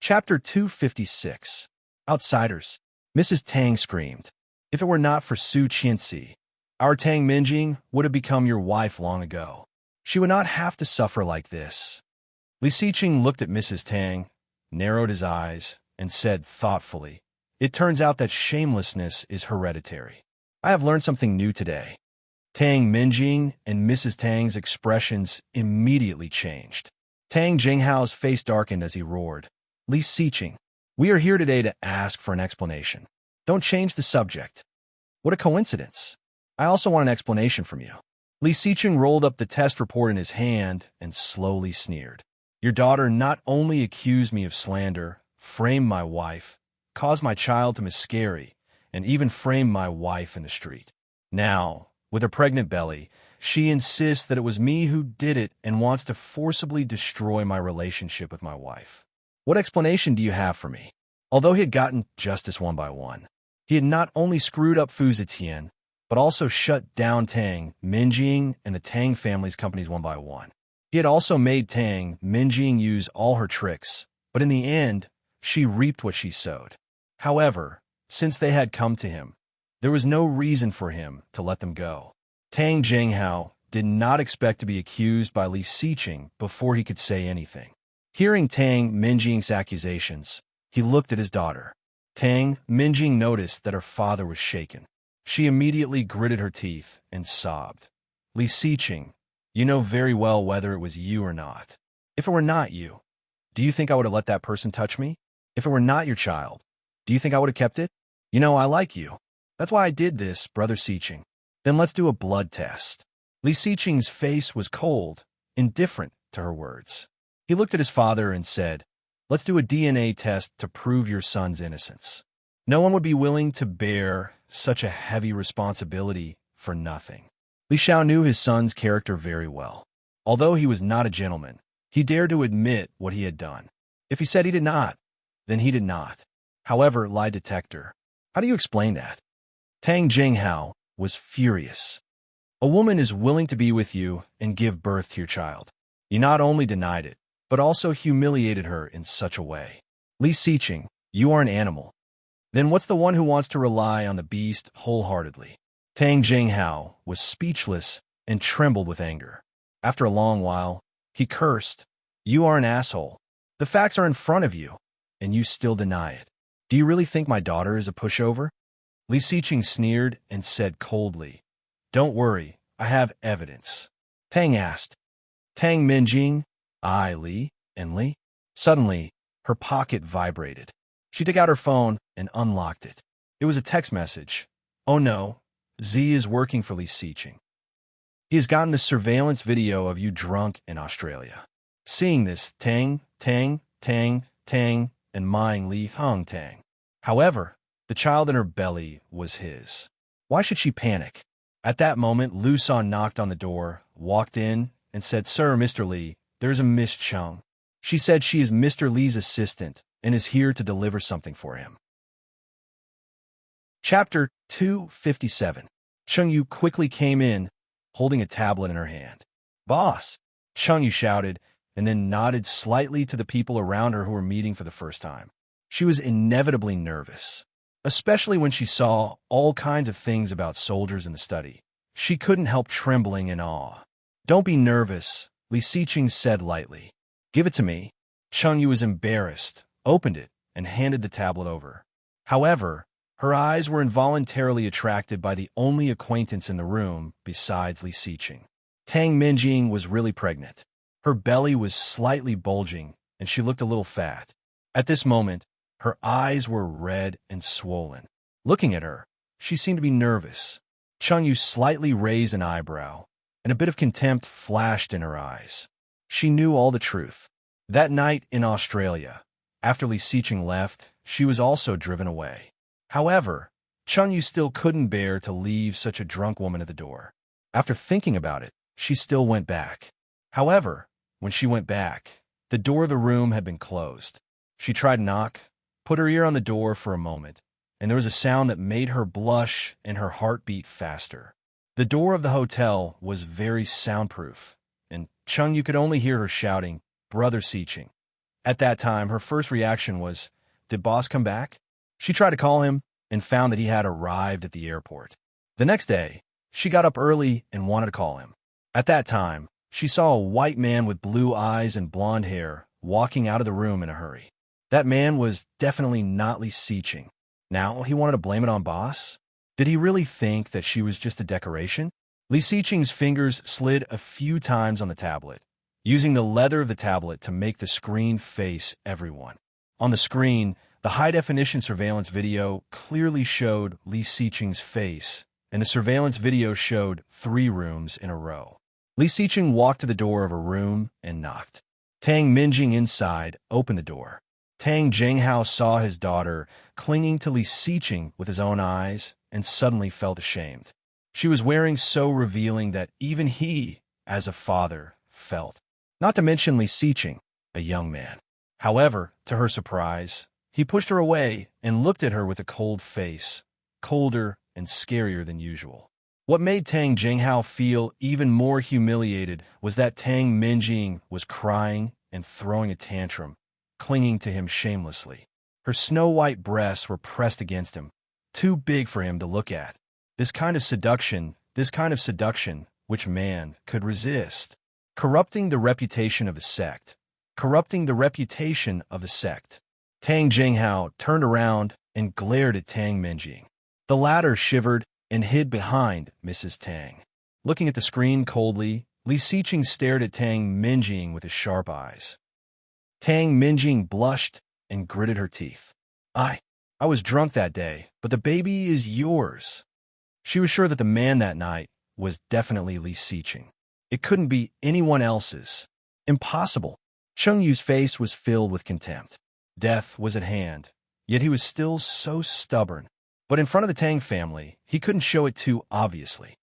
Chapter 256. Outsiders. Mrs. Tang screamed. If it were not for Su Qianxi, our Tang Minjing would have become your wife long ago. She would not have to suffer like this. Li Xiqing looked at Mrs. Tang, narrowed his eyes, and said thoughtfully, "It turns out that shamelessness is hereditary. I have learned something new today." Tang Minjing and Mrs. Tang's expressions immediately changed. Tang Jinghao's face darkened as he roared, "Li Xiqing, we are here today to ask for an explanation. Don't change the subject." "What a coincidence. I also want an explanation from you." Li Xiqing rolled up the test report in his hand and slowly sneered. "Your daughter not only accused me of slander, framed my wife, caused my child to miscarry, and even framed my wife in the street. Now, with a pregnant belly, she insists that it was me who did it and wants to forcibly destroy my relationship with my wife. What explanation do you have for me?" Although he had gotten justice one by one, he had not only screwed up Fu Zetian, but also shut down Tang Minjing and the Tang family's companies one by one. He had also made Tang Minjing use all her tricks, but in the end, she reaped what she sowed. However, since they had come to him, there was no reason for him to let them go. Tang Jinghao did not expect to be accused by Li Xiqing before he could say anything. Hearing Tang Minjing's accusations, he looked at his daughter. Tang Minjing noticed that her father was shaken. She immediately gritted her teeth and sobbed. "Li Xiqing, you know very well whether it was you or not. If it were not you, do you think I would have let that person touch me? If it were not your child, do you think I would have kept it? You know I like you. That's why I did this, Brother Xiqing. Then let's do a blood test." Li Xiqing's face was cold, indifferent to her words. He looked at his father and said, "Let's do a DNA test to prove your son's innocence." No one would be willing to bear such a heavy responsibility for nothing. Li Xiao knew his son's character very well. Although he was not a gentleman, he dared to admit what he had done. If he said he did not, then he did not. However, lie detector. How do you explain that? Tang Jinghao was furious. A woman is willing to be with you and give birth to your child. You not only denied it, but also humiliated her in such a way. Li Xiqing, you are an animal. Then what's the one who wants to rely on the beast wholeheartedly? Tang Jinghao was speechless and trembled with anger. After a long while, he cursed, "You are an asshole. The facts are in front of you, and you still deny it. Do you really think my daughter is a pushover?" Li Xiqing sneered and said coldly, "Don't worry, I have evidence." Tang asked, "Tang Minjing, I, Li, and Li?" Suddenly, her pocket vibrated. She took out her phone and unlocked it. It was a text message. "Oh no, Z is working for Li Xiqing. He has gotten the surveillance video of you drunk in Australia." Seeing this, Tang, and Ming Li hung Tang. However, the child in her belly was his. Why should she panic? At that moment, Lu San knocked on the door, walked in, and said, "Sir, Mr. Li, there's a Miss Chung. She said she is Mr. Li's assistant and is here to deliver something for him." Chapter 257. Chung Yu quickly came in, holding a tablet in her hand. "Boss!" Chung Yu shouted, and then nodded slightly to the people around her who were meeting for the first time. She was inevitably nervous, especially when she saw all kinds of things about soldiers in the study. She couldn't help trembling in awe. "Don't be nervous," Li Xiqing said lightly. "Give it to me." Chung Yu was embarrassed, opened it, and handed the tablet over. However, her eyes were involuntarily attracted by the only acquaintance in the room besides Li Xiqing. Tang Minjing was really pregnant. Her belly was slightly bulging, and she looked a little fat. At this moment, her eyes were red and swollen. Looking at her, she seemed to be nervous. Chung Yu slightly raised an eyebrow, and a bit of contempt flashed in her eyes. She knew all the truth. That night in Australia, after Li Xiqing left, she was also driven away. However, Chung Yu still couldn't bear to leave such a drunk woman at the door. After thinking about it, she still went back. However, when she went back, the door of the room had been closed. She tried to knock, put her ear on the door for a moment, and there was a sound that made her blush and her heart beat faster. The door of the hotel was very soundproof, and Chung Yu could only hear her shouting, "Brother Xiqing." At that time, her first reaction was, did boss come back? She tried to call him and found that he had arrived at the airport. The next day, she got up early and wanted to call him. At that time, she saw a white man with blue eyes and blonde hair walking out of the room in a hurry. That man was definitely not Li Siqing. Now he wanted to blame it on boss? Did he really think that she was just a decoration? Li Siqing's fingers slid a few times on the tablet, using the leather of the tablet to make the screen face everyone. On the screen, the high-definition surveillance video clearly showed Li Siqing's face, and the surveillance video showed 3 rooms in a row. Li Siqing walked to the door of a room and knocked. Tang Minjing inside opened the door. Tang Jinghao saw his daughter clinging to Li Siqing with his own eyes and suddenly felt ashamed. She was wearing so revealing that even he, as a father, felt. Not to mention Li Siqing, a young man. However, to her surprise, he pushed her away and looked at her with a cold face, colder and scarier than usual. What made Tang Jinghao feel even more humiliated was that Tang Minjing was crying and throwing a tantrum, clinging to him shamelessly. Her snow-white breasts were pressed against him, too big for him to look at. This kind of seduction, which man could resist? Corrupting the reputation of a sect. Tang Jinghao turned around and glared at Tang Minjing. The latter shivered and hid behind Mrs. Tang. Looking at the screen coldly, Li Siqing stared at Tang Minjing with his sharp eyes. Tang Minjing blushed and gritted her teeth. I was drunk that day, but the baby is yours. She was sure that the man that night was definitely Li Siqing. It couldn't be anyone else's. Impossible. Cheng Yu's face was filled with contempt. Death was at hand, yet he was still so stubborn. But in front of the Tang family, he couldn't show it too obviously.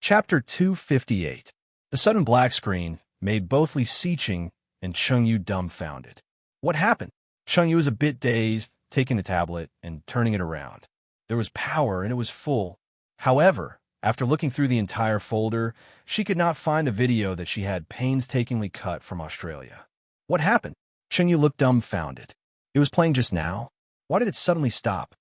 Chapter 258. The sudden black screen made both Li Siqing and Cheng Yu dumbfounded. What happened? Cheng Yu was a bit dazed, taking the tablet and turning it around. There was power and it was full. However, after looking through the entire folder, she could not find the video that she had painstakingly cut from Australia. What happened? Cheng Yu looked dumbfounded. It was playing just now? Why did it suddenly stop?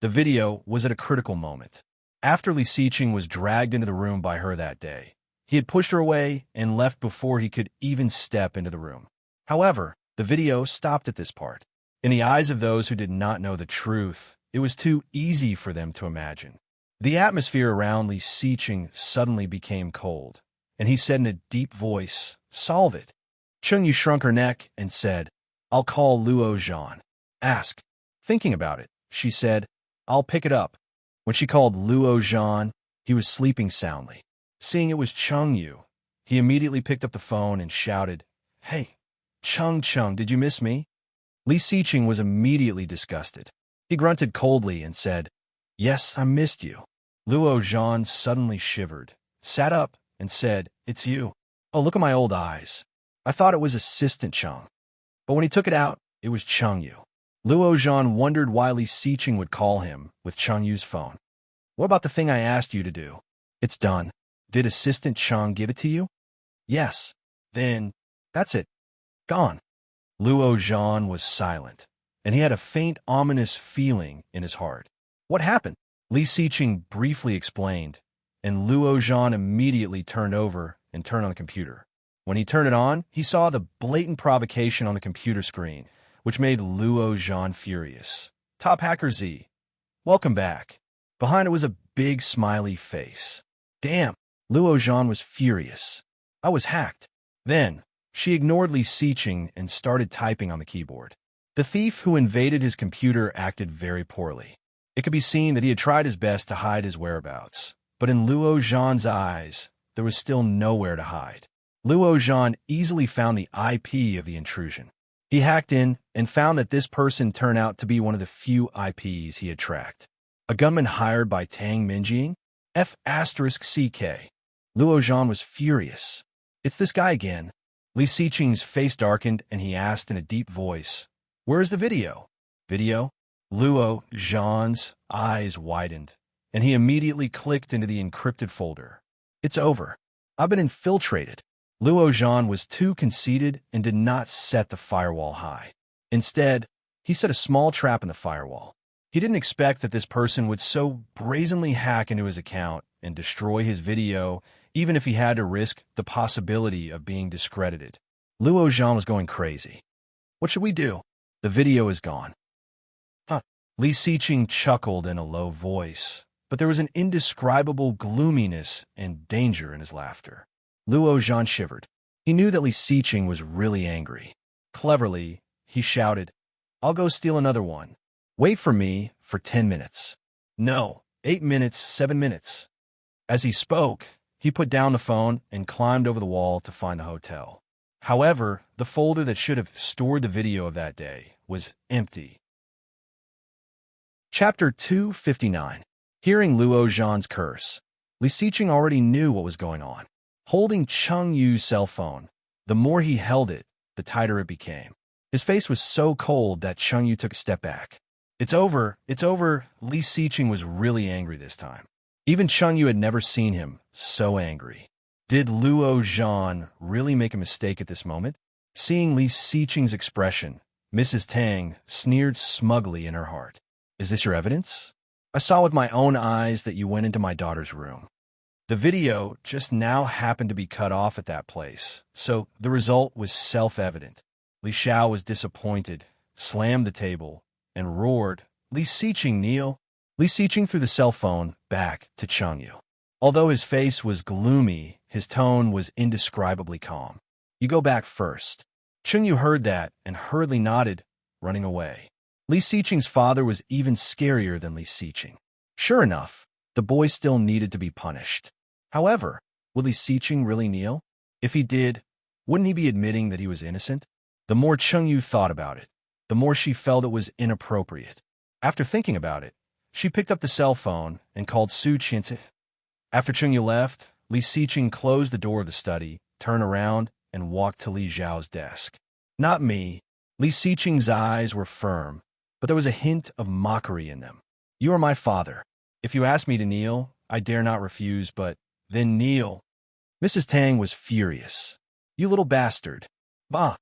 The video was at a critical moment. After Li Siqing was dragged into the room by her that day, he had pushed her away and left before he could even step into the room. However, the video stopped at this part. In the eyes of those who did not know the truth, it was too easy for them to imagine. The atmosphere around Li Siqing suddenly became cold, and he said in a deep voice, "Solve it." Cheng Yu shrunk her neck and said, "I'll call Luo Zhan." "Ask." Thinking about it, she said, "I'll pick it up." When she called Luo Zhan, he was sleeping soundly. Seeing it was Cheng Yu, he immediately picked up the phone and shouted, "Hey, Cheng, did you miss me?" Li Siqing was immediately disgusted. He grunted coldly and said, "Yes, I missed you." Luo Zhan suddenly shivered, sat up, and said, "It's you. Oh, look at my old eyes. I thought it was Assistant Cheng." But when he took it out, it was Cheng Yu. Luo Zhan wondered why Li Siqing would call him with Cheng Yu's phone. "What about the thing I asked you to do?" "It's done." "Did Assistant Cheng give it to you?" "Yes." "Then, that's it. Gone." Luo Zhan was silent, and he had a faint ominous feeling in his heart. "What happened?" Li Siqing briefly explained, and Luo Zhan immediately turned over and turned on the computer. When he turned it on, he saw the blatant provocation on the computer screen, which made Luo Zhan furious. "Top Hacker Z, welcome back." Behind it was a big smiley face. "Damn." Luo Zhan was furious. "I was hacked." Then, she ignored Li Siqing and started typing on the keyboard. The thief who invaded his computer acted very poorly. It could be seen that he had tried his best to hide his whereabouts, but in Luo Zhan's eyes, there was still nowhere to hide. Luo Zhan easily found the IP of the intrusion. He hacked in and found that this person turned out to be one of the few IPs he had tracked. A gunman hired by Tang Minjing? F***CK. Luo Zhan was furious. "It's this guy again." Li Siqing's face darkened and he asked in a deep voice, "Where is the video?" "Video?" Luo Zhan's eyes widened, and he immediately clicked into the encrypted folder. "It's over. I've been infiltrated." Luo Zhan was too conceited and did not set the firewall high. Instead, he set a small trap in the firewall. He didn't expect that this person would so brazenly hack into his account and destroy his video, even if he had to risk the possibility of being discredited. Luo Zhan was going crazy. What should we do? The video is gone. Li Xiqing chuckled in a low voice, but there was an indescribable gloominess and danger in his laughter. Luo Zhan shivered. He knew that Li Xiqing was really angry. Cleverly, he shouted, "I'll go steal another one. Wait for me for 10 minutes. No, 8 minutes, 7 minutes." As he spoke, he put down the phone and climbed over the wall to find the hotel. However, the folder that should have stored the video of that day was empty. Chapter 259. Hearing Luo Zhan's curse, Li Xiqing already knew what was going on. Holding Cheng Yu's cell phone, the more he held it, the tighter it became. His face was so cold that Cheng Yu took a step back. It's over, it's over." Li Xiqing was really angry this time. Even Cheng Yu had never seen him so angry. Did Luo Zhan really make a mistake at this moment? Seeing Li Xiqing's expression, Mrs. Tang sneered smugly in her heart. "Is this your evidence? I saw with my own eyes that you went into my daughter's room. The video just now happened to be cut off at that place, so the result was self-evident." Li Xiao was disappointed, slammed the table, and roared, "Li Xiqing, kneel!" Li Xiqing threw the cell phone back to Cheng Yu. Although his face was gloomy, his tone was indescribably calm. "You go back first." Cheng Yu heard that and hurriedly nodded, running away. Li Xiqing's father was even scarier than Li Xiqing. Sure enough, the boy still needed to be punished. However, would Li Xiqing really kneel? If he did, wouldn't he be admitting that he was innocent? The more Cheng Yu thought about it, the more she felt it was inappropriate. After thinking about it, she picked up the cell phone and called Su Qianzi. After Cheng Yu left, Li Xiqing closed the door of the study, turned around, and walked to Li Zhao's desk. "Not me." Li Xiqing's eyes were firm, but there was a hint of mockery in them. "You are my father. If you ask me to kneel, I dare not refuse, but then kneel." Mrs. Tang was furious. "You little bastard." "Bah!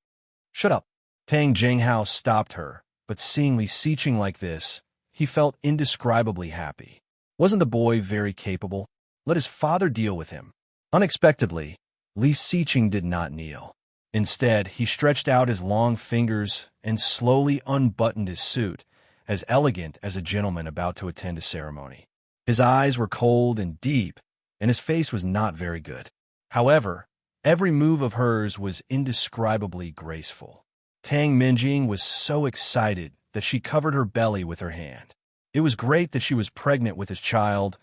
Shut up." Tang Jinghao stopped her, but seeing Li Xiqing like this, he felt indescribably happy. Wasn't the boy very capable? Let his father deal with him. Unexpectedly, Li Xiqing did not kneel. Instead, he stretched out his long fingers and slowly unbuttoned his suit, as elegant as a gentleman about to attend a ceremony. His eyes were cold and deep, and his face was not very good. However, every move of hers was indescribably graceful. Tang Minjing was so excited that she covered her belly with her hand. It was great that she was pregnant with his child.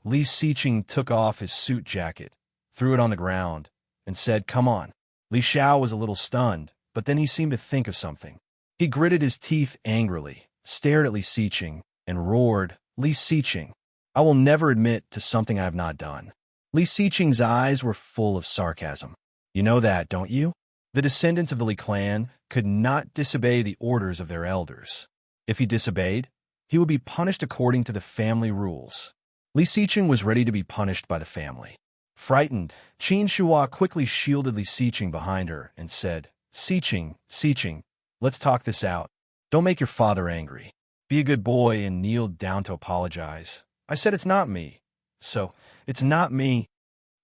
Li Xiqing took off his suit jacket, threw it on the ground, and said, "Come on." Li Xiao was a little stunned, but then he seemed to think of something. He gritted his teeth angrily, stared at Li Xiqing, and roared, "Li Xiqing, I will never admit to something I have not done." Li Xiqing's eyes were full of sarcasm. "You know that, don't you? The descendants of the Li clan could not disobey the orders of their elders. If he disobeyed, he would be punished according to the family rules." Li Xiqing was ready to be punished by the family. Frightened, Qin Shuhua quickly shielded Li Xiqing behind her and said, Xiqing, let's talk this out. Don't make your father angry. Be a good boy and kneel down to apologize. I said it's not me. So, it's not me."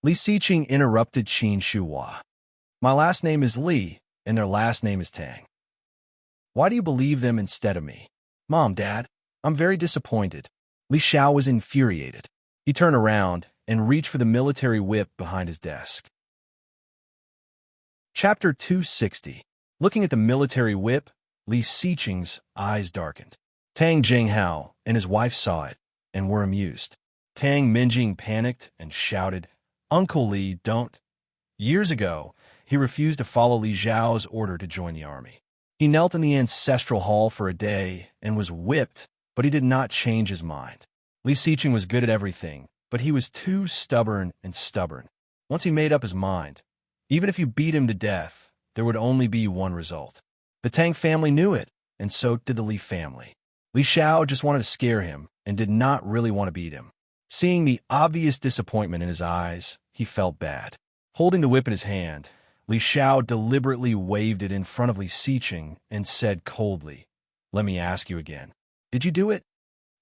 Li Xiqing interrupted Qin Shuhua. "My last name is Li, and their last name is Tang. Why do you believe them instead of me?" "Mom, Dad, I'm very disappointed." Li Xiao was infuriated. He turned around and reached for the military whip behind his desk. Chapter 260. Looking at the military whip, Li Xiqing's eyes darkened. Tang Jinghao and his wife saw it and were amused. Tang Minjing panicked and shouted, "Uncle Li, don't." Years ago, he refused to follow Li Zhao's order to join the army. He knelt in the ancestral hall for a day and was whipped, but he did not change his mind. Li Xiqing was good at everything, but he was too stubborn. Once he made up his mind, even if you beat him to death, there would only be one result. The Tang family knew it, and so did the Li family. Li Xiao just wanted to scare him and did not really want to beat him. Seeing the obvious disappointment in his eyes, he felt bad. Holding the whip in his hand, Li Xiao deliberately waved it in front of Li Xiqing and said coldly, "Let me ask you again. Did you do it?"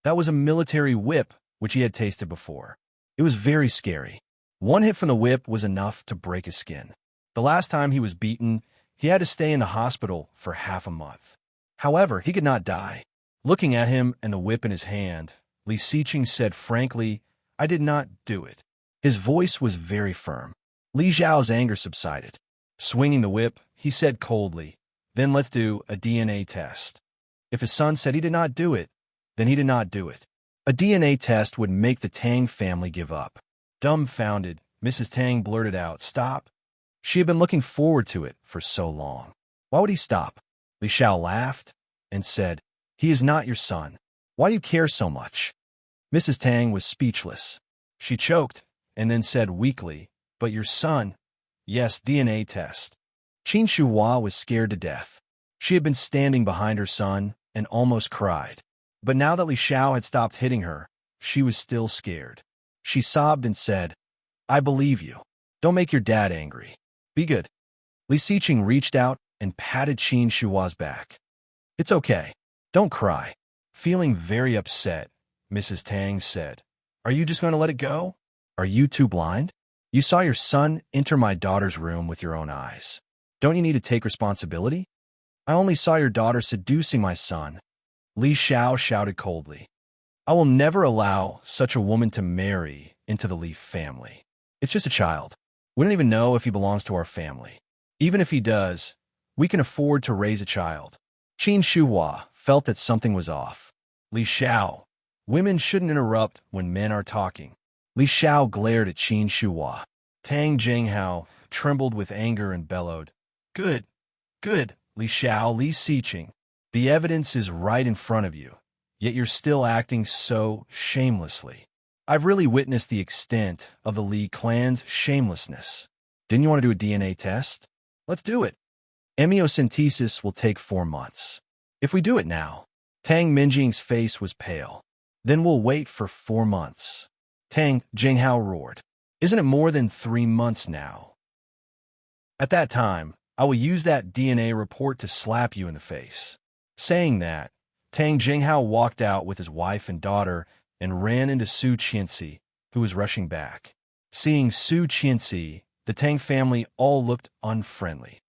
That was a military whip, which he had tasted before. It was very scary. One hit from the whip was enough to break his skin. The last time he was beaten, he had to stay in the hospital for half a month. However, he could not die. Looking at him and the whip in his hand, Li Xiqing said frankly, "I did not do it." His voice was very firm. Li Xiao's anger subsided. Swinging the whip, he said coldly, "Then let's do a DNA test." If his son said he did not do it, then he did not do it. A DNA test would make the Tang family give up. Dumbfounded, Mrs. Tang blurted out, "Stop." She had been looking forward to it for so long. Why would he stop? Li Xiao laughed and said, "He is not your son. Why do you care so much?" Mrs. Tang was speechless. She choked and then said weakly, "But your son?" "Yes, DNA test." Qin Shuhua was scared to death. She had been standing behind her son and almost cried. But now that Li Xiao had stopped hitting her, she was still scared. She sobbed and said, "I believe you. Don't make your dad angry. Be good." Li Xiqing reached out and patted Qin Shuhua's back. "It's okay. Don't cry." Feeling very upset, Mrs. Tang said, "Are you just going to let it go? Are you too blind? You saw your son enter my daughter's room with your own eyes. Don't you need to take responsibility? I only saw your daughter seducing my son." Li Xiao shouted coldly, "I will never allow such a woman to marry into the Li family. It's just a child. We don't even know if he belongs to our family. Even if he does, we can afford to raise a child." Qin Shuhua felt that something was off. "Li Xiao, women shouldn't interrupt when men are talking." Li Xiao glared at Qin Shuhua. Tang Jinghao trembled with anger and bellowed, "Good, good, Li Xiao, Li Xiqing. The evidence is right in front of you, yet you're still acting so shamelessly. I've really witnessed the extent of the Li clan's shamelessness. Didn't you want to do a DNA test? Let's do it. Amniocentesis will take 4 months. If we do it now." Tang Minjing's face was pale. "Then we'll wait for 4 months. Tang Jinghao roared, "Isn't it more than 3 months now? At that time, I will use that DNA report to slap you in the face." Saying that, Tang Jinghao walked out with his wife and daughter and ran into Su Qianxi, who was rushing back. Seeing Su Qianxi, the Tang family all looked unfriendly.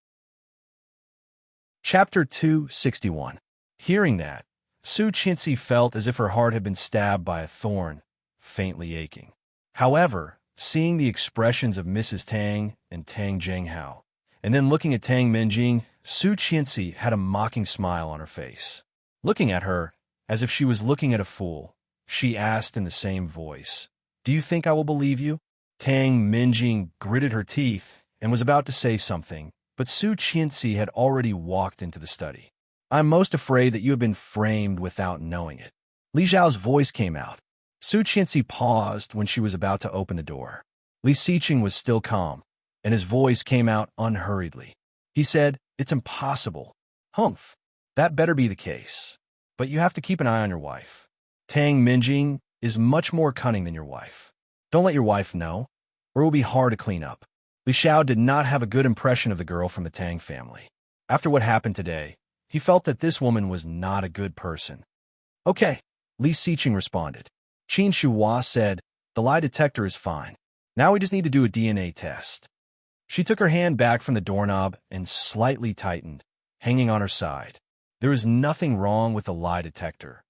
Chapter 261. Hearing that, Su Qianxi felt as if her heart had been stabbed by a thorn, faintly aching. However, seeing the expressions of Mrs. Tang and Tang Jinghao, and then looking at Tang Minjing, Su Qianxi had a mocking smile on her face. Looking at her, as if she was looking at a fool, she asked in the same voice, "Do you think I will believe you?" Tang Minjing gritted her teeth and was about to say something, but Su Qianxi had already walked into the study. "I'm most afraid that you have been framed without knowing it." Li Xiao's voice came out. Su Qianxi paused when she was about to open the door. Li Xiqing was still calm, and his voice came out unhurriedly. He said, "It's impossible." "Humph, that better be the case. But you have to keep an eye on your wife. Tang Minjing is much more cunning than your wife. Don't let your wife know, or it will be hard to clean up." Li Xiao did not have a good impression of the girl from the Tang family. After what happened today, he felt that this woman was not a good person. "Okay," Li Xiqing responded. Qin Shuhua said, "The lie detector is fine. Now we just need to do a DNA test." She took her hand back from the doorknob and slightly tightened, hanging on her side. There was nothing wrong with the lie detector.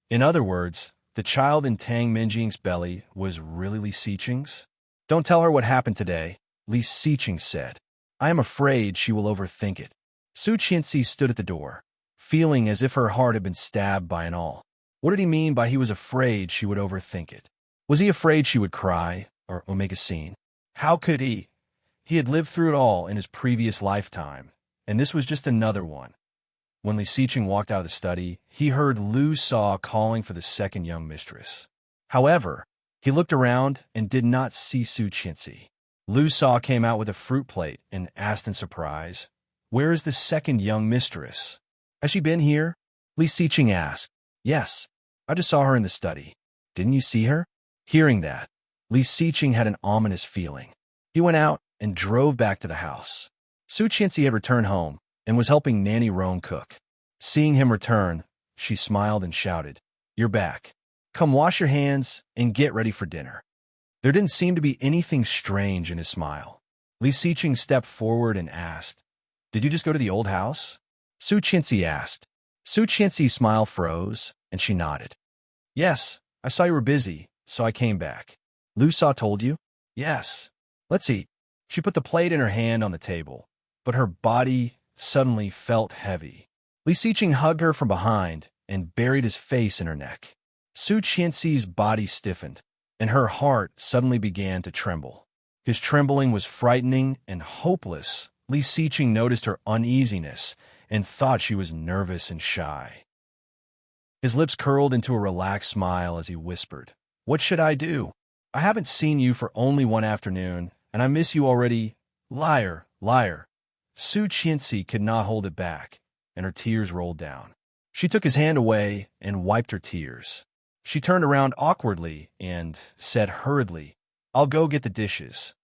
In other words, the child in Tang Minjing's belly was really Li Xiqing's. "Don't tell her what happened today," Li Xiqing said. "I am afraid she will overthink it." Su Qianxi stood at the door, feeling as if her heart had been stabbed by an awl. What did he mean by he was afraid she would overthink it? Was he afraid she would cry or make a scene? How could he? He had lived through it all in his previous lifetime, and this was just another one. When Li Xiqing walked out of the study, he heard Lu Sa calling for the second young mistress. However, he looked around and did not see Su Qianxi. Lu Sa came out with a fruit plate and asked in surprise, "Where is the second young mistress? Has she been here?" Li Xiqing asked. "Yes, I just saw her in the study. Didn't you see her?" Hearing that, Li Xiqing had an ominous feeling. He went out and drove back to the house. Su Qianxi had returned home and was helping Nanny Rong cook. Seeing him return, she smiled and shouted, "You're back. Come wash your hands and get ready for dinner." There didn't seem to be anything strange in his smile. Li Xiqing stepped forward and asked, "Did you just go to the old house?" Su Qianxi asked. Su Qianxi's smile froze, and she nodded. "Yes, I saw you were busy, so I came back." "Lu Sa told you?" "Yes. Let's eat." She put the plate in her hand on the table, but her body suddenly felt heavy. Li Xiqing hugged her from behind and buried his face in her neck. Su Qianxi's body stiffened, and her heart suddenly began to tremble. His trembling was frightening and hopeless. Li Xiqing noticed her uneasiness and thought she was nervous and shy. His lips curled into a relaxed smile as he whispered, "What should I do? I haven't seen you for only one afternoon, and I miss you already." "Liar, liar." Su Qianxi could not hold it back, and her tears rolled down. She took his hand away and wiped her tears. She turned around awkwardly and said hurriedly, "I'll go get the dishes."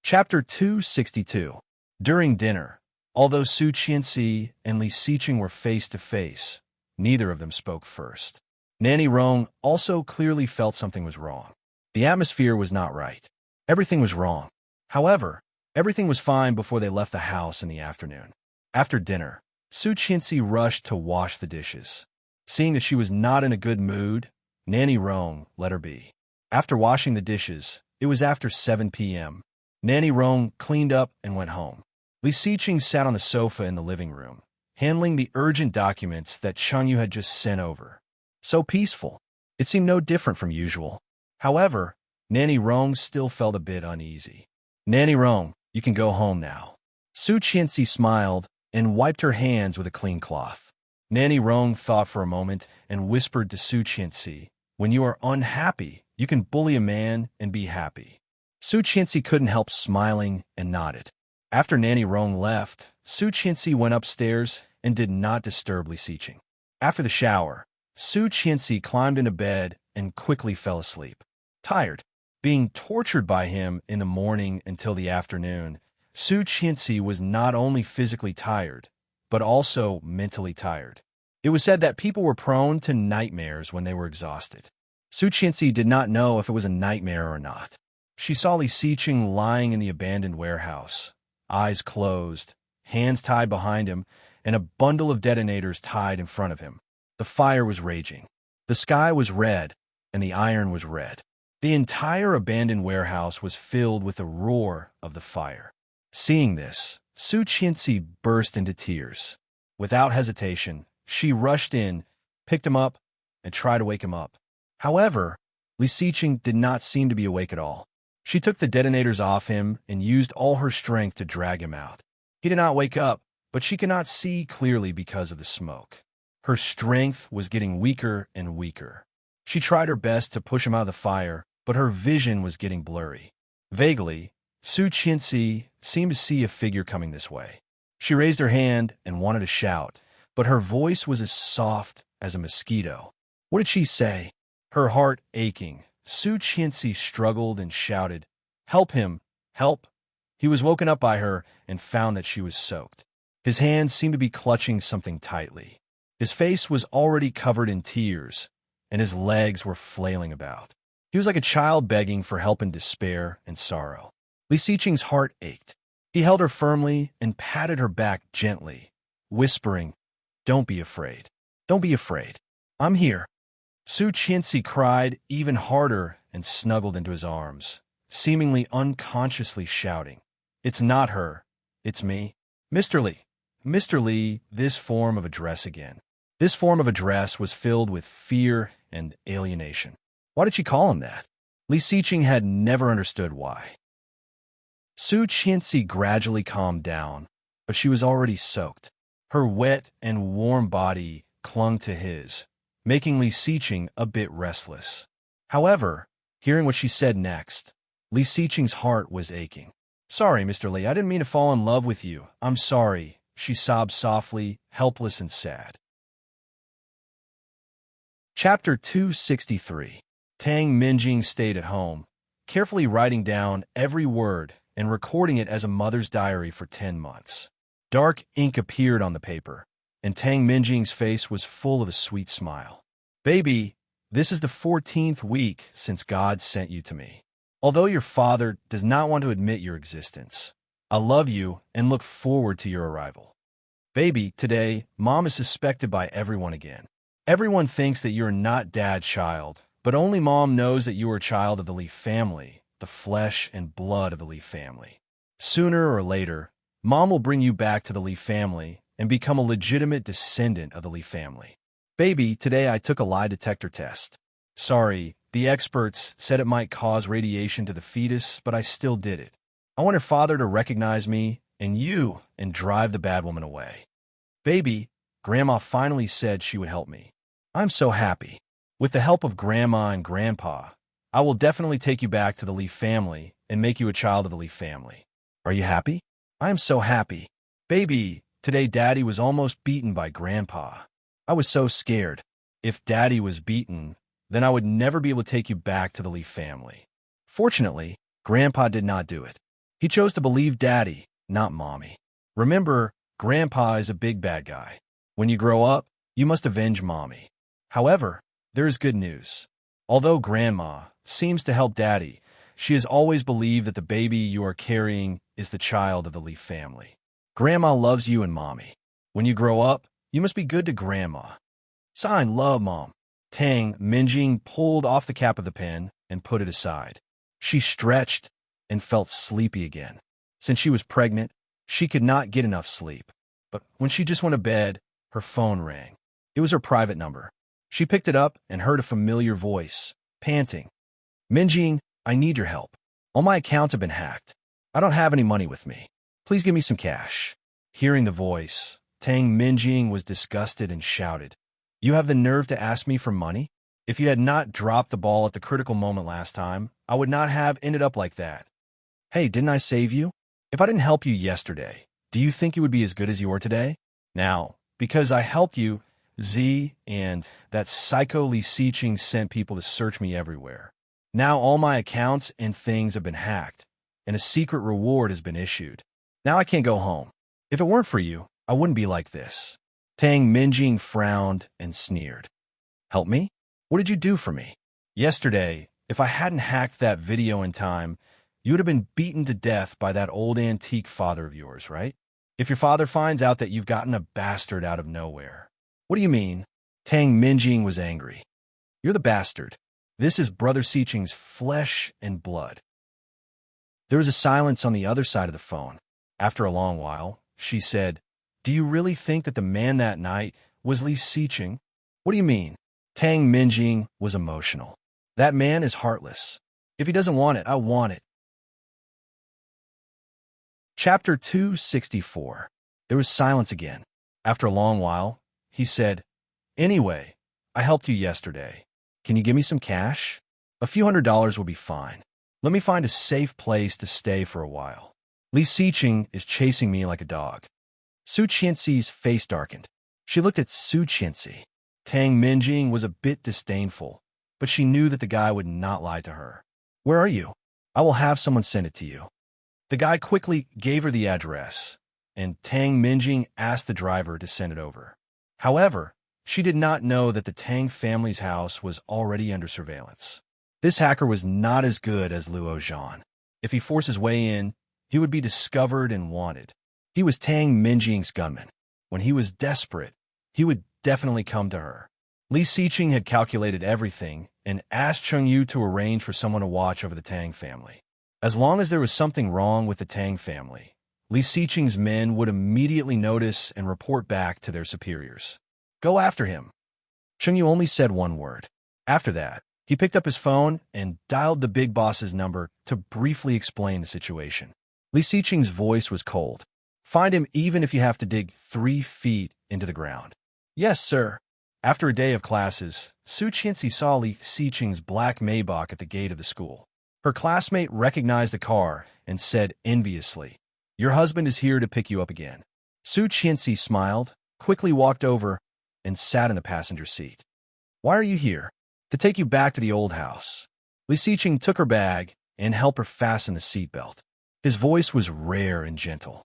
Chapter 262. During dinner, although Su Qianxi and Li Xiqing were face to face, neither of them spoke first. Nanny Rong also clearly felt something was wrong. The atmosphere was not right. Everything was wrong. However, everything was fine before they left the house in the afternoon. After dinner, Su Qianxi rushed to wash the dishes. Seeing that she was not in a good mood, Nanny Rong let her be. After washing the dishes, it was after 7 p.m. Nanny Rong cleaned up and went home. Li Xiqing sat on the sofa in the living room, handling the urgent documents that Cheng Yu had just sent over. So peaceful. It seemed no different from usual. However, Nanny Rong still felt a bit uneasy. "Nanny Rong, you can go home now." Su Qianxi smiled and wiped her hands with a clean cloth. Nanny Rong thought for a moment and whispered to Su Qianxi, "When you are unhappy, you can bully a man and be happy." Su Qianxi couldn't help smiling and nodded. After Nanny Rong left, Su Qianxi went upstairs and did not disturb Li Xiqing. After the shower, Su Qianxi climbed into bed and quickly fell asleep. Tired, being tortured by him in the morning until the afternoon, Su Qianxi was not only physically tired, but also mentally tired. It was said that people were prone to nightmares when they were exhausted. Su Qianxi did not know if it was a nightmare or not. She saw Li Xiqing lying in the abandoned warehouse, eyes closed, hands tied behind him, and a bundle of detonators tied in front of him. The fire was raging. The sky was red, and the iron was red. The entire abandoned warehouse was filled with the roar of the fire. Seeing this, Su Qianxi burst into tears. Without hesitation, she rushed in, picked him up, and tried to wake him up. However, Li Xiqing did not seem to be awake at all. She took the detonators off him and used all her strength to drag him out. He did not wake up, but she could not see clearly because of the smoke. Her strength was getting weaker and weaker. She tried her best to push him out of the fire, but her vision was getting blurry. Vaguely, Su Qianxi seemed to see a figure coming this way. She raised her hand and wanted to shout, but her voice was as soft as a mosquito. What did she say? Her heart aching, Su Qianxi struggled and shouted, "Help him! Help!" He was woken up by her and found that she was soaked. His hands seemed to be clutching something tightly. His face was already covered in tears, and his legs were flailing about. He was like a child begging for help in despair and sorrow. Li Xiqing's heart ached. He held her firmly and patted her back gently, whispering, "Don't be afraid. Don't be afraid. I'm here." Su Qianxi cried even harder and snuggled into his arms, seemingly unconsciously shouting, "It's not her. It's me. Mr. Li. Mr. Li," this form of address again. This form of address was filled with fear and alienation. Why did she call him that? Li Xiqing had never understood why. Su Qianxi gradually calmed down, but she was already soaked. Her wet and warm body clung to his, making Li Xiqing a bit restless. However, hearing what she said next, Li Xiqing's heart was aching. "Sorry, Mr. Li, I didn't mean to fall in love with you. I'm sorry," she sobbed softly, helpless and sad. Chapter 263. Tang Minjing stayed at home, carefully writing down every word and recording it as a mother's diary for 10 months. Dark ink appeared on the paper, and Tang Minjing's face was full of a sweet smile. Baby, this is the 14th week since God sent you to me. Although your father does not want to admit your existence, I love you and look forward to your arrival. Baby, today, Mom is suspected by everyone again. Everyone thinks that you're not Dad's child, but only Mom knows that you are a child of the Li family, the flesh and blood of the Li family. Sooner or later, Mom will bring you back to the Li family and become a legitimate descendant of the Li family. Baby, today I took a lie detector test. Sorry, the experts said it might cause radiation to the fetus, but I still did it. I want your father to recognize me and you and drive the bad woman away. Baby, Grandma finally said she would help me. I'm so happy. With the help of Grandma and Grandpa, I will definitely take you back to the Li family and make you a child of the Li family. Are you happy? I am so happy. Baby, today Daddy was almost beaten by Grandpa. I was so scared. If Daddy was beaten, then I would never be able to take you back to the Li family. Fortunately, Grandpa did not do it. He chose to believe Daddy, not Mommy. Remember, Grandpa is a big bad guy. When you grow up, you must avenge Mommy. However, there is good news. Although Grandma seems to help Daddy, she has always believed that the baby you are carrying is the child of the Li family. Grandma loves you and Mommy. When you grow up, you must be good to Grandma. Sign, love, Mom. Tang Minjing pulled off the cap of the pen and put it aside. She stretched and felt sleepy again. Since she was pregnant, she could not get enough sleep. But when she just went to bed, her phone rang. It was her private number. She picked it up and heard a familiar voice, panting. Minjing, I need your help. All my accounts have been hacked. I don't have any money with me. Please give me some cash. Hearing the voice, Tang Minjing was disgusted and shouted, You have the nerve to ask me for money? If you had not dropped the ball at the critical moment last time, I would not have ended up like that. Hey, didn't I save you? If I didn't help you yesterday, do you think you would be as good as you are today? Now, because I helped you, Z and that psycho Li Xiqing sent people to search me everywhere. Now all my accounts and things have been hacked, and a secret reward has been issued. Now I can't go home. If it weren't for you, I wouldn't be like this. Tang Minjing frowned and sneered. Help me? What did you do for me? Yesterday, if I hadn't hacked that video in time, you would have been beaten to death by that old antique father of yours, right? If your father finds out that you've gotten a bastard out of nowhere. What do you mean? Tang Minjing was angry. You're the bastard. This is Brother Xiqing's flesh and blood. There was a silence on the other side of the phone. After a long while, she said, Do you really think that the man that night was Li Xiqing? What do you mean? Tang Minjing was emotional. That man is heartless. If he doesn't want it, I want it. Chapter 264. There was silence again. After a long while, he said, Anyway, I helped you yesterday. Can you give me some cash? A few $100s will be fine. Let me find a safe place to stay for a while. Li Xiqing is chasing me like a dog. Su Qianxi's face darkened. She looked at Su Qianxi. Tang Minjing was a bit disdainful, but she knew that the guy would not lie to her. Where are you? I will have someone send it to you. The guy quickly gave her the address, and Tang Minjing asked the driver to send it over. However, she did not know that the Tang family's house was already under surveillance. This hacker was not as good as Luo Zhan. If he forced his way in, he would be discovered and wanted. He was Tang Minjing's gunman. When he was desperate, he would definitely come to her. Li Xiqing had calculated everything and asked Cheng Yu to arrange for someone to watch over the Tang family. As long as there was something wrong with the Tang family, Li Xiqing's men would immediately notice and report back to their superiors. Go after him. Cheng Yu only said one word. After that, he picked up his phone and dialed the big boss's number to briefly explain the situation. Li Xiqing's voice was cold. Find him even if you have to dig 3 feet into the ground. Yes, sir. After a day of classes, Su Qianxi saw Li Xiqing's black Maybach at the gate of the school. Her classmate recognized the car and said enviously, Your husband is here to pick you up again. Su Qianxi smiled, quickly walked over, and sat in the passenger seat. Why are you here? To take you back to the old house. Li Xiqing took her bag and helped her fasten the seatbelt. His voice was rare and gentle.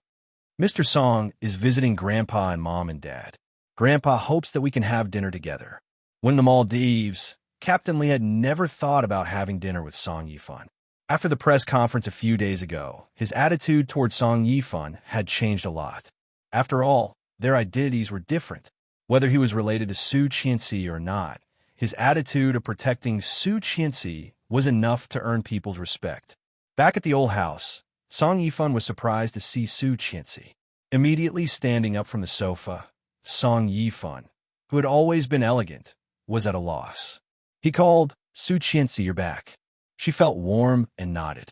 Mr. Song is visiting Grandpa and Mom and Dad. Grandpa hopes that we can have dinner together. When the Maldives, Captain Lee had never thought about having dinner with Song Yifan. After the press conference a few days ago, his attitude toward Song Yifan had changed a lot. After all, their identities were different. Whether he was related to Su Qianxi or not, his attitude of protecting Su Qianxi was enough to earn people's respect. Back at the old house, Song Yifan was surprised to see Su Qianxi. Immediately standing up from the sofa, Song Yifan, who had always been elegant, was at a loss. He called, "Su Qianxi, you're back." She felt warm and nodded.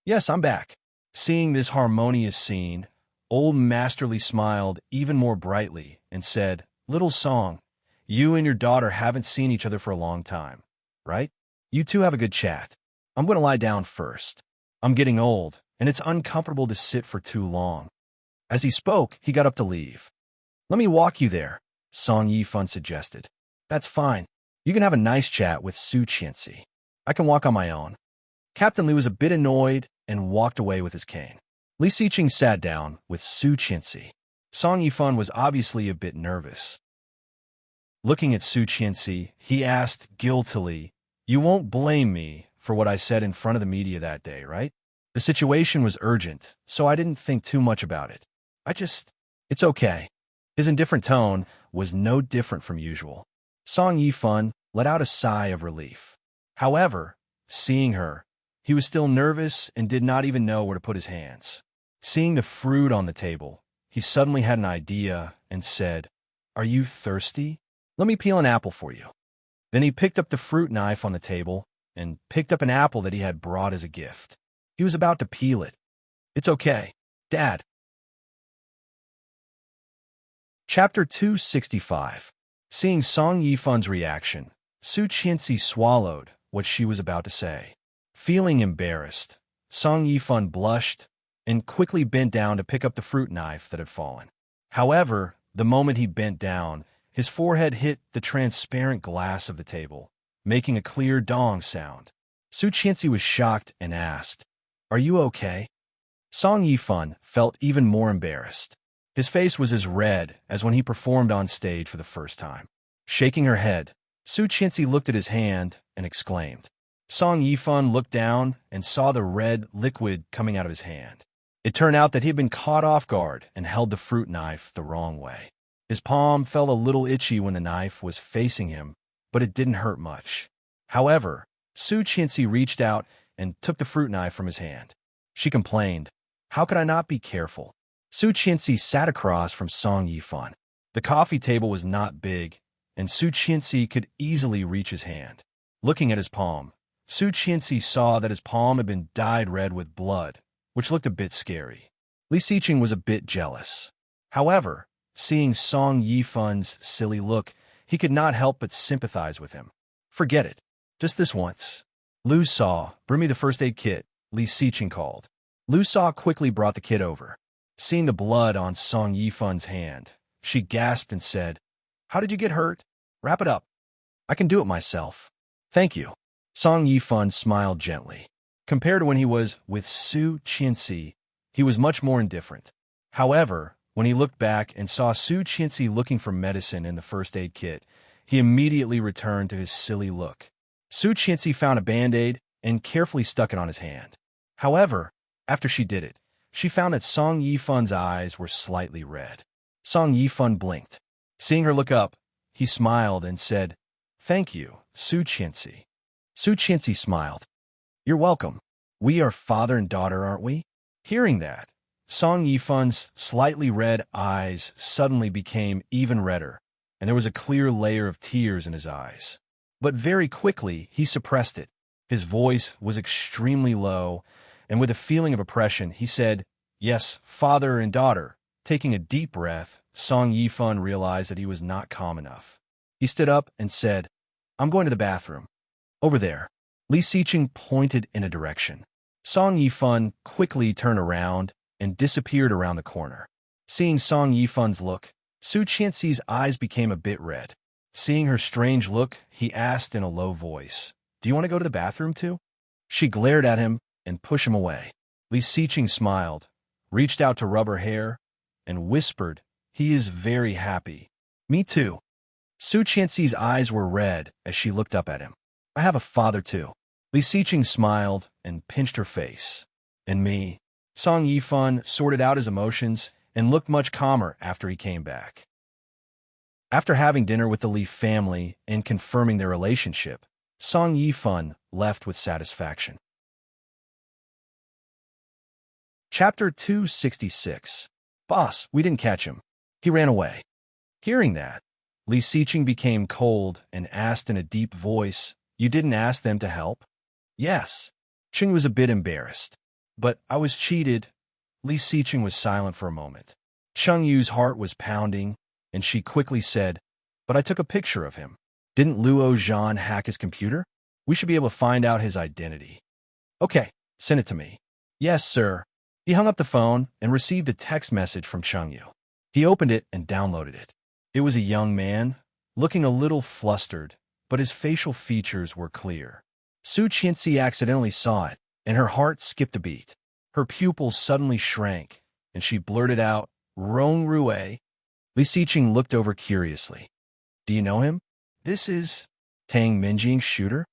"Yes, I'm back." Seeing this harmonious scene, Old Masterly smiled even more brightly and said, "Little Song, you and your daughter haven't seen each other for a long time, right? You two have a good chat. I'm going to lie down first. I'm getting old, and it's uncomfortable to sit for too long." As he spoke, he got up to leave. "Let me walk you there," Song Yifan suggested. "That's fine. You can have a nice chat with Su Qianxi. I can walk on my own." Captain Lee was a bit annoyed and walked away with his cane. Li Xiqing sat down with Su Qianxi. Song Yifan was obviously a bit nervous. Looking at Su Qianxi, he asked guiltily, "You won't blame me for what I said in front of the media that day, right? The situation was urgent, so I didn't think too much about it. It's okay." His indifferent tone was no different from usual. Song Yifan let out a sigh of relief. However, seeing her, he was still nervous and did not even know where to put his hands. Seeing the fruit on the table, he suddenly had an idea and said, "Are you thirsty? Let me peel an apple for you." Then he picked up the fruit knife on the table and picked up an apple that he had brought as a gift. He was about to peel it. "It's okay, Dad." Chapter 265. Seeing Song Yifan's reaction, Su Qianxi swallowed what she was about to say. Feeling embarrassed, Song Yifan blushed and quickly bent down to pick up the fruit knife that had fallen. However, the moment he bent down, his forehead hit the transparent glass of the table, making a clear dong sound. Su Qianxi was shocked and asked, "Are you okay?" Song Yifan felt even more embarrassed. His face was as red as when he performed on stage for the first time. Shaking her head, Su Qianxi looked at his hand and exclaimed. Song Yifan looked down and saw the red liquid coming out of his hand. It turned out that he had been caught off guard and held the fruit knife the wrong way. His palm felt a little itchy when the knife was facing him, but it didn't hurt much. However, Su Qianxi reached out and took the fruit knife from his hand. She complained, "How could I not be careful?" Su Qianxi sat across from Song Yifan. The coffee table was not big, and Su Qianxi could easily reach his hand. Looking at his palm, Su Qianxi saw that his palm had been dyed red with blood, which looked a bit scary. Li Xiqing was a bit jealous. However, seeing Song Yifan's silly look, he could not help but sympathize with him. "Forget it. Just this once." "Lu Saw, bring me the first aid kit," Li Xiqing called. Lu Saw quickly brought the kit over. Seeing the blood on Song Yifan's hand, she gasped and said, "How did you get hurt? Wrap it up. I can do it myself." "Thank you." Song Yifan smiled gently. Compared to when he was with Su Qianxi, he was much more indifferent. However, when he looked back and saw Su Qianxi looking for medicine in the first aid kit, he immediately returned to his silly look. Su Qianxi found a Band-Aid and carefully stuck it on his hand. However, after she did it, she found that Song Yifan's eyes were slightly red. Song Yifan blinked. Seeing her look up, he smiled and said, "Thank you, Su Qianxi." Su Qianxi smiled. "You're welcome. We are father and daughter, aren't we?" Hearing that, Song Yifan's slightly red eyes suddenly became even redder, and there was a clear layer of tears in his eyes. But very quickly, he suppressed it. His voice was extremely low, and with a feeling of oppression, he said, "Yes, father and daughter." Taking a deep breath, Song Yifan realized that he was not calm enough. He stood up and said, "I'm going to the bathroom. Over there." Li Xiqing pointed in a direction. Song Yifan quickly turned around and disappeared around the corner. Seeing Song Yifan's look, Su Qianxi's eyes became a bit red. Seeing her strange look, he asked in a low voice, "Do you want to go to the bathroom too?" She glared at him and pushed him away. Li Siqing smiled, reached out to rub her hair, and whispered, "He is very happy." "Me too." Su Qianxi's eyes were red as she looked up at him. "I have a father too." Li Siqing smiled and pinched her face. "And me." Song Yifan sorted out his emotions and looked much calmer after he came back. After having dinner with the Li family and confirming their relationship, Song Yifan left with satisfaction. Chapter 266. Boss, we didn't catch him. He ran away. Hearing that, Li Siqing became cold and asked in a deep voice, "You didn't ask them to help?" "Yes." Cheng was a bit embarrassed. "But I was cheated." Li Siqing was silent for a moment. Cheng Yu's heart was pounding, and she quickly said, "But I took a picture of him. Didn't Luo Zhan hack his computer? We should be able to find out his identity." "Okay, send it to me." "Yes, sir." He hung up the phone and received a text message from Cheng Yu. He opened it and downloaded it. It was a young man, looking a little flustered, but his facial features were clear. Su Qianxi accidentally saw it, and her heart skipped a beat. Her pupils suddenly shrank, and she blurted out, "Rong Rue." Li Siqing looked over curiously. "Do you know him?" "This is Tang Minjing's shooter?"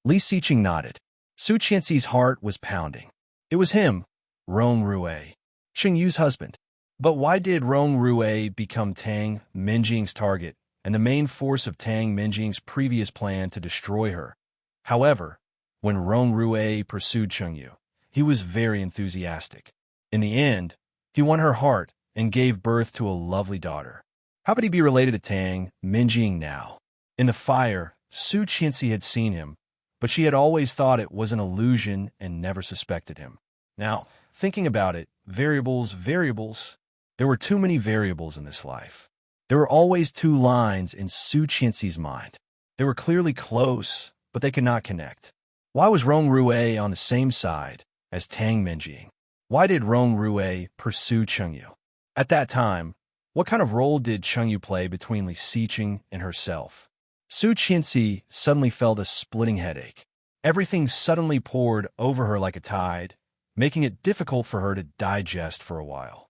Li Siqing nodded. Su Qianxi's heart was pounding. It was him, Rong Rue, Cheng Yu's husband. But why did Rong Rue become Tang Minjing's target and the main force of Tang Minjing's previous plan to destroy her? However, when Rong Rue pursued Cheng Yu, he was very enthusiastic. In the end, he won her heart and gave birth to a lovely daughter. How could he be related to Tang Minjing now? In the fire, Su Qianxi had seen him, but she had always thought it was an illusion and never suspected him. Now, thinking about it, variables. There were too many variables in this life. There were always two lines in Su Qianxi's mind. They were clearly close, but they could not connect. Why was Rong Rue on the same side as Tang Minjing? Why did Rong Rue pursue Cheng Yu? At that time, what kind of role did Cheng Yu play between Li Siqing and herself? Su Qianxi suddenly felt a splitting headache. Everything suddenly poured over her like a tide, making it difficult for her to digest for a while.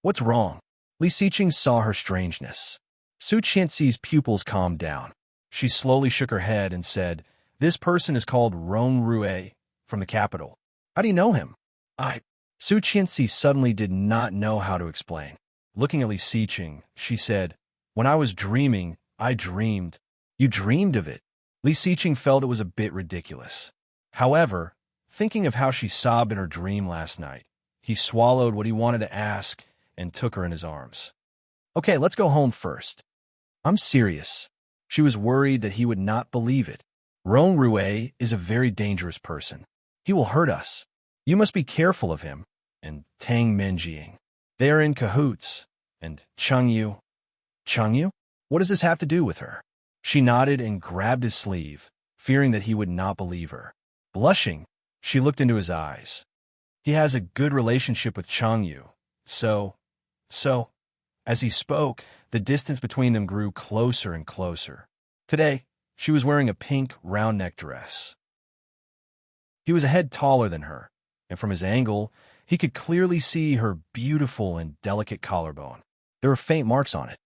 "What's wrong?" Li Siqing saw her strangeness. Su Qianxi's pupils calmed down. She slowly shook her head and said, "This person is called Rong Rue from the capital. How do you know him?" Su Qianxi suddenly did not know how to explain. Looking at Li Siqing, she said, "When I was dreaming, I dreamed." "You dreamed of it?" Li Siqing felt it was a bit ridiculous. However, thinking of how she sobbed in her dream last night, he swallowed what he wanted to ask and took her in his arms. "Okay, let's go home first." "I'm serious." She was worried that he would not believe it. "Rong Rue is a very dangerous person. He will hurt us. You must be careful of him." And Tang Minjing. They are in cahoots. And Cheng Yu. Cheng Yu? What does this have to do with her? She nodded and grabbed his sleeve, fearing that he would not believe her. Blushing, she looked into his eyes. He has a good relationship with Cheng Yu. So, as he spoke, the distance between them grew closer and closer. Today, she was wearing a pink round-neck dress. He was a head taller than her, and from his angle, he could clearly see her beautiful and delicate collarbone. There were faint marks on it.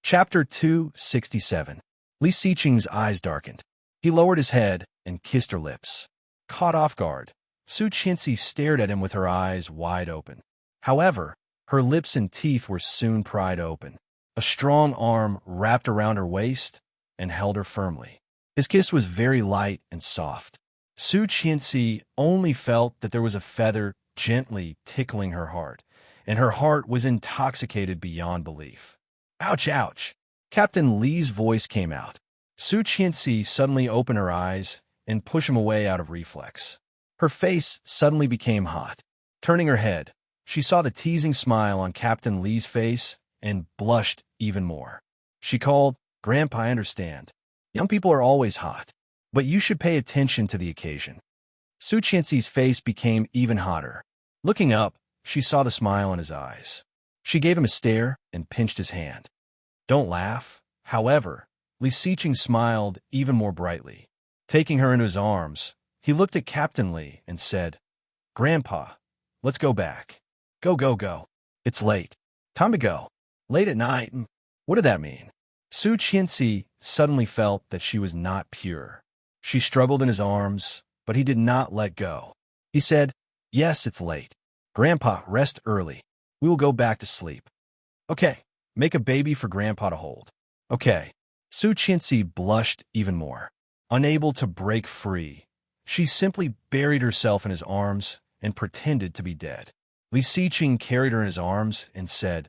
Chapter 267. Li Siqing's eyes darkened. He lowered his head and kissed her lips. Caught off guard, Su Qianxi stared at him with her eyes wide open. However, her lips and teeth were soon pried open. A strong arm wrapped around her waist and held her firmly. His kiss was very light and soft. Su Qianxi only felt that there was a feather gently tickling her heart, and her heart was intoxicated beyond belief. "Ouch, ouch!" Captain Li's voice came out. Su Qianxi suddenly opened her eyes and pushed him away out of reflex. Her face suddenly became hot. Turning her head, she saw the teasing smile on Captain Li's face and blushed even more. She called, "Grandpa, I understand. Young people are always hot, but you should pay attention to the occasion." Su Qianxi's face became even hotter. Looking up, she saw the smile in his eyes. She gave him a stare and pinched his hand. "Don't laugh." However, Li Siqing smiled even more brightly. Taking her into his arms, He looked at Captain Lee and said, "Grandpa, let's go back. Go, go, go. It's late. Time to go. Late at night. What did that mean?" Su Qianxi suddenly felt that she was not pure. She struggled in his arms, but he did not let go. He said, "Yes, it's late. Grandpa, rest early. We will go back to sleep." "Okay, make a baby for Grandpa to hold." "Okay." Su Qianxi blushed even more. Unable to break free, she simply buried herself in his arms and pretended to be dead. Li Xiqing carried her in his arms and said,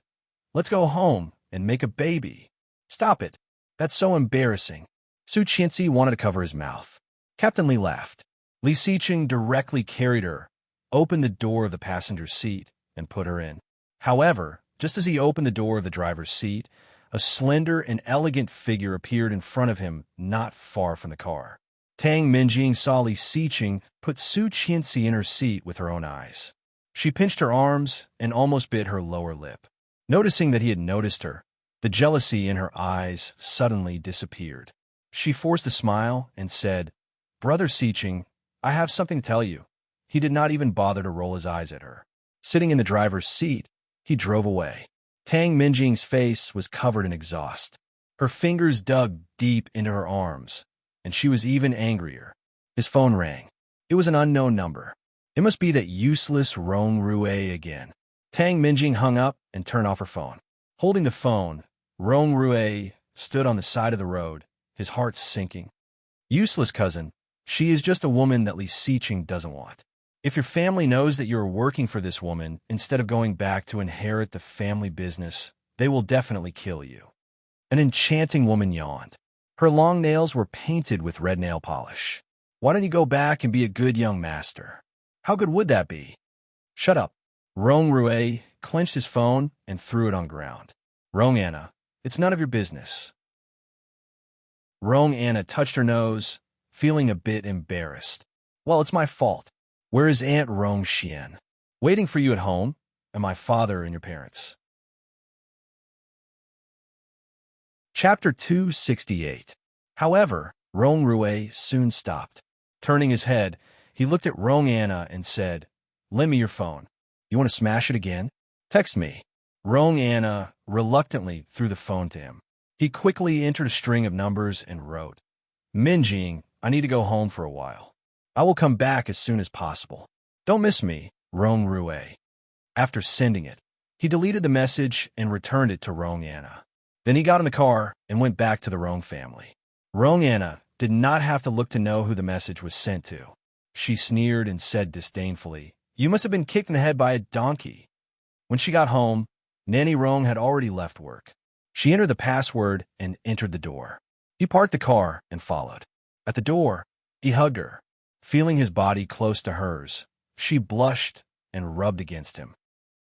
"Let's go home and make a baby." "Stop it. That's so embarrassing." Su Qianxi wanted to cover his mouth. Captain Li laughed. Li Xiqing directly carried her, opened the door of the passenger seat, and put her in. However, just as he opened the door of the driver's seat, a slender and elegant figure appeared in front of him not far from the car. Tang Minjing saw Li Xiqing put Su Qianxi in her seat with her own eyes. She pinched her arms and almost bit her lower lip. Noticing that he had noticed her, the jealousy in her eyes suddenly disappeared. She forced a smile and said, "Brother Xiqing, I have something to tell you." He did not even bother to roll his eyes at her. Sitting in the driver's seat, he drove away. Tang Minjing's face was covered in exhaust. Her fingers dug deep into her arms, and she was even angrier. His phone rang. It was an unknown number. It must be that useless Rong Rue again. Tang Minjing hung up and turned off her phone. Holding the phone, Rong Rue stood on the side of the road, his heart sinking. "Useless cousin, she is just a woman that Li Xiqing doesn't want. If your family knows that you are working for this woman instead of going back to inherit the family business, they will definitely kill you." An enchanting woman yawned. Her long nails were painted with red nail polish. "Why don't you go back and be a good young master?" "How good would that be?" "Shut up." Rong Rue clenched his phone and threw it on the ground. "Rong Anna, it's none of your business." Rong Anna touched her nose, feeling a bit embarrassed. "Well, it's my fault. Where is Aunt Rong Xian?" "Waiting for you at home, and my father and your parents." Chapter 268. However, Rong Rue soon stopped. Turning his head, he looked at Rong Anna and said, "Lend me your phone. You want to smash it again? Text me." Rong Anna reluctantly threw the phone to him. He quickly entered a string of numbers and wrote, "Minjing, I need to go home for a while. I will come back as soon as possible. Don't miss me, Rong Rue." After sending it, he deleted the message and returned it to Rong Anna. Then he got in the car and went back to the Rong family. Rong Anna did not have to look to know who the message was sent to. She sneered and said disdainfully, "You must have been kicked in the head by a donkey." When she got home, Nanny Rong had already left work. She entered the password and entered the door. He parked the car and followed. At the door, he hugged her. Feeling his body close to hers, she blushed and rubbed against him.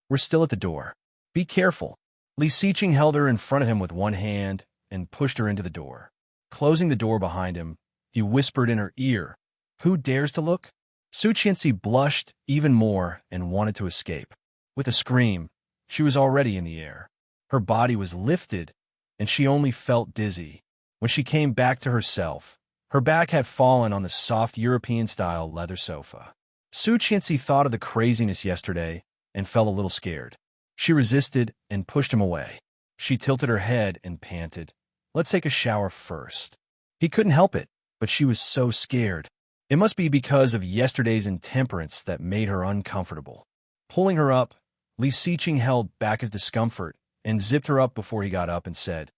"We're still at the door. Be careful." Li Xiqing held her in front of him with one hand and pushed her into the door. Closing the door behind him, he whispered in her ear, "Who dares to look?" Su Qianxi blushed even more and wanted to escape. With a scream, she was already in the air. Her body was lifted, and she only felt dizzy. When she came back to herself, her back had fallen on the soft European-style leather sofa. Su Qianxi thought of the craziness yesterday and felt a little scared. She resisted and pushed him away. She tilted her head and panted, "Let's take a shower first." He couldn't help it, but she was so scared. It must be because of yesterday's intemperance that made her uncomfortable. Pulling her up, Li Xiqing held back his discomfort and zipped her up before he got up and said,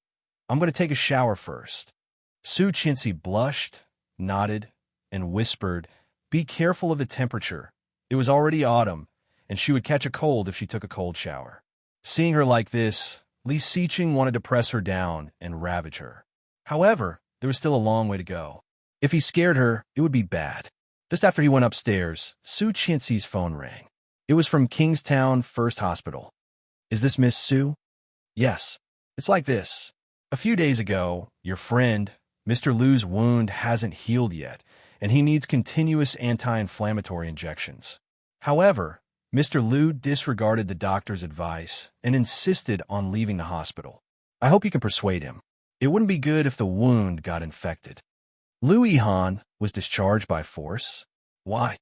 "I'm going to take a shower first." Su Qianxi blushed, nodded, and whispered, "Be careful of the temperature. It was already autumn, and she would catch a cold if she took a cold shower." Seeing her like this, Li Xiqing wanted to press her down and ravage her. However, there was still a long way to go. If he scared her, it would be bad. Just after he went upstairs, Su Qianxi's phone rang. It was from Kingstown First Hospital. "Is this Miss Su?" "Yes. It's like this. A few days ago, your friend, Mr. Liu's wound hasn't healed yet, and he needs continuous anti-inflammatory injections. However, Mr. Liu disregarded the doctor's advice and insisted on leaving the hospital. I hope you can persuade him. It wouldn't be good if the wound got infected." Liu Yihan was discharged by force. Why?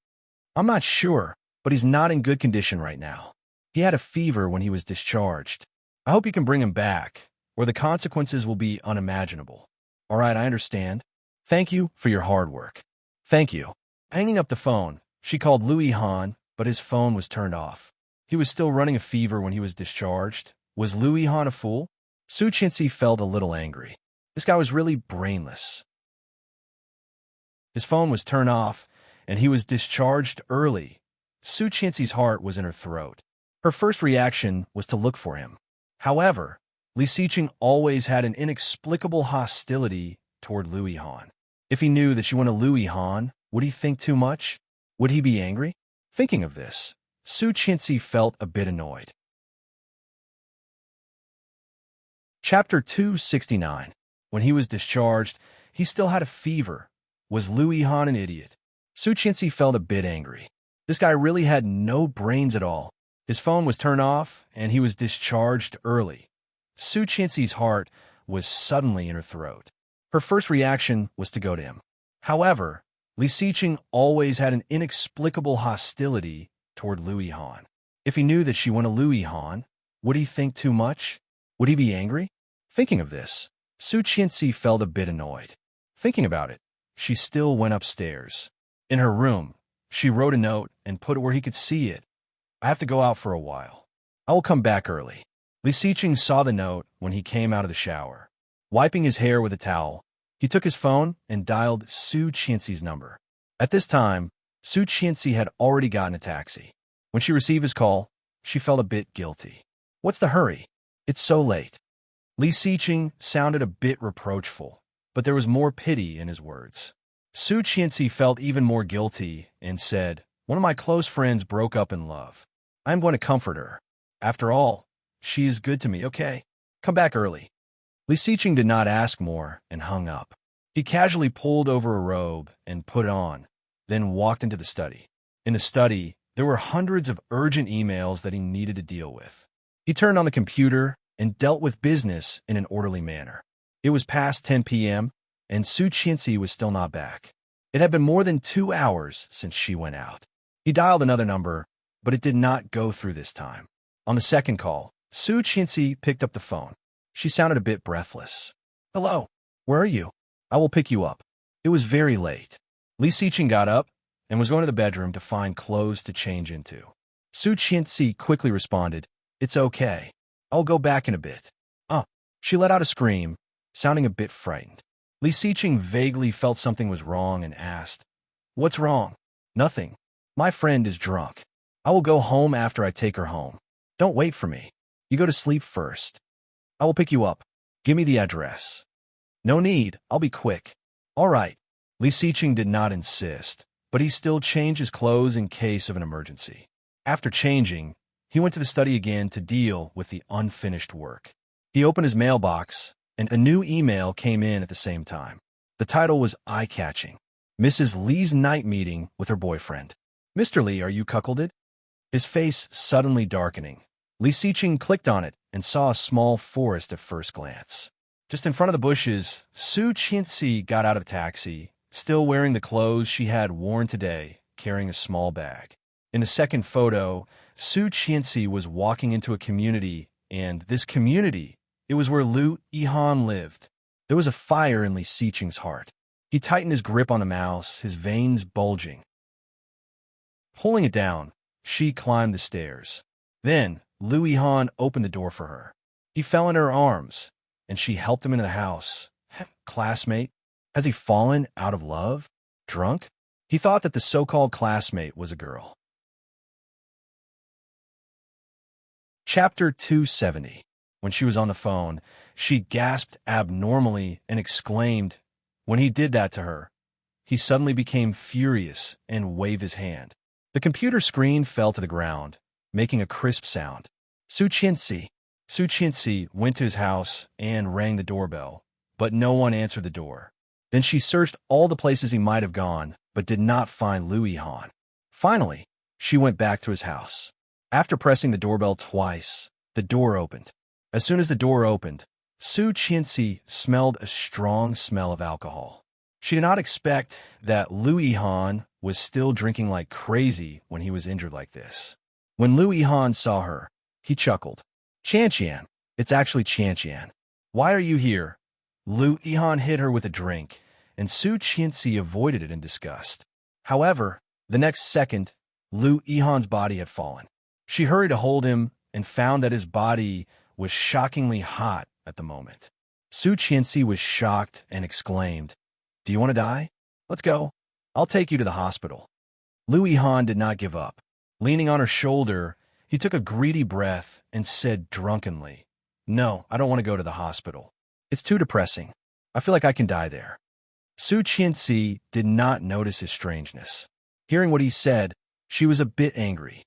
I'm not sure, but he's not in good condition right now. He had a fever when he was discharged. I hope you can bring him back, or the consequences will be unimaginable. All right, I understand. Thank you for your hard work. Thank you. Hanging up the phone, she called Louis Hahn, but his phone was turned off. He was still running a fever when he was discharged. Was Louis Hahn a fool? Su Qianxi felt a little angry. This guy was really brainless. His phone was turned off, and he was discharged early. Su Qianxi's heart was in her throat. Her first reaction was to look for him. However, Li Xiqing always had an inexplicable hostility toward Louis Hahn. If he knew that she wanted Louis Hahn, would he think too much? Would he be angry? Thinking of this, Su Qianxi felt a bit annoyed. Chapter 269. When he was discharged, he still had a fever. Was Louis Hahn an idiot? Su Qianxi felt a bit angry. This guy really had no brains at all. His phone was turned off, and he was discharged early. Su Qianxi's heart was suddenly in her throat. Her first reaction was to go to him. However, Li Xiqing always had an inexplicable hostility toward Louis Hahn. If he knew that she wanted Louis Hahn, would he think too much? Would he be angry? Thinking of this, Su Qianxi felt a bit annoyed. Thinking about it, she still went upstairs. In her room, she wrote a note and put it where he could see it. I have to go out for a while. I will come back early. Li Xiqing saw the note when he came out of the shower. Wiping his hair with a towel, he took his phone and dialed Su Qianxi's number. At this time, Su Qianxi had already gotten a taxi. When she received his call, she felt a bit guilty. What's the hurry? It's so late. Li Xiqing sounded a bit reproachful, but there was more pity in his words. Su Qianxi felt even more guilty and said, "One of my close friends broke up in love. I am going to comfort her. After all, she is good to me, okay? Come back early." Li Xiqing did not ask more and hung up. He casually pulled over a robe and put it on, then walked into the study. In the study, there were hundreds of urgent emails that he needed to deal with. He turned on the computer and dealt with business in an orderly manner. It was past 10 p.m., and Su Qianxi was still not back. It had been more than 2 hours since she went out. He dialed another number, but it did not go through this time. On the second call, Su Qianxi picked up the phone. She sounded a bit breathless. "Hello, where are you? I will pick you up." It was very late. Li Xiqing got up and was going to the bedroom to find clothes to change into. Su Qianxi quickly responded, "It's okay. I'll go back in a bit." "Oh." She let out a scream, sounding a bit frightened. Li Xiqing vaguely felt something was wrong and asked, "What's wrong?" "Nothing. My friend is drunk. I will go home after I take her home. Don't wait for me. You go to sleep first. I will pick you up. Give me the address." "No need. I'll be quick." "All right." Li Xiqing did not insist, but he still changed his clothes in case of an emergency. After changing, he went to the study again to deal with the unfinished work. He opened his mailbox, and a new email came in at the same time. The title was eye-catching. Mrs. Li's night meeting with her boyfriend. "Mr. Li, are you cuckolded?" His face suddenly darkening. Li Xiqing clicked on it and saw a small forest at first glance. Just in front of the bushes, Su Qianxi got out of the taxi, still wearing the clothes she had worn today, carrying a small bag. In the second photo, Su Qianxi was walking into a community, and this community, it was where Lu Yihan lived. There was a fire in Li Xiqing's heart. He tightened his grip on the mouse, his veins bulging. Pulling it down, she climbed the stairs. Then, Lu Yihan opened the door for her. He fell into her arms, and she helped him into the house. Classmate? Has he fallen out of love? Drunk? He thought that the so-called classmate was a girl. Chapter 270. When she was on the phone, she gasped abnormally and exclaimed. When he did that to her, he suddenly became furious and waved his hand. The computer screen fell to the ground, making a crisp sound. Su Qianxi. Su Qianxi went to his house and rang the doorbell, but no one answered the door. Then she searched all the places he might have gone, but did not find Louis Hahn. Finally, she went back to his house. After pressing the doorbell twice, the door opened. As soon as the door opened, Su Qianxi smelled a strong smell of alcohol. She did not expect that Lu Yihan was still drinking like crazy when he was injured like this. When Lu Yihan saw her, he chuckled. Qianqian, it's actually Qianqian. Why are you here? Lu Yihan hit her with a drink, and Su Qianxi avoided it in disgust. However, the next second, Lu Yihan's body had fallen. She hurried to hold him and found that his body was shockingly hot at the moment. Su Qianxi was shocked and exclaimed, "Do you want to die? Let's go. I'll take you to the hospital." Lu Yihan did not give up. Leaning on her shoulder, he took a greedy breath and said drunkenly, "No, I don't want to go to the hospital. It's too depressing. I feel like I can die there." Su Qianxi did not notice his strangeness. Hearing what he said, she was a bit angry.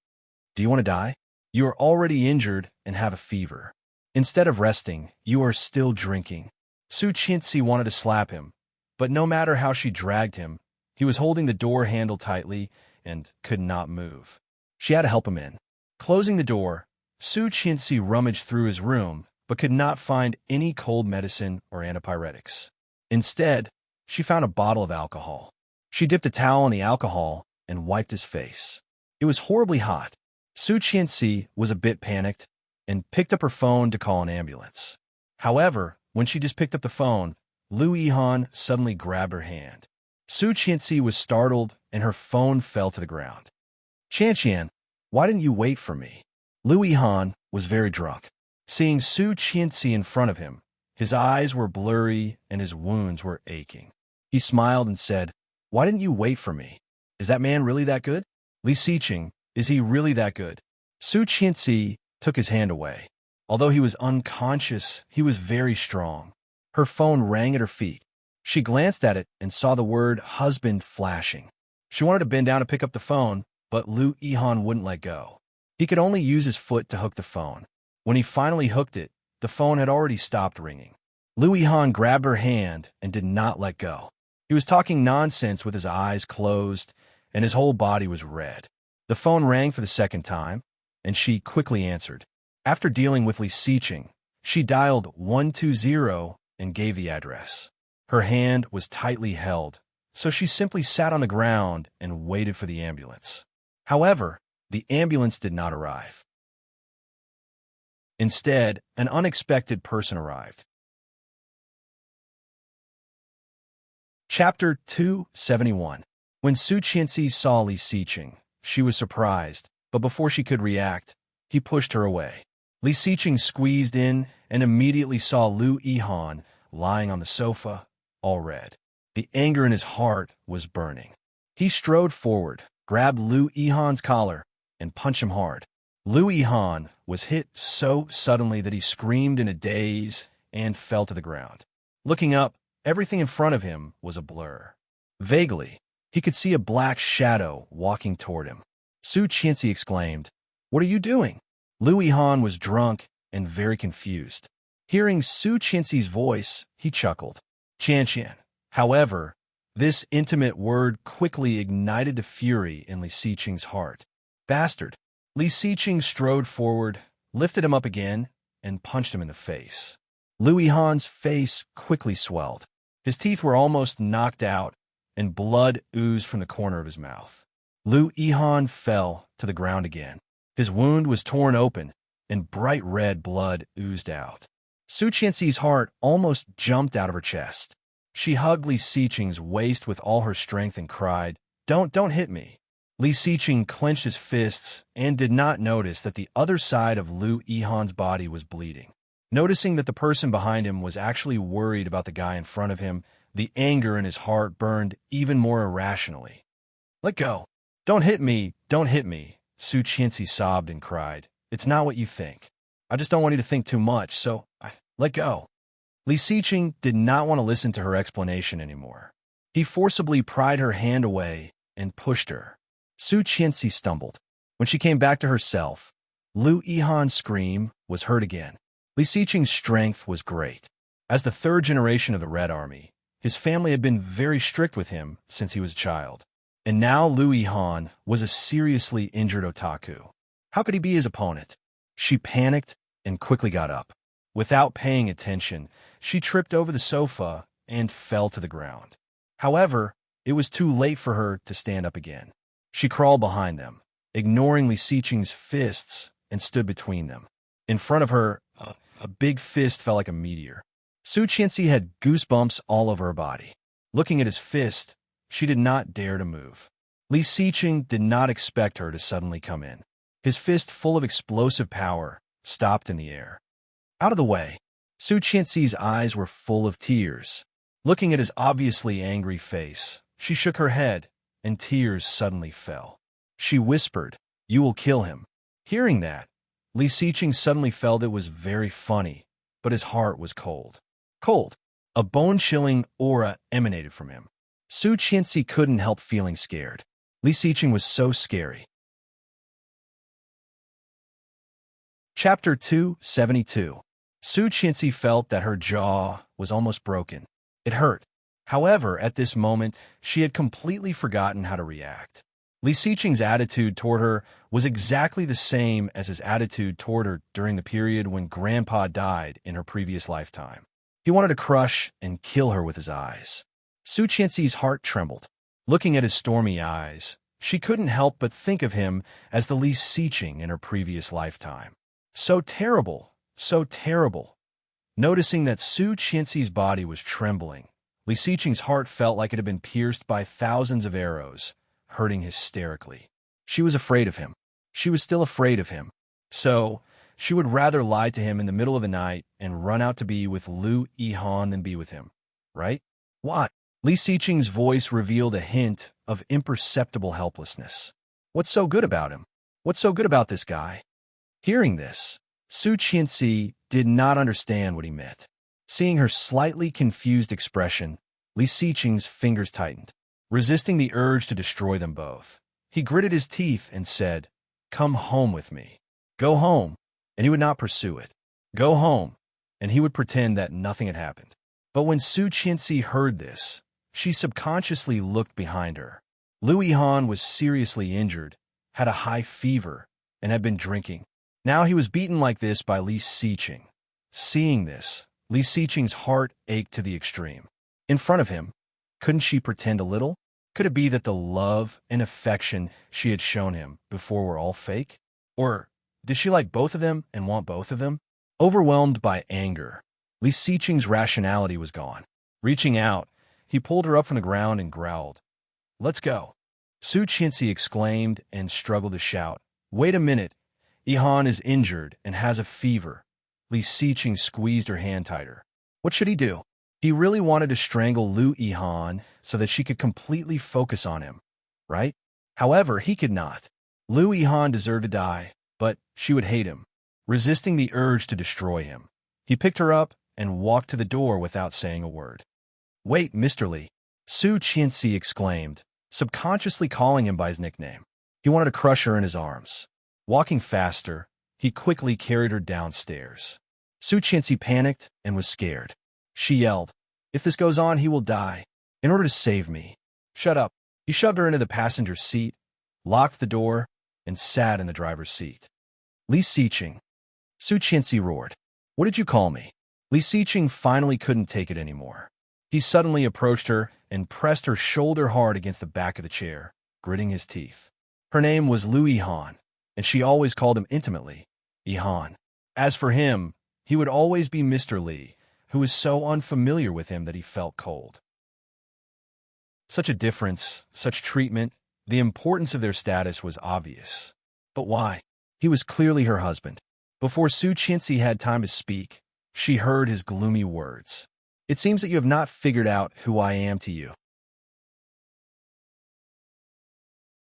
"Do you want to die? You are already injured and have a fever. Instead of resting, you are still drinking." Su Qianxi wanted to slap him, but no matter how she dragged him, he was holding the door handle tightly and could not move. She had to help him in. Closing the door, Su Qianxi rummaged through his room but could not find any cold medicine or antipyretics. Instead, she found a bottle of alcohol. She dipped a towel in the alcohol and wiped his face. It was horribly hot. Su Qianxi was a bit panicked and picked up her phone to call an ambulance. However, when she just picked up the phone, Lu Yihan suddenly grabbed her hand. Su Qianxi was startled and her phone fell to the ground. "Qianqian, why didn't you wait for me?" Lu Yihan was very drunk. Seeing Su Qianxi in front of him, his eyes were blurry and his wounds were aching. He smiled and said, "Why didn't you wait for me? Is that man really that good? Li Xiqing, is he really that good?" Su Qianxi took his hand away. Although he was unconscious, he was very strong. Her phone rang at her feet. She glanced at it and saw the word husband flashing. She wanted to bend down to pick up the phone, but Lu Yihan wouldn't let go. He could only use his foot to hook the phone. When he finally hooked it, the phone had already stopped ringing. Lu Yihan grabbed her hand and did not let go. He was talking nonsense with his eyes closed, and his whole body was red. The phone rang for the second time, and she quickly answered. After dealing with Li Xiqing, she dialed 120 and gave the address. Her hand was tightly held, so she simply sat on the ground and waited for the ambulance. However, the ambulance did not arrive. Instead, an unexpected person arrived. Chapter 271. When Su Qianxi saw Li Xiqing, she was surprised, but before she could react, he pushed her away. Li Xiqing squeezed in and immediately saw Lu Yihan lying on the sofa, all red. The anger in his heart was burning. He strode forward, grabbed Lu Yihan's collar, and punched him hard. Lu Yihan was hit so suddenly that he screamed in a daze and fell to the ground. Looking up, everything in front of him was a blur. Vaguely, he could see a black shadow walking toward him. Su Qianxi exclaimed, "What are you doing?" Lu Yihan was drunk and very confused. Hearing Su Qianxi's voice, he chuckled. Qianqian. However, this intimate word quickly ignited the fury in Li Xiqing's heart. Bastard. Li Xiqing strode forward, lifted him up again, and punched him in the face. Lu Yihan's face quickly swelled. His teeth were almost knocked out, and blood oozed from the corner of his mouth. Lu Yihan fell to the ground again. His wound was torn open, and bright red blood oozed out. Su Qianxi's heart almost jumped out of her chest. She hugged Li Xiqing's waist with all her strength and cried, Don't hit me." Li Xiqing clenched his fists and did not notice that the other side of Lu Yihan's body was bleeding. Noticing that the person behind him was actually worried about the guy in front of him, the anger in his heart burned even more irrationally. "Let go. Don't hit me. Don't hit me." Su Qianxi sobbed and cried. "It's not what you think. I just don't want you to think too much, so let go." Li Xiqing did not want to listen to her explanation anymore. He forcibly pried her hand away and pushed her. Su Qianxi stumbled. When she came back to herself, Lu Yihan's scream was heard again. Li Xiqing's strength was great. As the third generation of the Red Army, his family had been very strict with him since he was a child. And now Lu Yihan was a seriously injured otaku. How could he be his opponent? She panicked and quickly got up. Without paying attention, she tripped over the sofa and fell to the ground. However, it was too late for her to stand up again. She crawled behind them, ignoring Li Xiqing's fists, and stood between them. In front of her, a big fist fell like a meteor. Su Qianxi had goosebumps all over her body. Looking at his fist, she did not dare to move. Li Xiqing did not expect her to suddenly come in. His fist, full of explosive power, stopped in the air. Out of the way. Su Qianxi's eyes were full of tears. Looking at his obviously angry face, she shook her head, and tears suddenly fell. She whispered, "You will kill him." Hearing that, Li Xiqing suddenly felt it was very funny, but his heart was cold. Cold. A bone-chilling aura emanated from him. Su Qianxi couldn't help feeling scared. Li Xiqing was so scary. Chapter 272. Su Qianxi felt that her jaw was almost broken. It hurt. However, at this moment, she had completely forgotten how to react. Li Xiqing's attitude toward her was exactly the same as his attitude toward her during the period when Grandpa died in her previous lifetime. He wanted to crush and kill her with his eyes. Su Qianxi's heart trembled. Looking at his stormy eyes, she couldn't help but think of him as the Li Xiqing in her previous lifetime. So terrible, so terrible. Noticing that Su Qianxi's body was trembling, Li Xiqing's heart felt like it had been pierced by thousands of arrows, hurting hysterically. She was afraid of him. She was still afraid of him. So, she would rather lie to him in the middle of the night and run out to be with Lu Yihan than be with him. Right? What? Li Xiqing's voice revealed a hint of imperceptible helplessness. What's so good about him? What's so good about this guy? Hearing this, Su Qianxi did not understand what he meant. Seeing her slightly confused expression, Li Xiqing's fingers tightened. Resisting the urge to destroy them both, he gritted his teeth and said, "Come home with me." Go home, and he would not pursue it. Go home, and he would pretend that nothing had happened. But when Su Qianxi heard this, she subconsciously looked behind her. Lu Yihan was seriously injured, had a high fever, and had been drinking. Now he was beaten like this by Li Xiqing. Seeing this, Li Xiqing's heart ached to the extreme. In front of him, couldn't she pretend a little? Could it be that the love and affection she had shown him before were all fake? Or did she like both of them and want both of them? Overwhelmed by anger, Li Xiqing's rationality was gone. Reaching out, he pulled her up from the ground and growled, "Let's go." Su Qianxi exclaimed and struggled to shout, "Wait a minute. Yihan is injured and has a fever." Li Xiqing squeezed her hand tighter. What should he do? He really wanted to strangle Lu Yihan so that she could completely focus on him, right? However, he could not. Lu Yihan deserved to die, but she would hate him. Resisting the urge to destroy him, he picked her up and walked to the door without saying a word. "Wait, Mr. Li," Su Qianxi exclaimed, subconsciously calling him by his nickname. He wanted to crush her in his arms. Walking faster, he quickly carried her downstairs. Su Qianxi panicked and was scared. She yelled, "If this goes on, he will die. In order to save me." "Shut up." He shoved her into the passenger seat, locked the door, and sat in the driver's seat. "Li Xiqing," Su Qianxi roared. "What did you call me?" Li Xiqing finally couldn't take it anymore. He suddenly approached her and pressed her shoulder hard against the back of the chair, gritting his teeth. Her name was Lu Yihan, and she always called him intimately Yihan. As for him, he would always be Mr. Li, who was so unfamiliar with him that he felt cold. Such a difference, such treatment, the importance of their status was obvious. But why? He was clearly her husband. Before Su Qianxi had time to speak, she heard his gloomy words. "It seems that you have not figured out who I am to you."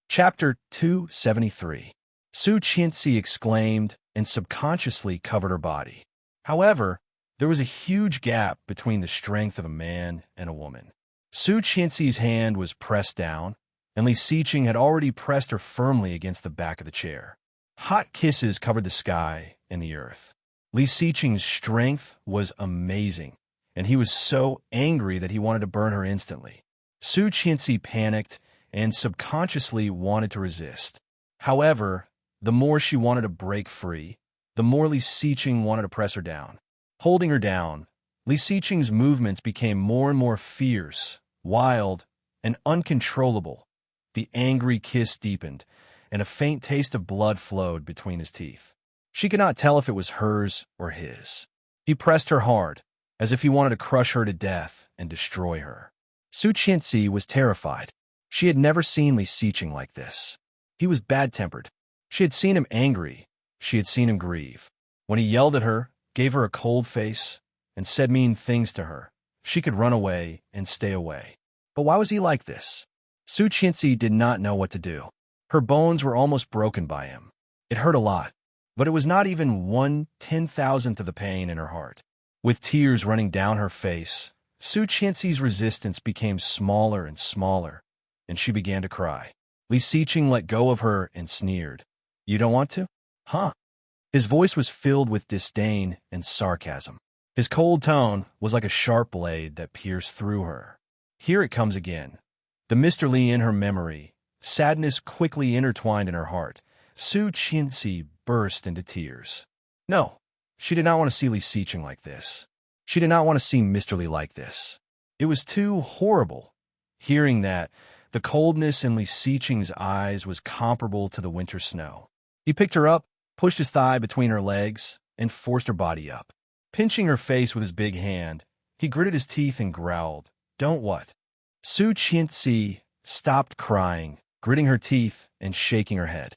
Chapter 273. Su Qianxi exclaimed and subconsciously covered her body. However, there was a huge gap between the strength of a man and a woman. Su Qianxi's hand was pressed down, and Li Xiqing had already pressed her firmly against the back of the chair. Hot kisses covered the sky and the earth. Li Xiqing's strength was amazing, and he was so angry that he wanted to burn her instantly. Su Qianxi panicked and subconsciously wanted to resist. However, the more she wanted to break free, the more Li Xiqing wanted to press her down. Holding her down, Li Xiqing's movements became more and more fierce, wild, and uncontrollable. The angry kiss deepened, and a faint taste of blood flowed between his teeth. She could not tell if it was hers or his. He pressed her hard, as if he wanted to crush her to death and destroy her. Su Qianxi was terrified. She had never seen Li Xiqing like this. He was bad-tempered. She had seen him angry. She had seen him grieve. When he yelled at her, gave her a cold face, and said mean things to her, she could run away and stay away. But why was he like this? Su Qianxi did not know what to do. Her bones were almost broken by him. It hurt a lot, but it was not even 1/10,000th of the pain in her heart. With tears running down her face, Su Qianxi's resistance became smaller and smaller, and she began to cry. Li Xiqing let go of her and sneered. "You don't want to? Huh?" His voice was filled with disdain and sarcasm. His cold tone was like a sharp blade that pierced through her. Here it comes again. The Mr. Li in her memory, sadness quickly intertwined in her heart. Su Qianxi burst into tears. No, she did not want to see Li Xiqing like this. She did not want to see Mr. Li like this. It was too horrible. Hearing that, the coldness in Li Xiqing's eyes was comparable to the winter snow. He picked her up, pushed his thigh between her legs, and forced her body up. Pinching her face with his big hand, he gritted his teeth and growled, "Don't what?" Su Qianxi stopped crying, gritting her teeth and shaking her head.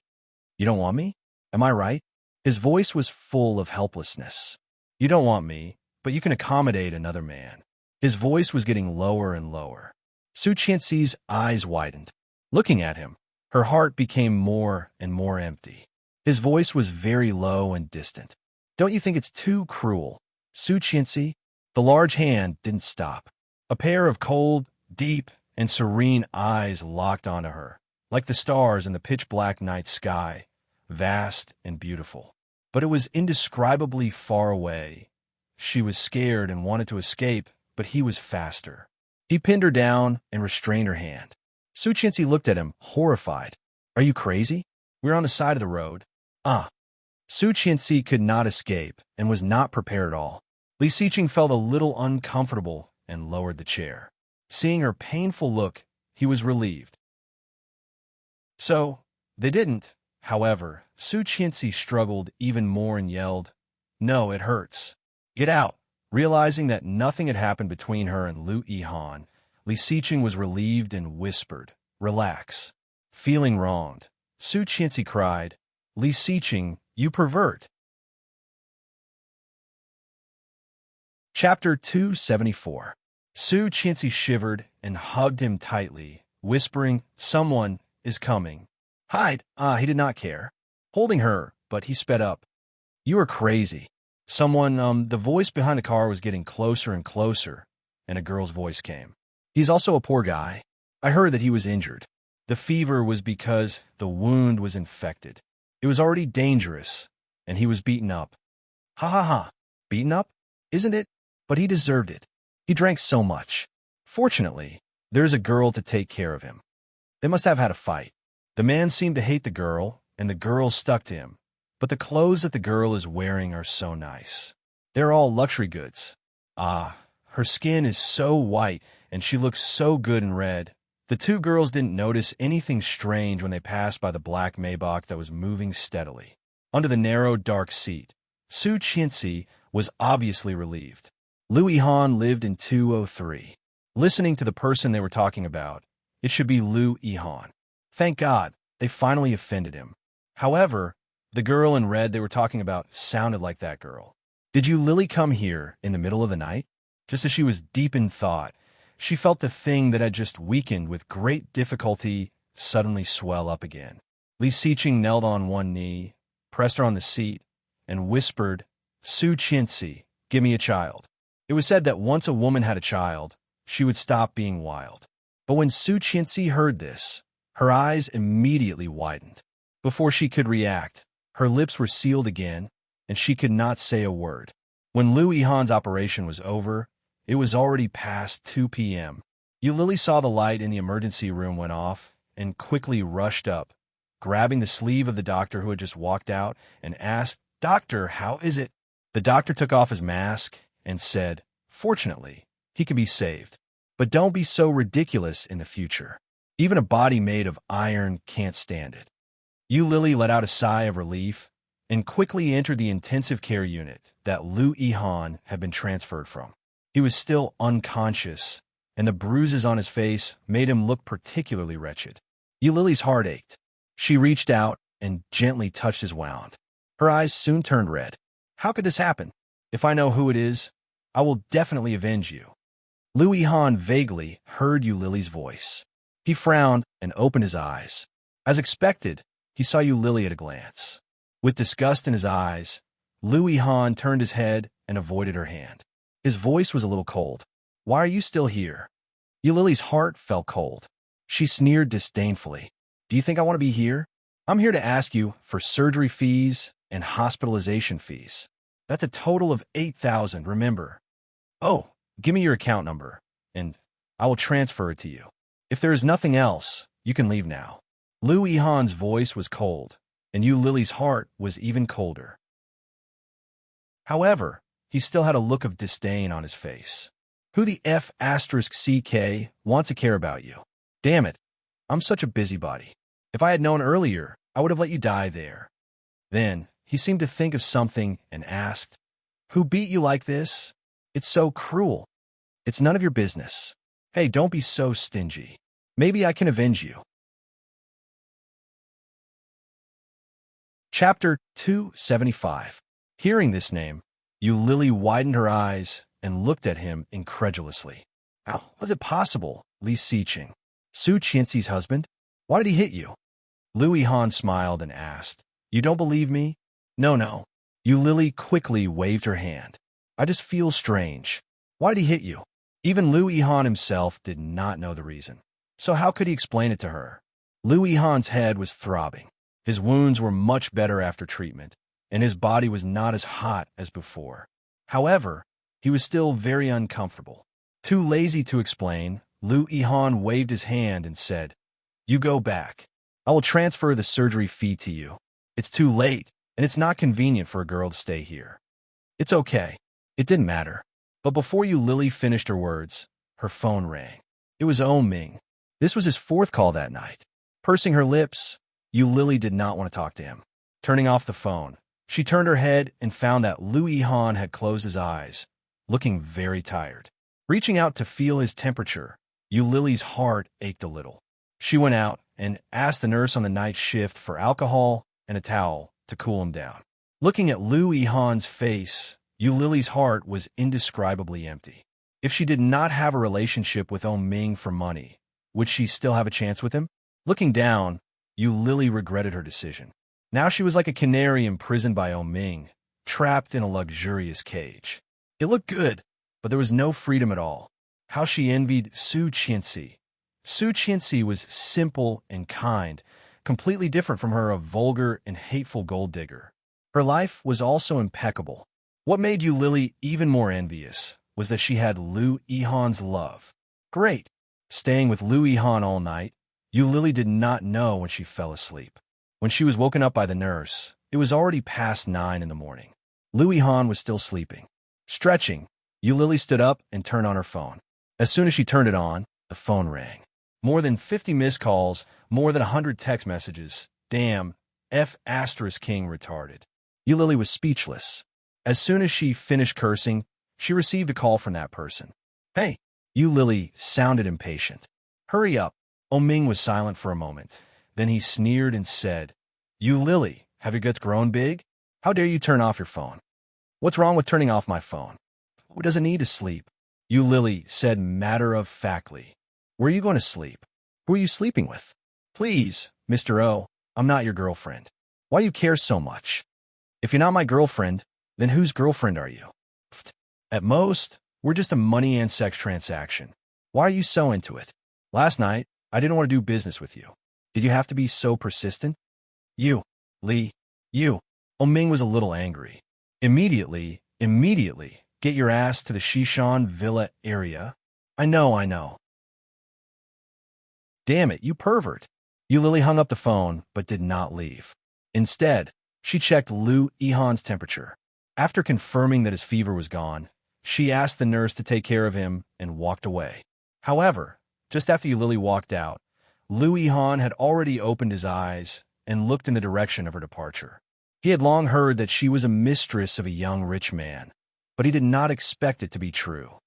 "You don't want me? Am I right?" His voice was full of helplessness. "You don't want me, but you can accommodate another man." His voice was getting lower and lower. Su Qianxi's eyes widened. Looking at him, her heart became more and more empty. His voice was very low and distant. "Don't you think it's too cruel, Su Qianxi?" The large hand didn't stop. A pair of cold, deep, and serene eyes locked onto her, like the stars in the pitch-black night sky, vast and beautiful. But it was indescribably far away. She was scared and wanted to escape, but he was faster. He pinned her down and restrained her hand. Su Qianxi looked at him, horrified. "Are you crazy? We're on the side of the road." "Ah." Su Qianxi could not escape and was not prepared at all. Li Xiqing felt a little uncomfortable and lowered the chair. Seeing her painful look, he was relieved. So, they didn't. However, Su Qianxi struggled even more and yelled, "No, it hurts. Get out." Realizing that nothing had happened between her and Lu Yihan, Li Xiqing was relieved and whispered, "Relax." Feeling wronged, Su Qianxi cried, "Li Xiqing, you pervert." Chapter 274. Su Qianxi shivered and hugged him tightly, whispering, "Someone is coming." "Hide." He did not care. Holding her, but he sped up. "You are crazy." Someone, the voice behind the car was getting closer and closer, and a girl's voice came. "He's also a poor guy. I heard that he was injured. The fever was because the wound was infected. It was already dangerous, and he was beaten up." "Ha ha ha. Beaten up? Isn't it? But he deserved it. He drank so much. Fortunately, there's a girl to take care of him." They must have had a fight. The man seemed to hate the girl, and the girl stuck to him. But the clothes that the girl is wearing are so nice. They're all luxury goods. Her skin is so white, and she looks so good in red. The two girls didn't notice anything strange when they passed by the black Maybach that was moving steadily. Under the narrow, dark seat, Su Qianxi was obviously relieved. Lu Yihan lived in 203. Listening to the person they were talking about, it should be Lu Yihan. Thank God, they finally offended him. However, the girl in red they were talking about sounded like that girl. "Did you Lily come here in the middle of the night?" Just as she was deep in thought, she felt the thing that had just weakened with great difficulty suddenly swell up again. Li Xiqing knelt on one knee, pressed her on the seat, and whispered, "Su Qianxi, give me a child." It was said that once a woman had a child, she would stop being wild. But when Su Qianxi heard this, her eyes immediately widened. Before she could react, her lips were sealed again, and she could not say a word. When Lu Yihan's operation was over, it was already past 2 p.m. Lily saw the light in the emergency room went off and quickly rushed up, grabbing the sleeve of the doctor who had just walked out and asked, "Doctor, how is it?" The doctor took off his mask and said, "Fortunately, he can be saved." But don't be so ridiculous in the future. Even a body made of iron can't stand it. Yu Lily let out a sigh of relief and quickly entered the intensive care unit that Lu Yihan had been transferred from. He was still unconscious, and the bruises on his face made him look particularly wretched. Yu Lily's heart ached. She reached out and gently touched his wound. Her eyes soon turned red. How could this happen? If I know who it is, I will definitely avenge you. Lu Yihan vaguely heard Yu Lily's voice. He frowned and opened his eyes. As expected, he saw Yu Lily at a glance. With disgust in his eyes, Lu Yihan turned his head and avoided her hand. His voice was a little cold. Why are you still here? Yu Lily's heart felt cold. She sneered disdainfully. Do you think I want to be here? I'm here to ask you for surgery fees and hospitalization fees. That's a total of 8,000, remember. Oh, give me your account number, and I will transfer it to you. If there is nothing else, you can leave now. Lu Yihan's voice was cold, and Yu Lily's heart was even colder. However, he still had a look of disdain on his face. Who the F***CK wants to care about you? Damn it, I'm such a busybody. If I had known earlier, I would have let you die there. Then, he seemed to think of something and asked, Who beat you like this? It's so cruel. It's none of your business. Hey, don't be so stingy. Maybe I can avenge you. Chapter 275. Hearing this name, Yu Lily widened her eyes and looked at him incredulously. How was it possible, Li Siqing? Su Qianxi's husband? Why did he hit you? Lu Yihan smiled and asked, You don't believe me? No. Yu Lily quickly waved her hand. I just feel strange. Why did he hit you? Even Lu Yihan himself did not know the reason. So how could he explain it to her? Lu Yihan's head was throbbing. His wounds were much better after treatment, and his body was not as hot as before. However, he was still very uncomfortable. Too lazy to explain, Lu Yihan waved his hand and said, You go back. I will transfer the surgery fee to you. It's too late, and it's not convenient for a girl to stay here. It's okay. It didn't matter. But before Yu Lily finished her words, her phone rang. It was Ming. This was his fourth call that night. Pursing her lips, Yu Lily did not want to talk to him. Turning off the phone, she turned her head and found that Lu Yihan had closed his eyes, looking very tired. Reaching out to feel his temperature, Yu Lily's heart ached a little. She went out and asked the nurse on the night shift for alcohol and a towel to cool him down. Looking at Lu Yihan's face, Yu Lily's heart was indescribably empty. If she did not have a relationship with Ming for money, would she still have a chance with him? Looking down, Yu Lily regretted her decision. Now she was like a canary imprisoned by Ming, trapped in a luxurious cage. It looked good, but there was no freedom at all. How she envied Su Qianxi. Su Qianxi was simple and kind, completely different from her a vulgar and hateful gold digger. Her life was also impeccable. What made Yu Lily even more envious was that she had Lu Yihan's love. Great! Staying with Lu Yihan all night, Yu Lily did not know when she fell asleep. When she was woken up by the nurse, it was already past 9 in the morning. Lu Yihan was still sleeping. Stretching, Yu Lily stood up and turned on her phone. As soon as she turned it on, the phone rang. More than 50 missed calls, more than 100 text messages. Damn, F***king retarded. Yu Lily was speechless. As soon as she finished cursing, she received a call from that person. Hey, Yu Lily sounded impatient. Hurry up. Ming was silent for a moment. Then he sneered and said, Yu Lily, have your guts grown big? How dare you turn off your phone? What's wrong with turning off my phone? Who doesn't need to sleep? Yu Lily said matter-of-factly. Where are you going to sleep? Who are you sleeping with? Please, Mr. O, I'm not your girlfriend. Why you care so much? If you're not my girlfriend, then whose girlfriend are you? At most, we're just a money and sex transaction. Why are you so into it? Last night, I didn't want to do business with you. Did you have to be so persistent? You, Li, you. Ming was a little angry. Immediately, get your ass to the Shishan Villa area. I know. Damn it, you pervert. Yu Lily hung up the phone, but did not leave. Instead, she checked Lu Yihan's temperature. After confirming that his fever was gone, she asked the nurse to take care of him and walked away. However, just after Lily walked out, Lu Yihan had already opened his eyes and looked in the direction of her departure. He had long heard that she was a mistress of a young rich man, but he did not expect it to be true.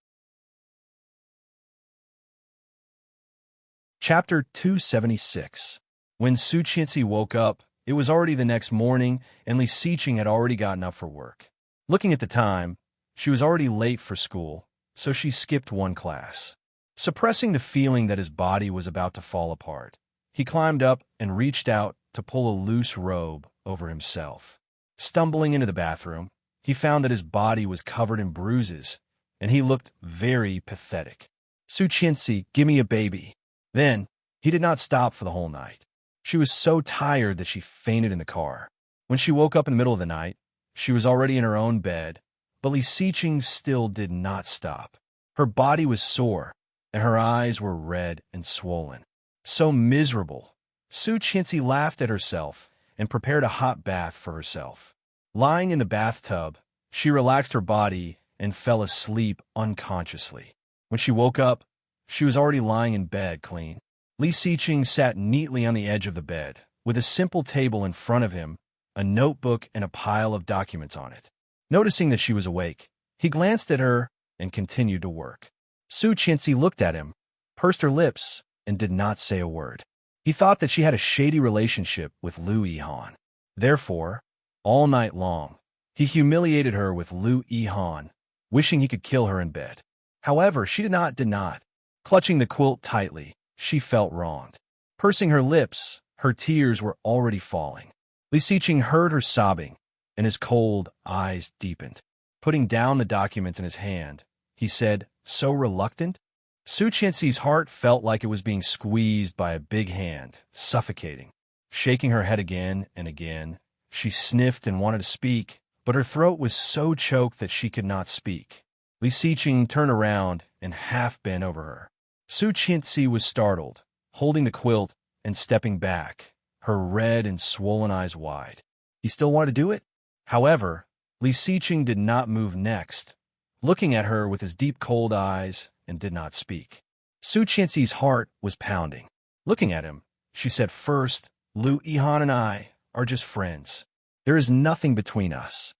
Chapter 276. When Su Qianxi woke up, it was already the next morning, and Li Xiqing had already gotten up for work. Looking at the time, she was already late for school, so she skipped one class. Suppressing the feeling that his body was about to fall apart, he climbed up and reached out to pull a loose robe over himself. Stumbling into the bathroom, he found that his body was covered in bruises, and he looked very pathetic. Su Qianxi, give me a baby. Then, he did not stop for the whole night. She was so tired that she fainted in the car. When she woke up in the middle of the night, she was already in her own bed, but Li Xiqing still did not stop. Her body was sore, and her eyes were red and swollen. So miserable. Su Qianxi laughed at herself and prepared a hot bath for herself. Lying in the bathtub, she relaxed her body and fell asleep unconsciously. When she woke up, she was already lying in bed clean. Li Xiqing sat neatly on the edge of the bed, with a simple table in front of him, a notebook and a pile of documents on it. Noticing that she was awake, he glanced at her and continued to work. Su Qianxi looked at him, pursed her lips, and did not say a word. He thought that she had a shady relationship with Lu Yihan. Therefore, all night long, he humiliated her with Lu Yihan, wishing he could kill her in bed. However, she did not. Clutching the quilt tightly, she felt wronged. Pursing her lips, her tears were already falling. Li Xiqing heard her sobbing, and his cold eyes deepened. Putting down the documents in his hand, he said, so reluctant? Su Qianxi's heart felt like it was being squeezed by a big hand, suffocating. Shaking her head again and again, she sniffed and wanted to speak, but her throat was so choked that she could not speak. Li Xiqing turned around and half bent over her. Su Qianxi was startled, holding the quilt and stepping back, her red and swollen eyes wide. He still wanted to do it? However, Li Xiqing did not move next, looking at her with his deep cold eyes, and did not speak. Su Qianxi's heart was pounding. Looking at him, she said, first, Lu Yihan and I are just friends. There is nothing between us.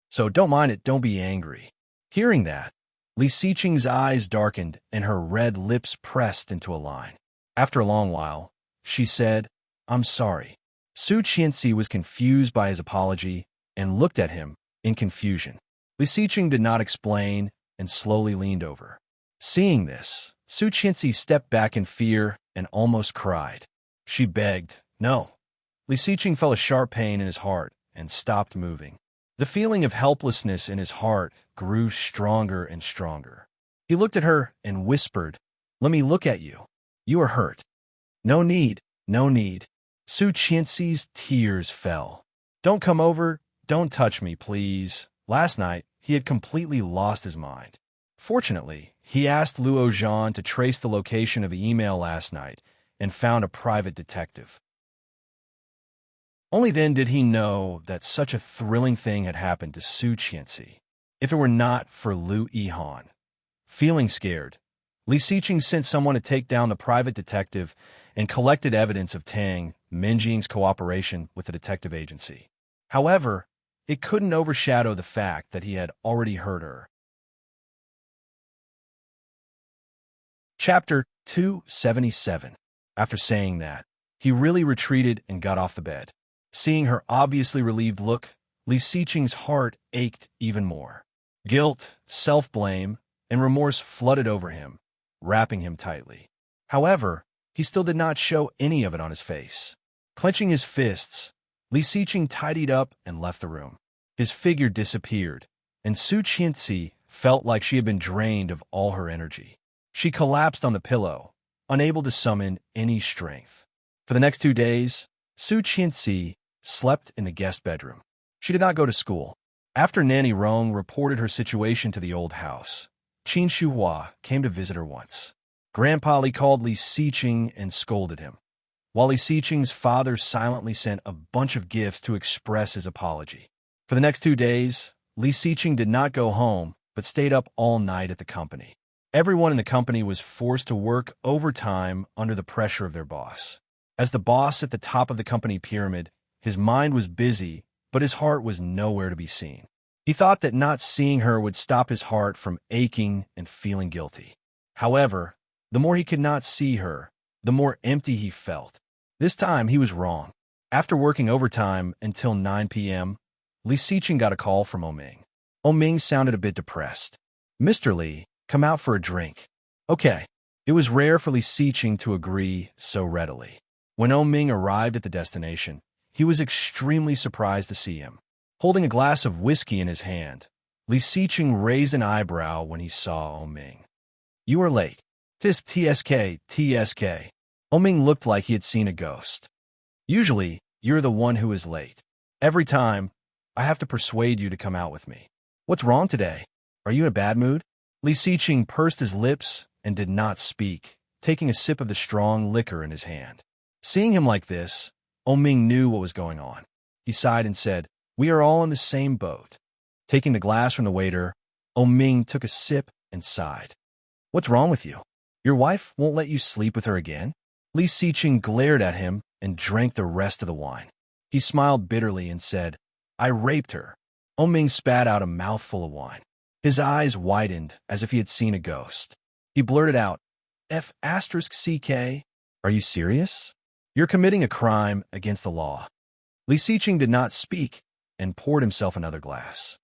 So don't mind it, don't be angry. Hearing that, Li Xiqing's eyes darkened and her red lips pressed into a line. After a long while, she said, I'm sorry. Su Qianxi was confused by his apology and looked at him in confusion. Li Xiqing did not explain and slowly leaned over. Seeing this, Su Qianxi stepped back in fear and almost cried. She begged, no. Li Xiqing felt a sharp pain in his heart and stopped moving. The feeling of helplessness in his heart grew stronger and stronger. He looked at her and whispered, let me look at you. You are hurt. No need, no need. Su Qianxi's tears fell. Don't come over, don't touch me, please. Last night, he had completely lost his mind. Fortunately, he asked Luo Zhan to trace the location of the email last night and found a private detective. Only then did he know that such a thrilling thing had happened to Su Qianxi. If it were not for Lu Yihan. Feeling scared, Li Xiqing sent someone to take down the private detective and collected evidence of Tang Minjing's cooperation with the detective agency. However, it couldn't overshadow the fact that he had already heard her. Chapter 277. After saying that, he really retreated and got off the bed. Seeing her obviously relieved look, Li Xiqing's heart ached even more. Guilt, self-blame, and remorse flooded over him, wrapping him tightly. However, he still did not show any of it on his face. Clenching his fists, Li Xiqing tidied up and left the room. His figure disappeared, and Su Qianxi felt like she had been drained of all her energy. She collapsed on the pillow, unable to summon any strength. For the next 2 days, Su Qianxi slept in the guest bedroom. She did not go to school. After Nanny Rong reported her situation to the old house, Qin Shuhua came to visit her once. Grandpa Li called Li Xiqing and scolded him, while Li Xiqing's father silently sent a bunch of gifts to express his apology. For the next 2 days, Li Xiqing did not go home, but stayed up all night at the company. Everyone in the company was forced to work overtime under the pressure of their boss. As the boss at the top of the company pyramid, his mind was busy, but his heart was nowhere to be seen. He thought that not seeing her would stop his heart from aching and feeling guilty. However, the more he could not see her, the more empty he felt. This time, he was wrong. After working overtime until 9 p.m., Li Xiqing got a call from Oming. Oming sounded a bit depressed. "Mr. Li, come out for a drink." Okay. It was rare for Li Xiqing to agree so readily. When Oming arrived at the destination, he was extremely surprised to see him. Holding a glass of whiskey in his hand, Li Xiqing raised an eyebrow when he saw Oming. "You are late." TSK. Oming looked like he had seen a ghost. "Usually, you're the one who is late. Every time, I have to persuade you to come out with me. What's wrong today? Are you in a bad mood?" Li Xiqing pursed his lips and did not speak, taking a sip of the strong liquor in his hand. Seeing him like this, Oming knew what was going on. He sighed and said, "We are all in the same boat." Taking the glass from the waiter, Oming took a sip and sighed. "What's wrong with you? Your wife won't let you sleep with her again?" Li Xiqing glared at him and drank the rest of the wine. He smiled bitterly and said, "I raped her." Oming spat out a mouthful of wine. His eyes widened as if he had seen a ghost. He blurted out, "F***CK? Are you serious? You're committing a crime against the law." Li Xiqing did not speak and poured himself another glass.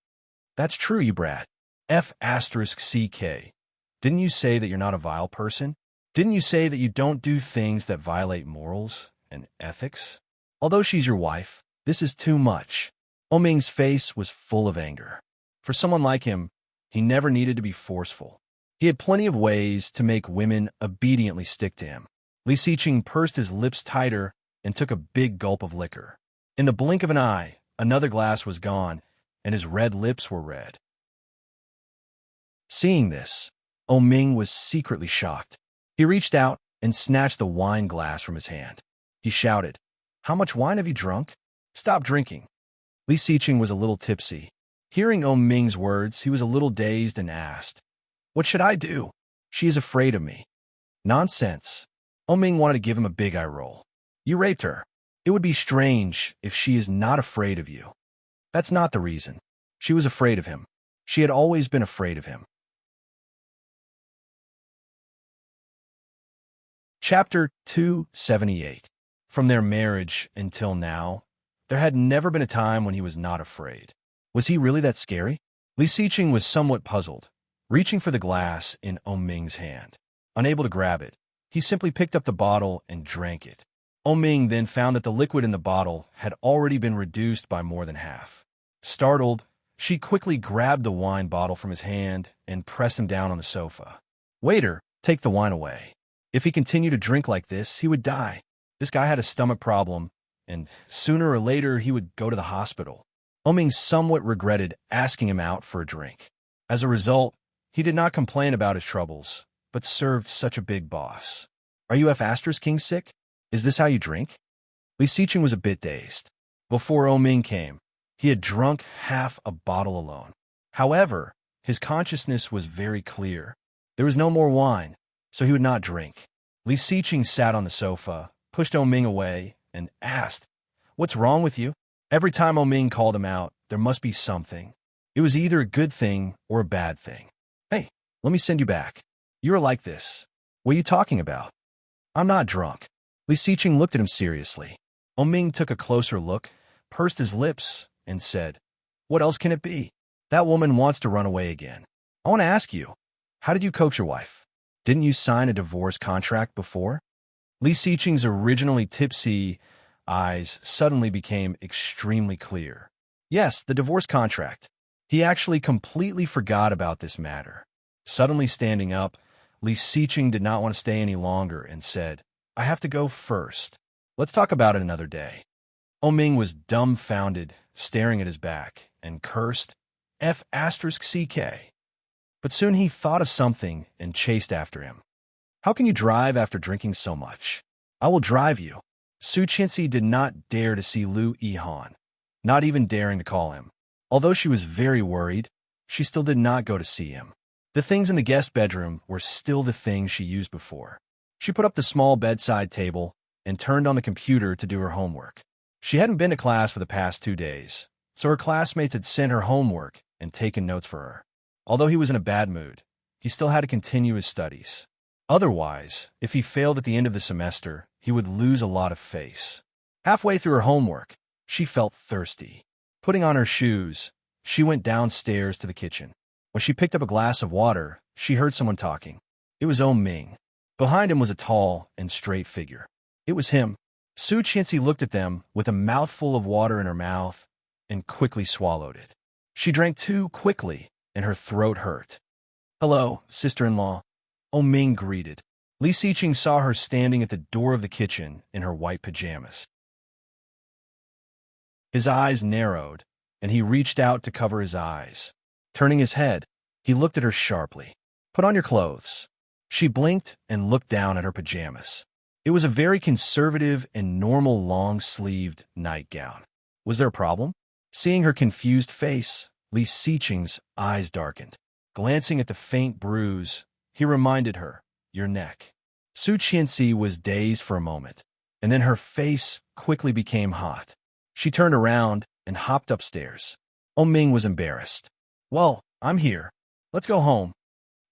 "That's true, you brat. F***CK. Didn't you say that you're not a vile person? Didn't you say that you don't do things that violate morals and ethics? Although she's your wife, this is too much." Oming's face was full of anger. For someone like him, he never needed to be forceful. He had plenty of ways to make women obediently stick to him. Li Xiqing pursed his lips tighter and took a big gulp of liquor. In the blink of an eye, another glass was gone, and his red lips were red. Seeing this, Oming was secretly shocked. He reached out and snatched the wine glass from his hand. He shouted, "How much wine have you drunk? Stop drinking." Li Xiqing was a little tipsy. Hearing Oming's words, he was a little dazed and asked, "What should I do? She is afraid of me." "Nonsense." Oming wanted to give him a big eye roll. "You raped her. It would be strange if she is not afraid of you." "That's not the reason. She was afraid of him. She had always been afraid of him." Chapter 278. From their marriage until now, there had never been a time when he was not afraid. Was he really that scary? Li Xiqing was somewhat puzzled, reaching for the glass in Oming's hand. Unable to grab it, he simply picked up the bottle and drank it. Oming then found that the liquid in the bottle had already been reduced by more than half. Startled, she quickly grabbed the wine bottle from his hand and pressed him down on the sofa. "Waiter, take the wine away. If he continued to drink like this, he would die. This guy had a stomach problem, and sooner or later he would go to the hospital." Oming somewhat regretted asking him out for a drink. As a result, he did not complain about his troubles, but served such a big boss. "Are you F***king sick? Is this how you drink?" Li Xiqing was a bit dazed. Before Oming came, he had drunk half a bottle alone. However, his consciousness was very clear. There was no more wine, so he would not drink. Li Xiqing sat on the sofa, pushed Oming away, and asked, "What's wrong with you?" Every time Oming called him out, there must be something. It was either a good thing or a bad thing. "Hey, let me send you back. You are like this. What are you talking about?" "I'm not drunk." Li Xiqing looked at him seriously. Oming took a closer look, pursed his lips, and said, "What else can it be? That woman wants to run away again. I want to ask you, how did you coax your wife? Didn't you sign a divorce contract before?" Li Xiqing's originally tipsy eyes suddenly became extremely clear. Yes, the divorce contract. He actually completely forgot about this matter. Suddenly standing up, Li Xiqing did not want to stay any longer and said, "I have to go first. Let's talk about it another day." Oming was dumbfounded, staring at his back, and cursed, "F***CK." But soon he thought of something and chased after him. "How can you drive after drinking so much? I will drive you." Su Qianxi did not dare to see Lu Yihan, not even daring to call him. Although she was very worried, she still did not go to see him. The things in the guest bedroom were still the things she used before. She put up the small bedside table and turned on the computer to do her homework. She hadn't been to class for the past 2 days, so her classmates had sent her homework and taken notes for her. Although he was in a bad mood, he still had to continue his studies. Otherwise, if he failed at the end of the semester, he would lose a lot of face. Halfway through her homework, she felt thirsty. Putting on her shoes, she went downstairs to the kitchen. When she picked up a glass of water, she heard someone talking. It was Ming. Behind him was a tall and straight figure. It was him. Su Qianxi looked at them with a mouthful of water in her mouth and quickly swallowed it. She drank too quickly, and her throat hurt. "Hello, sister-in-law," Ming greeted. Li Xiqing saw her standing at the door of the kitchen in her white pajamas. His eyes narrowed, and he reached out to cover his eyes. Turning his head, he looked at her sharply. "Put on your clothes." She blinked and looked down at her pajamas. It was a very conservative and normal long-sleeved nightgown. Was there a problem? Seeing her confused face, Li Xiqing's eyes darkened. Glancing at the faint bruise, he reminded her, "Your neck." Su Qianxi was dazed for a moment, and then her face quickly became hot. She turned around and hopped upstairs. Ming was embarrassed. "Well, I'm here. Let's go home."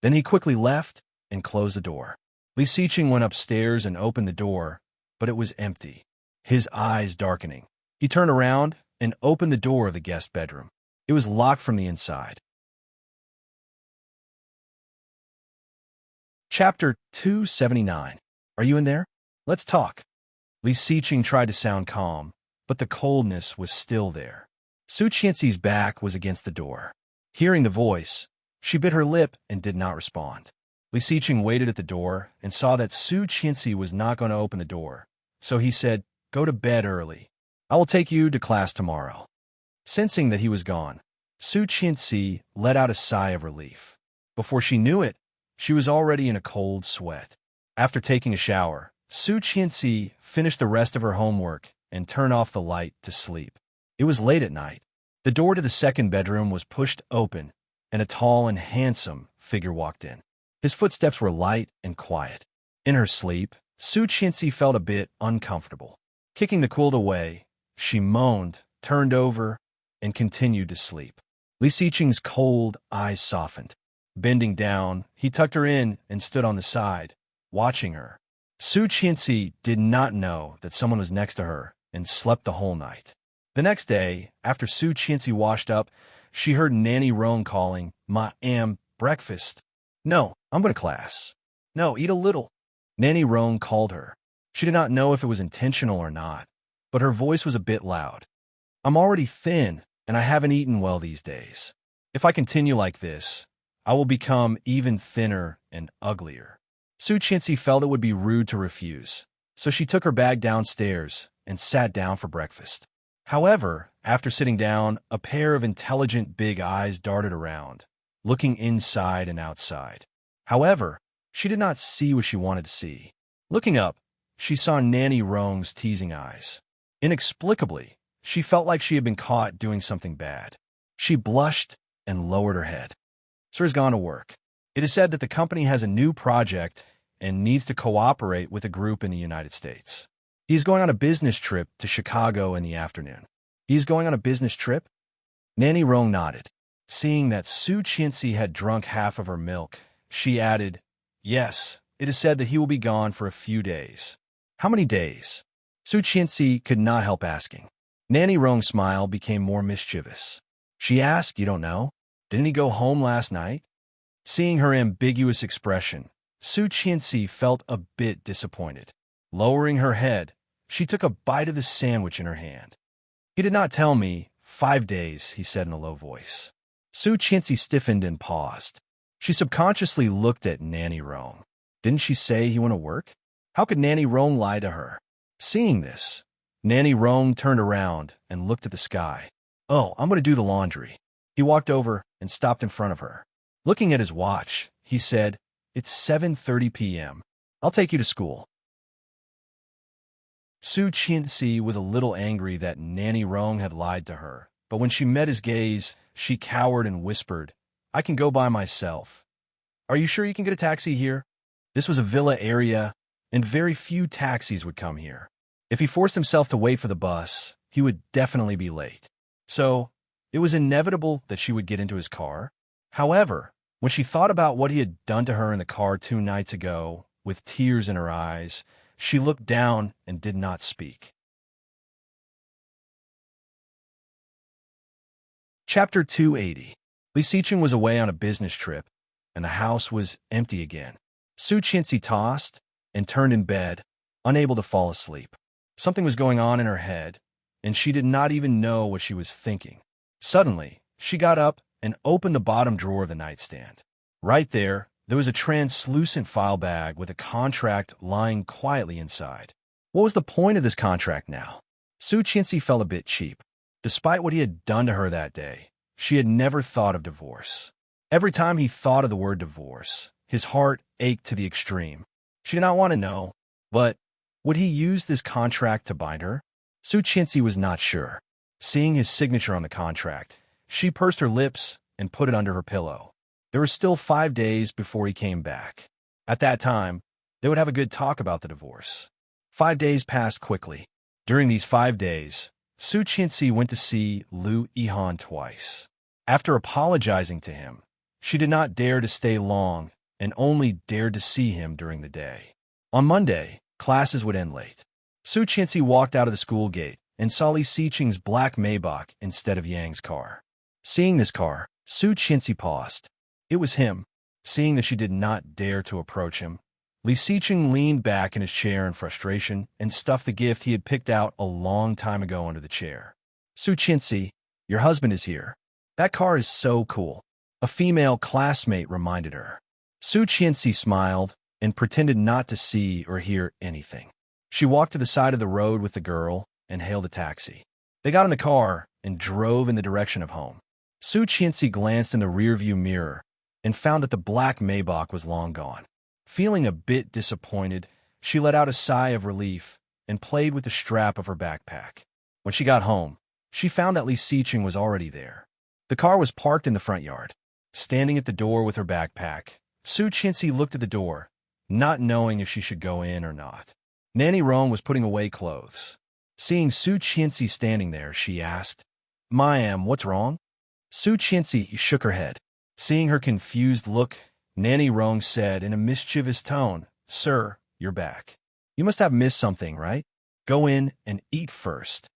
Then he quickly left and closed the door. Li Xiqing went upstairs and opened the door, but it was empty. His eyes darkening, he turned around and opened the door of the guest bedroom. It was locked from the inside. Chapter 279. Are you in there? Let's talk. Li Xiqing tried to sound calm, but the coldness was still there. Su Qianxi's back was against the door. Hearing the voice, she bit her lip and did not respond. Li Xiqing waited at the door and saw that Su Qianxi was not going to open the door, so he said, "Go to bed early. I will take you to class tomorrow." Sensing that he was gone, Su Qianxi let out a sigh of relief. Before she knew it, she was already in a cold sweat. After taking a shower, Su Qianxi finished the rest of her homework and turned off the light to sleep. It was late at night. The door to the second bedroom was pushed open, and a tall and handsome figure walked in. His footsteps were light and quiet. In her sleep, Su Qianxi felt a bit uncomfortable. Kicking the quilt away, she moaned, turned over, and continued to sleep. Li Xiqing's cold eyes softened. Bending down, he tucked her in and stood on the side, watching her. Su Qianxi did not know that someone was next to her and slept the whole night. The next day, after Su Qianxi washed up, she heard Nanny Rong calling, breakfast." "No, I'm going to class." "No, eat a little." Nanny Rong called her. She did not know if it was intentional or not, but her voice was a bit loud. "I'm already thin, and I haven't eaten well these days. If I continue like this, I will become even thinner and uglier." Su Qianxi felt it would be rude to refuse, so she took her bag downstairs and sat down for breakfast. However, after sitting down, a pair of intelligent big eyes darted around, looking inside and outside. However, she did not see what she wanted to see. Looking up, she saw Nanny Rong's teasing eyes. Inexplicably, she felt like she had been caught doing something bad. She blushed and lowered her head. Sir has gone to work. It is said that the company has a new project and needs to cooperate with a group in the United States. He is going on a business trip to Chicago in the afternoon. He is going on a business trip? Nanny Rong nodded. Seeing that Su Qianxi had drunk half of her milk, she added, "Yes, it is said that he will be gone for a few days." "How many days?" Su Qianxi could not help asking. Nanny Rong's smile became more mischievous. She asked, "You don't know? Didn't he go home last night?" Seeing her ambiguous expression, Su Qianxi felt a bit disappointed. Lowering her head, she took a bite of the sandwich in her hand. "He did not tell me. 5 days," he said in a low voice. Su Qianxi stiffened and paused. She subconsciously looked at Nanny Rong. Didn't she say he went to work? How could Nanny Rong lie to her? Seeing this, Nanny Rong turned around and looked at the sky. "Oh, I'm going to do the laundry." He walked over and stopped in front of her. Looking at his watch, he said, "It's 7:30 p.m. I'll take you to school." Su Qianxi was a little angry that Nanny Rong had lied to her, but when she met his gaze, she cowered and whispered, "I can go by myself." Are you sure you can get a taxi here? This was a villa area, and very few taxis would come here. If he forced himself to wait for the bus, he would definitely be late. So, it was inevitable that she would get into his car. However, when she thought about what he had done to her in the car 2 nights ago, with tears in her eyes, she looked down and did not speak. Chapter 280. Li Xiqing was away on a business trip, and the house was empty again. Su Qianxi tossed and turned in bed, unable to fall asleep. Something was going on in her head, and she did not even know what she was thinking. Suddenly, she got up and opened the bottom drawer of the nightstand. Right there was a translucent file bag with a contract lying quietly inside. What was the point of this contract now? Su Qianxi felt a bit cheap. Despite what he had done to her that day, she had never thought of divorce. Every time he thought of the word divorce, his heart ached to the extreme. She did not want to know, but would he use this contract to bind her? Su Qianxi was not sure. Seeing his signature on the contract, she pursed her lips and put it under her pillow. There were still 5 days before he came back. At that time, they would have a good talk about the divorce. 5 days passed quickly. During these 5 days, Su Qianxi went to see Liu Yihan twice. After apologizing to him, she did not dare to stay long and only dared to see him during the day. On Monday, classes would end late. Su Qianxi walked out of the school gate and saw Li Xiqing's black Maybach instead of Yang's car. Seeing this car, Su Qianxi paused. It was him. Seeing that she did not dare to approach him, Li Xiqing leaned back in his chair in frustration and stuffed the gift he had picked out a long time ago under the chair. Su Qianxi, your husband is here. That car is so cool. A female classmate reminded her. Su Qianxi smiled and pretended not to see or hear anything. She walked to the side of the road with the girl and hailed a taxi. They got in the car and drove in the direction of home. Su Qianxi glanced in the rearview mirror and found that the black Maybach was long gone. Feeling a bit disappointed, she let out a sigh of relief and played with the strap of her backpack. When she got home, she found that Li Xiqing was already there. The car was parked in the front yard. Standing at the door with her backpack, Su Qianxi looked at the door, not knowing if she should go in or not. Nanny Rong was putting away clothes. Seeing Su Qianxi standing there, she asked, "Ma'am, what's wrong?" Su Qianxi shook her head. Seeing her confused look, Nanny Rong said in a mischievous tone, "Sir, you're back. You must have missed something, right? Go in and eat first."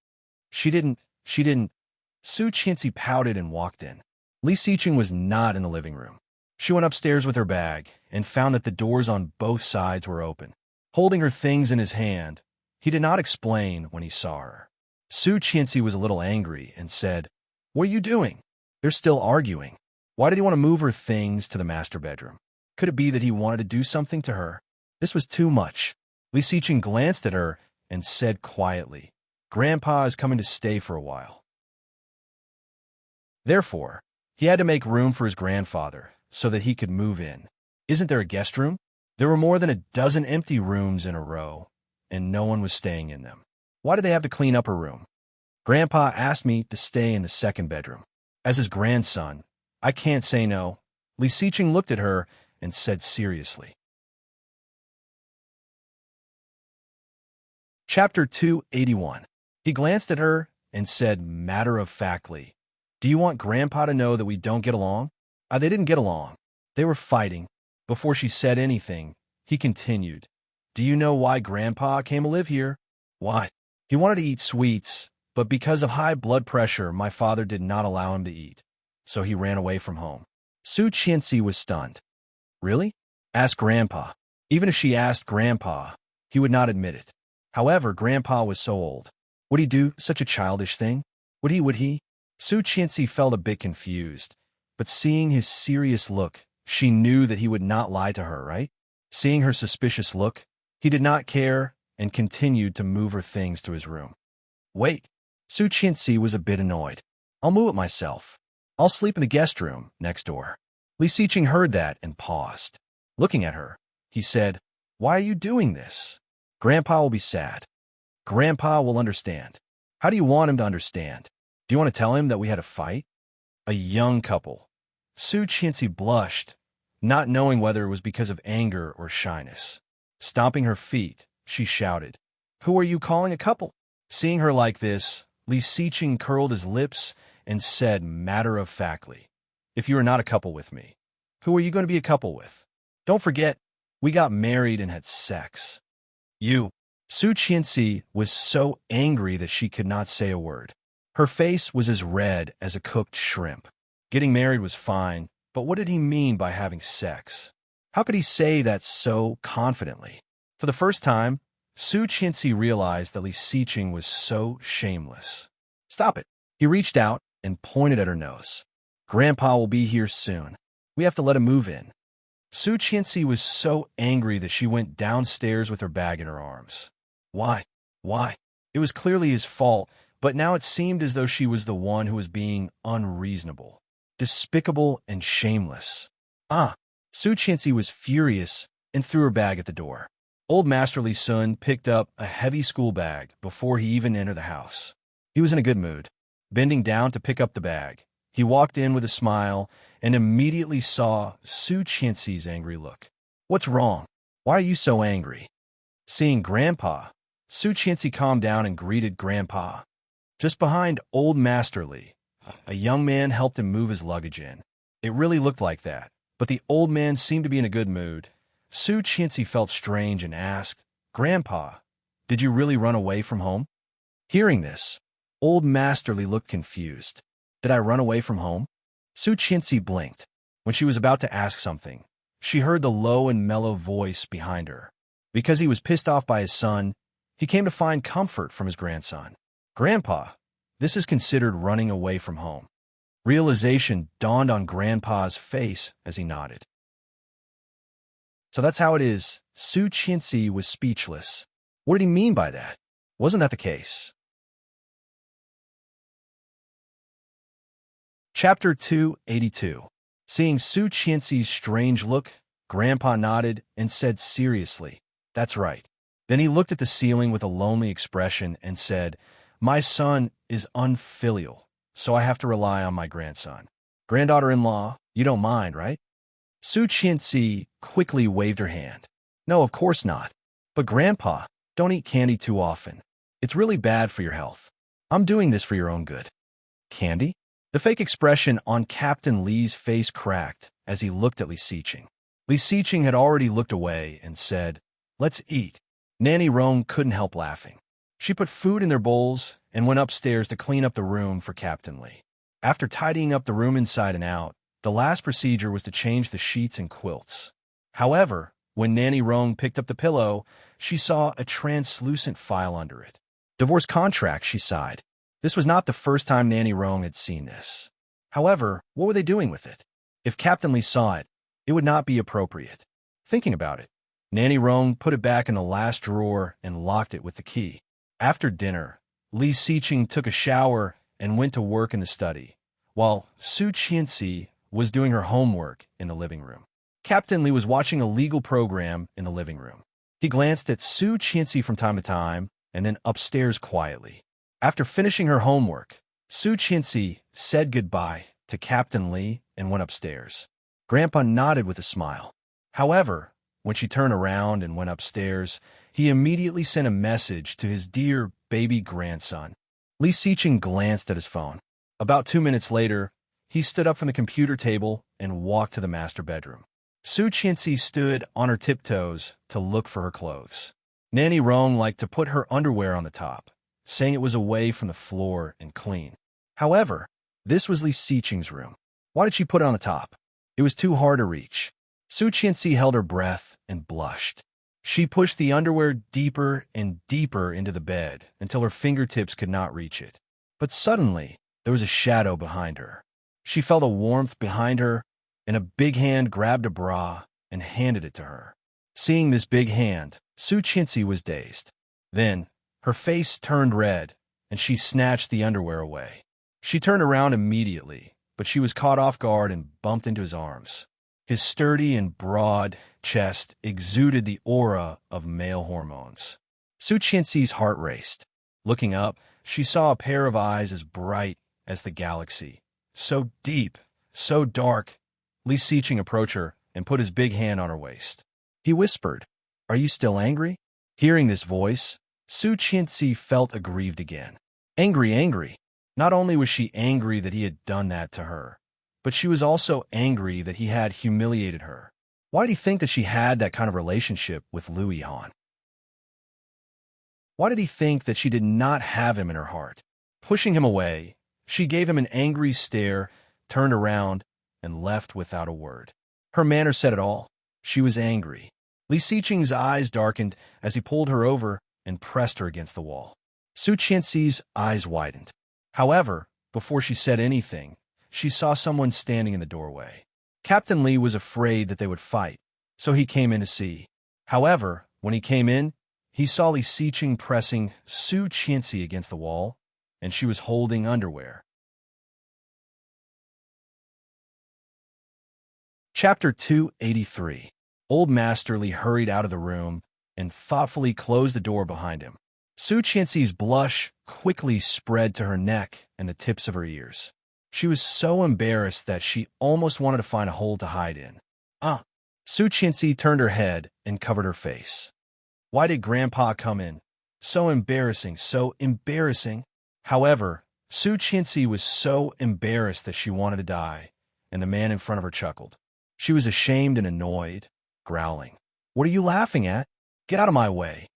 She didn't. Su Qianxi pouted and walked in. Li Xiqing was not in the living room. She went upstairs with her bag and found that the doors on both sides were open. Holding her things in his hand, he did not explain when he saw her. Su Qianxi was a little angry and said, "What are you doing?" They're still arguing. Why did he want to move her things to the master bedroom? Could it be that he wanted to do something to her? This was too much. Li Xiqing glanced at her and said quietly, "Grandpa is coming to stay for a while." Therefore, he had to make room for his grandfather so that he could move in. Isn't there a guest room? There were more than a dozen empty rooms in a row, and no one was staying in them. Why did they have to clean up her room? Grandpa asked me to stay in the second bedroom. As his grandson, I can't say no. Li Xiqing looked at her and said seriously. Chapter 281. He glanced at her and said matter-of-factly, "Do you want Grandpa to know that we don't get along?" They didn't get along. They were fighting. Before she said anything, he continued, "Do you know why Grandpa came to live here?" "Why?" "He wanted to eat sweets, but because of high blood pressure, my father did not allow him to eat. So he ran away from home." Su Qianxi was stunned. "Really?" "Ask Grandpa." Even if she asked Grandpa, he would not admit it. However, Grandpa was so old. Would he do such a childish thing? Would he? Su Qianxi felt a bit confused, but seeing his serious look, she knew that he would not lie to her, right? Seeing her suspicious look, he did not care and continued to move her things to his room. "Wait." Su Qianxi was a bit annoyed. "I'll move it myself. I'll sleep in the guest room next door." Li Xiqing heard that and paused. Looking at her, he said, "Why are you doing this? Grandpa will be sad." "Grandpa will understand." "How do you want him to understand? Do you want to tell him that we had a fight?" A young couple. Su Qianxi blushed not knowing whether it was because of anger or shyness. Stomping her feet, she shouted, "Who are you calling a couple?" Seeing her like this, Li Siqing curled his lips and said matter-of-factly, "If you are not a couple with me, who are you going to be a couple with? Don't forget, we got married and had sex." You. Su Qianxi was so angry that she could not say a word. Her face was as red as a cooked shrimp. Getting married was fine, but what did he mean by having sex? How could he say that so confidently? For the first time, Su Qianxi realized that Li Siqing was so shameless. "Stop it." He reached out and pointed at her nose. "Grandpa will be here soon. We have to let him move in." Su Qianxi was so angry that she went downstairs with her bag in her arms. Why? Why? It was clearly his fault, but now it seemed as though she was the one who was being unreasonable, despicable, and shameless. Su Qianxi was furious and threw her bag at the door. Old Master Li Sun picked up a heavy school bag before he even entered the house. He was in a good mood. Bending down to pick up the bag, he walked in with a smile and immediately saw Su Qianxi's angry look. "What's wrong? Why are you so angry?" Seeing Grandpa, Su Qianxi calmed down and greeted Grandpa. Just behind Old Master Li, a young man helped him move his luggage in. It really looked like that, but the old man seemed to be in a good mood. Su Qianxi felt strange and asked, "Grandpa, did you really run away from home?" Hearing this, Old Master Li looked confused. "Did I run away from home?" Su Qianxi blinked. When she was about to ask something, she heard the low and mellow voice behind her. Because he was pissed off by his son, he came to find comfort from his grandson. "Grandpa, this is considered running away from home." Realization dawned on Grandpa's face as he nodded. So that's how it is. Su Qianxi was speechless. What did he mean by that? Wasn't that the case? Chapter 282. Seeing Su Qianxi's strange look, Grandpa nodded and said seriously, "That's right." Then he looked at the ceiling with a lonely expression and said, "My son is unfilial, so I have to rely on my grandson. Granddaughter-in-law, you don't mind, right?" Su Qianxi quickly waved her hand. "No, of course not. But Grandpa, don't eat candy too often. It's really bad for your health. I'm doing this for your own good." "Candy?" The fake expression on Captain Li's face cracked as he looked at Li Siqing. Li Siqing had already looked away and said, "Let's eat." Nanny Rong couldn't help laughing. She put food in their bowls and went upstairs to clean up the room for Captain Li. After tidying up the room inside and out, the last procedure was to change the sheets and quilts. However, when Nanny Rong picked up the pillow, she saw a translucent file under it. "Divorce contract," she sighed. This was not the first time Nanny Rong had seen this. However, what were they doing with it? If Captain Li saw it, it would not be appropriate. Thinking about it, Nanny Rong put it back in the last drawer and locked it with the key. After dinner, Li Siqing took a shower and went to work in the study, while Su Qianxi was doing her homework in the living room. Captain Li was watching a legal program in the living room. He glanced at Su Qianxi from time to time and then upstairs quietly. After finishing her homework, Su Qianxi said goodbye to Captain Li and went upstairs. Grandpa nodded with a smile. However, when she turned around and went upstairs, he immediately sent a message to his dear baby grandson. Li Siqing glanced at his phone. About 2 minutes later, he stood up from the computer table and walked to the master bedroom. Su Qianxi stood on her tiptoes to look for her clothes. Nanny Rong liked to put her underwear on the top, saying it was away from the floor and clean. However, this was Li Siqing's room. Why did she put it on the top? It was too hard to reach. Su Qianxi held her breath and blushed. She pushed the underwear deeper and deeper into the bed until her fingertips could not reach it. But suddenly, there was a shadow behind her. She felt a warmth behind her, and a big hand grabbed a bra and handed it to her. Seeing this big hand, Su Qianxi was dazed. Then, her face turned red, and she snatched the underwear away. She turned around immediately, but she was caught off guard and bumped into his arms. His sturdy and broad chest exuded the aura of male hormones. Su Qianxi's heart raced. Looking up, she saw a pair of eyes as bright as the galaxy. So deep, so dark. Li Siqing approached her and put his big hand on her waist. He whispered, "Are you still angry?" Hearing this voice, Su Qianxi felt aggrieved again. Angry. Not only was she angry that he had done that to her, but she was also angry that he had humiliated her. Why did he think that she had that kind of relationship with Liu Yihan? Why did he think that she did not have him in her heart? Pushing him away, she gave him an angry stare, turned around, and left without a word. Her manner said it all. She was angry. Li Xiqing's eyes darkened as he pulled her over and pressed her against the wall. Su Qianxi's eyes widened. However, before she said anything, she saw someone standing in the doorway. Captain Li was afraid that they would fight, so he came in to see. However, when he came in, he saw Li Xiqing pressing Su Qianxi against the wall, and she was holding underwear. Chapter 283. Old Master Li hurried out of the room and thoughtfully closed the door behind him. Su Qianxi's blush quickly spread to her neck and the tips of her ears. She was so embarrassed that she almost wanted to find a hole to hide in. Su Qianxi turned her head and covered her face. Why did Grandpa come in? So embarrassing. However, Su Qianxi was so embarrassed that she wanted to die, and the man in front of her chuckled. She was ashamed and annoyed, growling. "What are you laughing at? Get out of my way."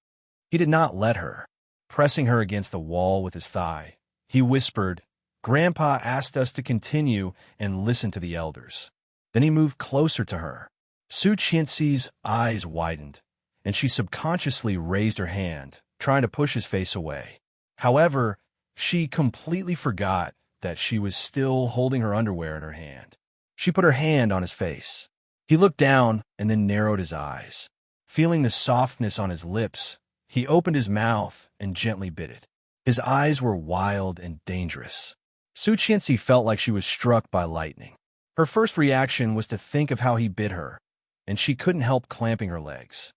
He did not let her. Pressing her against the wall with his thigh, he whispered, "Grandpa asked us to continue and listen to the elders." Then he moved closer to her. Su Qianxi's eyes widened, and she subconsciously raised her hand, trying to push his face away. However, she completely forgot that she was still holding her underwear in her hand. She put her hand on his face. He looked down and then narrowed his eyes. Feeling the softness on his lips, he opened his mouth and gently bit it. His eyes were wild and dangerous. Su Qianxi felt like she was struck by lightning. Her first reaction was to think of how he bit her, and she couldn't help clamping her legs.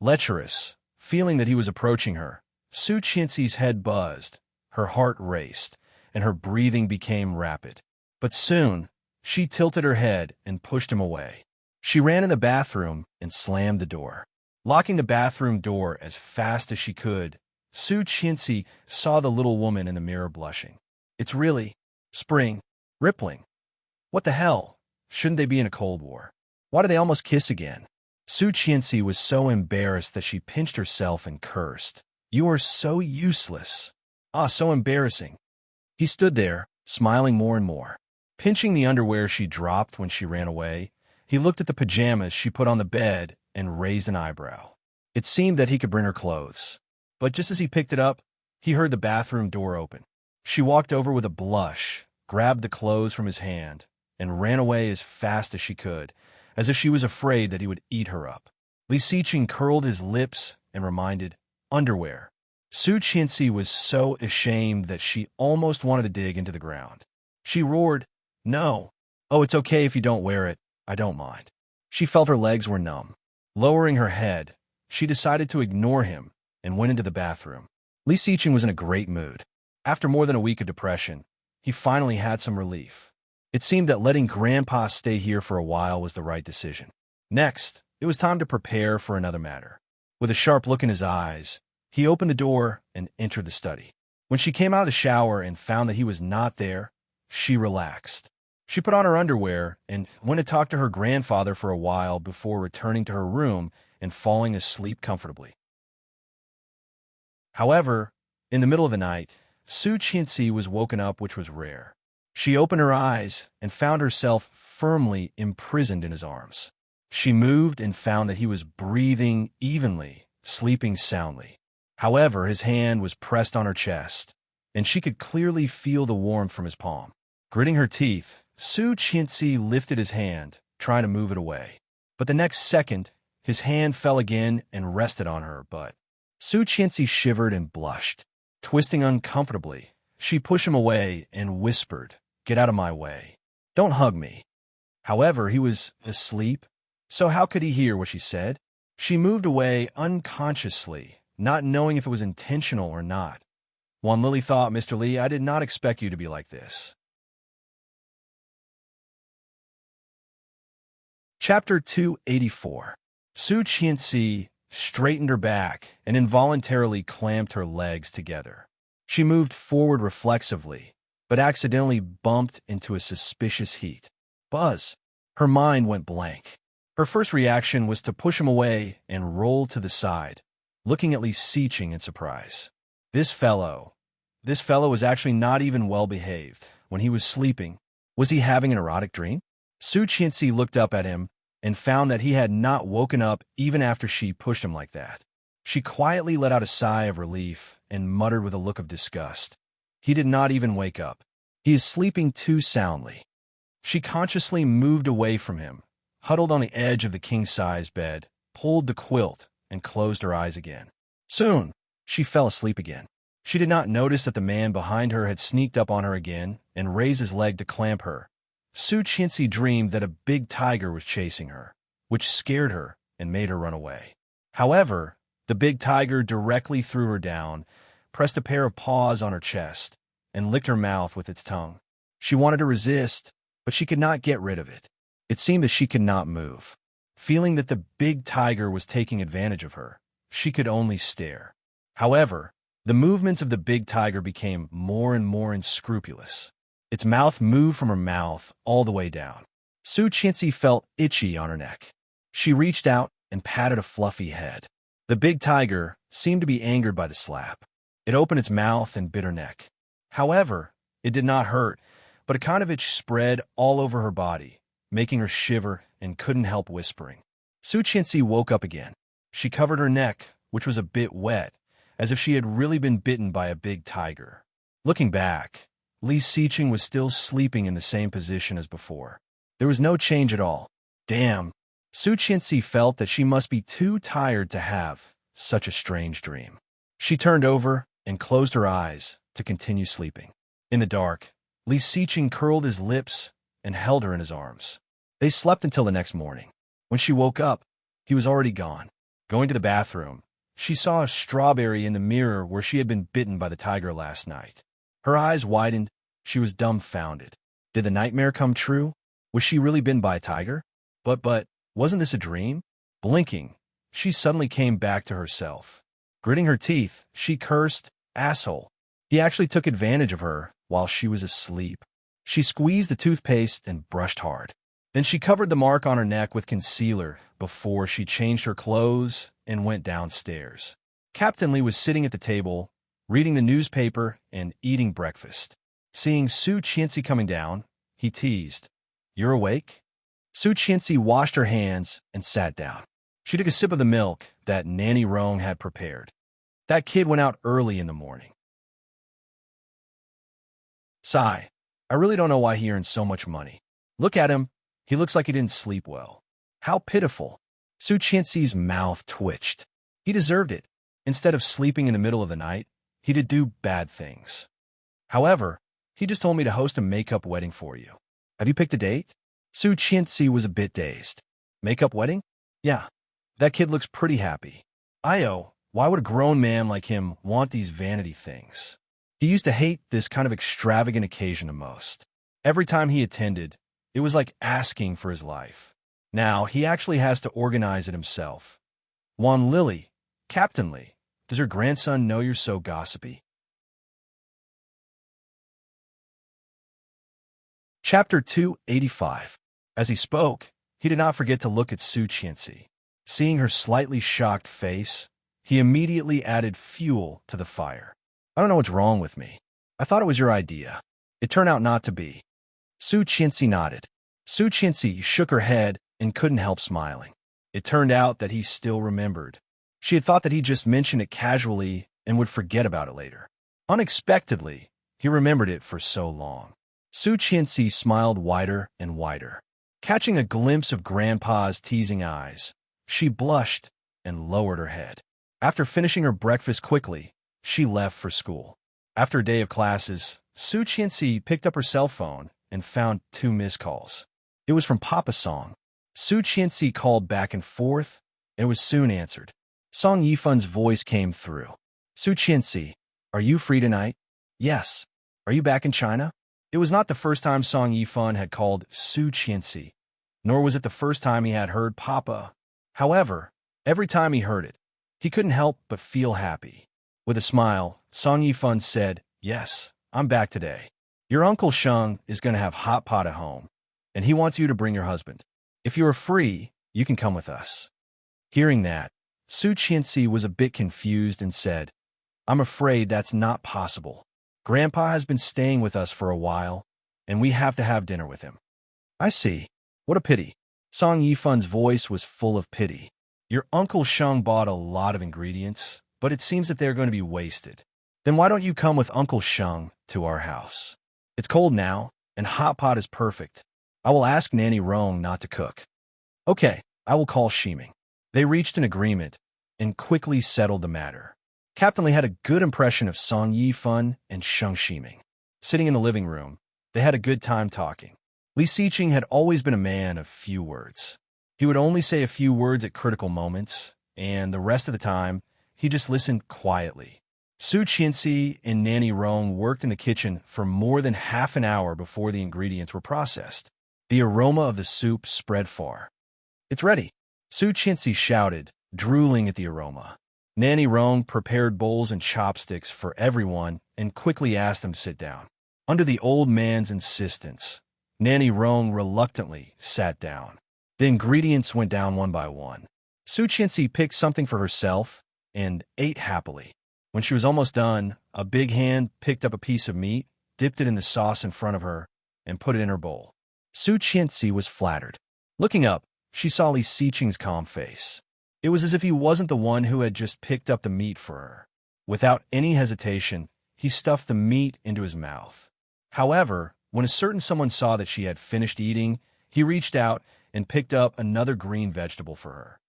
Lecherous. Feeling that he was approaching her, Su Qianxi's head buzzed, her heart raced, and her breathing became rapid. But soon, she tilted her head and pushed him away. She ran in the bathroom and slammed the door. Locking the bathroom door as fast as she could, Su Qianxi saw the little woman in the mirror blushing. It's really spring, rippling. What the hell? Shouldn't they be in a Cold War? Why did they almost kiss again? Su Qianxi was so embarrassed that she pinched herself and cursed. "You are so useless." So embarrassing. He stood there, smiling more and more. Pinching the underwear she dropped when she ran away, he looked at the pajamas she put on the bed and raised an eyebrow. It seemed that he could bring her clothes. But just as he picked it up, he heard the bathroom door open. She walked over with a blush, grabbed the clothes from his hand, and ran away as fast as she could, as if she was afraid that he would eat her up. Li Xiqing curled his lips and reminded, "Underwear." Su Qianxi was so ashamed that she almost wanted to dig into the ground. She roared, "No. Oh, it's okay if you don't wear it. I don't mind." She felt her legs were numb. Lowering her head, she decided to ignore him and went into the bathroom. Li Xiqing was in a great mood. After more than a week of depression, he finally had some relief. It seemed that letting Grandpa stay here for a while was the right decision. Next, it was time to prepare for another matter. With a sharp look in his eyes, he opened the door and entered the study. When she came out of the shower and found that he was not there, she relaxed. She put on her underwear and went to talk to her grandfather for a while before returning to her room and falling asleep comfortably. However, in the middle of the night, Su Qianxi was woken up, which was rare. She opened her eyes and found herself firmly imprisoned in his arms. She moved and found that he was breathing evenly, sleeping soundly. However, his hand was pressed on her chest, and she could clearly feel the warmth from his palm. Gritting her teeth, Su Qianxi lifted his hand, trying to move it away. But the next second, his hand fell again and rested on her butt. Su Qianxi shivered and blushed. Twisting uncomfortably, she pushed him away and whispered, "Get out of my way. Don't hug me." However, he was asleep, so how could he hear what she said? She moved away unconsciously, not knowing if it was intentional or not. Wan Lily thought, "Mr. Li, I did not expect you to be like this." Chapter 284. Su Qianxi straightened her back and involuntarily clamped her legs together. She moved forward reflexively, but accidentally bumped into a suspicious heat. Buzz. Her mind went blank. Her first reaction was to push him away and roll to the side, looking at Li Xiqing in surprise. This fellow was actually not even well-behaved. When he was sleeping, was he having an erotic dream? Su Qianxi looked up at him and found that he had not woken up even after she pushed him like that. She quietly let out a sigh of relief and muttered with a look of disgust. He did not even wake up. He is sleeping too soundly. She consciously moved away from him, huddled on the edge of the king-size bed, pulled the quilt, and closed her eyes again. Soon, she fell asleep again. She did not notice that the man behind her had sneaked up on her again and raised his leg to clamp her. Su Qianxi dreamed that a big tiger was chasing her, which scared her and made her run away. However, the big tiger directly threw her down, pressed a pair of paws on her chest, and licked her mouth with its tongue. She wanted to resist, but she could not get rid of it. It seemed that she could not move. Feeling that the big tiger was taking advantage of her, she could only stare. However, the movements of the big tiger became more and more unscrupulous. Its mouth moved from her mouth all the way down. Su Qianxi felt itchy on her neck. She reached out and patted a fluffy head. The big tiger seemed to be angered by the slap. It opened its mouth and bit her neck. However, it did not hurt, but a kind of itch spread all over her body, making her shiver and couldn't help whispering. Su Qianxi woke up again. She covered her neck, which was a bit wet, as if she had really been bitten by a big tiger. Looking back, Li Xiqing was still sleeping in the same position as before. There was no change at all. Damn. Su Qianxi felt that she must be too tired to have such a strange dream. She turned over and closed her eyes to continue sleeping. In the dark, Li Xiqing curled his lips and held her in his arms. They slept until the next morning. When she woke up, he was already gone. Going to the bathroom, she saw a strawberry in the mirror where she had been bitten by the tiger last night. Her eyes widened. She was dumbfounded. Did the nightmare come true? Was she really bitten by a tiger? But, wasn't this a dream? Blinking, she suddenly came back to herself. Gritting her teeth, she cursed, "Asshole." He actually took advantage of her while she was asleep. She squeezed the toothpaste and brushed hard. Then she covered the mark on her neck with concealer before she changed her clothes and went downstairs. Captain Li was sitting at the table, reading the newspaper and eating breakfast. Seeing Su Qianxi coming down, he teased, "You're awake?" Su Qianxi washed her hands and sat down. She took a sip of the milk that Nanny Rong had prepared. That kid went out early in the morning. Sigh. I really don't know why he earns so much money. Look at him. He looks like he didn't sleep well. How pitiful. Su Qianxi's mouth twitched. He deserved it. Instead of sleeping in the middle of the night, he did do bad things. However, he just told me to host a makeup wedding for you. Have you picked a date? Su Qianxi was a bit dazed. Makeup wedding? Yeah. That kid looks pretty happy. Why would a grown man like him want these vanity things? He used to hate this kind of extravagant occasion the most. Every time he attended, it was like asking for his life. Now, he actually has to organize it himself. Wan Lily, Captain Li, does your grandson know you're so gossipy? Chapter 285. As he spoke, he did not forget to look at Su Qianxi. Seeing her slightly shocked face, he immediately added fuel to the fire. I don't know what's wrong with me. I thought it was your idea. It turned out not to be. Su Qianxi nodded. Su Qianxi shook her head and couldn't help smiling. It turned out that he still remembered. She had thought that he just mentioned it casually and would forget about it later. Unexpectedly, he remembered it for so long. Su Qianxi smiled wider and wider. Catching a glimpse of Grandpa's teasing eyes, she blushed and lowered her head. After finishing her breakfast quickly, she left for school. After a day of classes, Su Qianxi picked up her cell phone and found 2 missed calls. It was from Papa Song. Su Qianxi called back and forth and was soon answered. Song Yifun's voice came through. Su Qianxi, are you free tonight? Yes. Are you back in China? It was not the first time Song Yifun had called Su Qianxi, nor was it the first time he had heard Papa. However, every time he heard it, he couldn't help but feel happy. With a smile, Song Yifan said, "Yes, I'm back today. Your Uncle Sheng is going to have hot pot at home, and he wants you to bring your husband. If you are free, you can come with us." Hearing that, Su Qianxi was a bit confused and said, "I'm afraid that's not possible. Grandpa has been staying with us for a while, and we have to have dinner with him." "I see. What a pity." Song Yifan's voice was full of pity. "Your Uncle Sheng bought a lot of ingredients, but it seems that they're going to be wasted. Then why don't you come with Uncle Sheng to our house? It's cold now, and hot pot is perfect. I will ask Nanny Rong not to cook." "Okay, I will call Shiming." They reached an agreement and quickly settled the matter. Captain Li had a good impression of Song Yifan and Sheng Shiming. Sitting in the living room, they had a good time talking. Li Xiqing had always been a man of few words. He would only say a few words at critical moments, and the rest of the time, he just listened quietly. Su Qianxi and Nanny Rong worked in the kitchen for more than half an hour before the ingredients were processed. The aroma of the soup spread far. "It's ready," Su Qianxi shouted, drooling at the aroma. Nanny Rong prepared bowls and chopsticks for everyone and quickly asked them to sit down. Under the old man's insistence, Nanny Rong reluctantly sat down. The ingredients went down one by one. Su Qianxi picked something for herself and ate happily. When she was almost done, a big hand picked up a piece of meat, dipped it in the sauce in front of her, and put it in her bowl. Su Qianxi was flattered. Looking up, she saw Li Xiqing's calm face. It was as if he wasn't the one who had just picked up the meat for her. Without any hesitation, he stuffed the meat into his mouth. However, when a certain someone saw that she had finished eating, he reached out and picked up another green vegetable for her.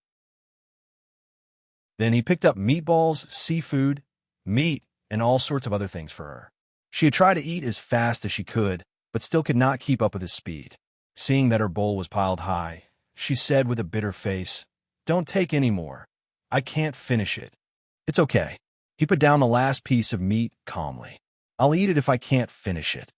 Then he picked up meatballs, seafood, meat, and all sorts of other things for her. She had tried to eat as fast as she could, but still could not keep up with his speed. Seeing that her bowl was piled high, she said with a bitter face, "Don't take any more. I can't finish it." "It's okay." He put down the last piece of meat calmly. "I'll eat it if I can't finish it."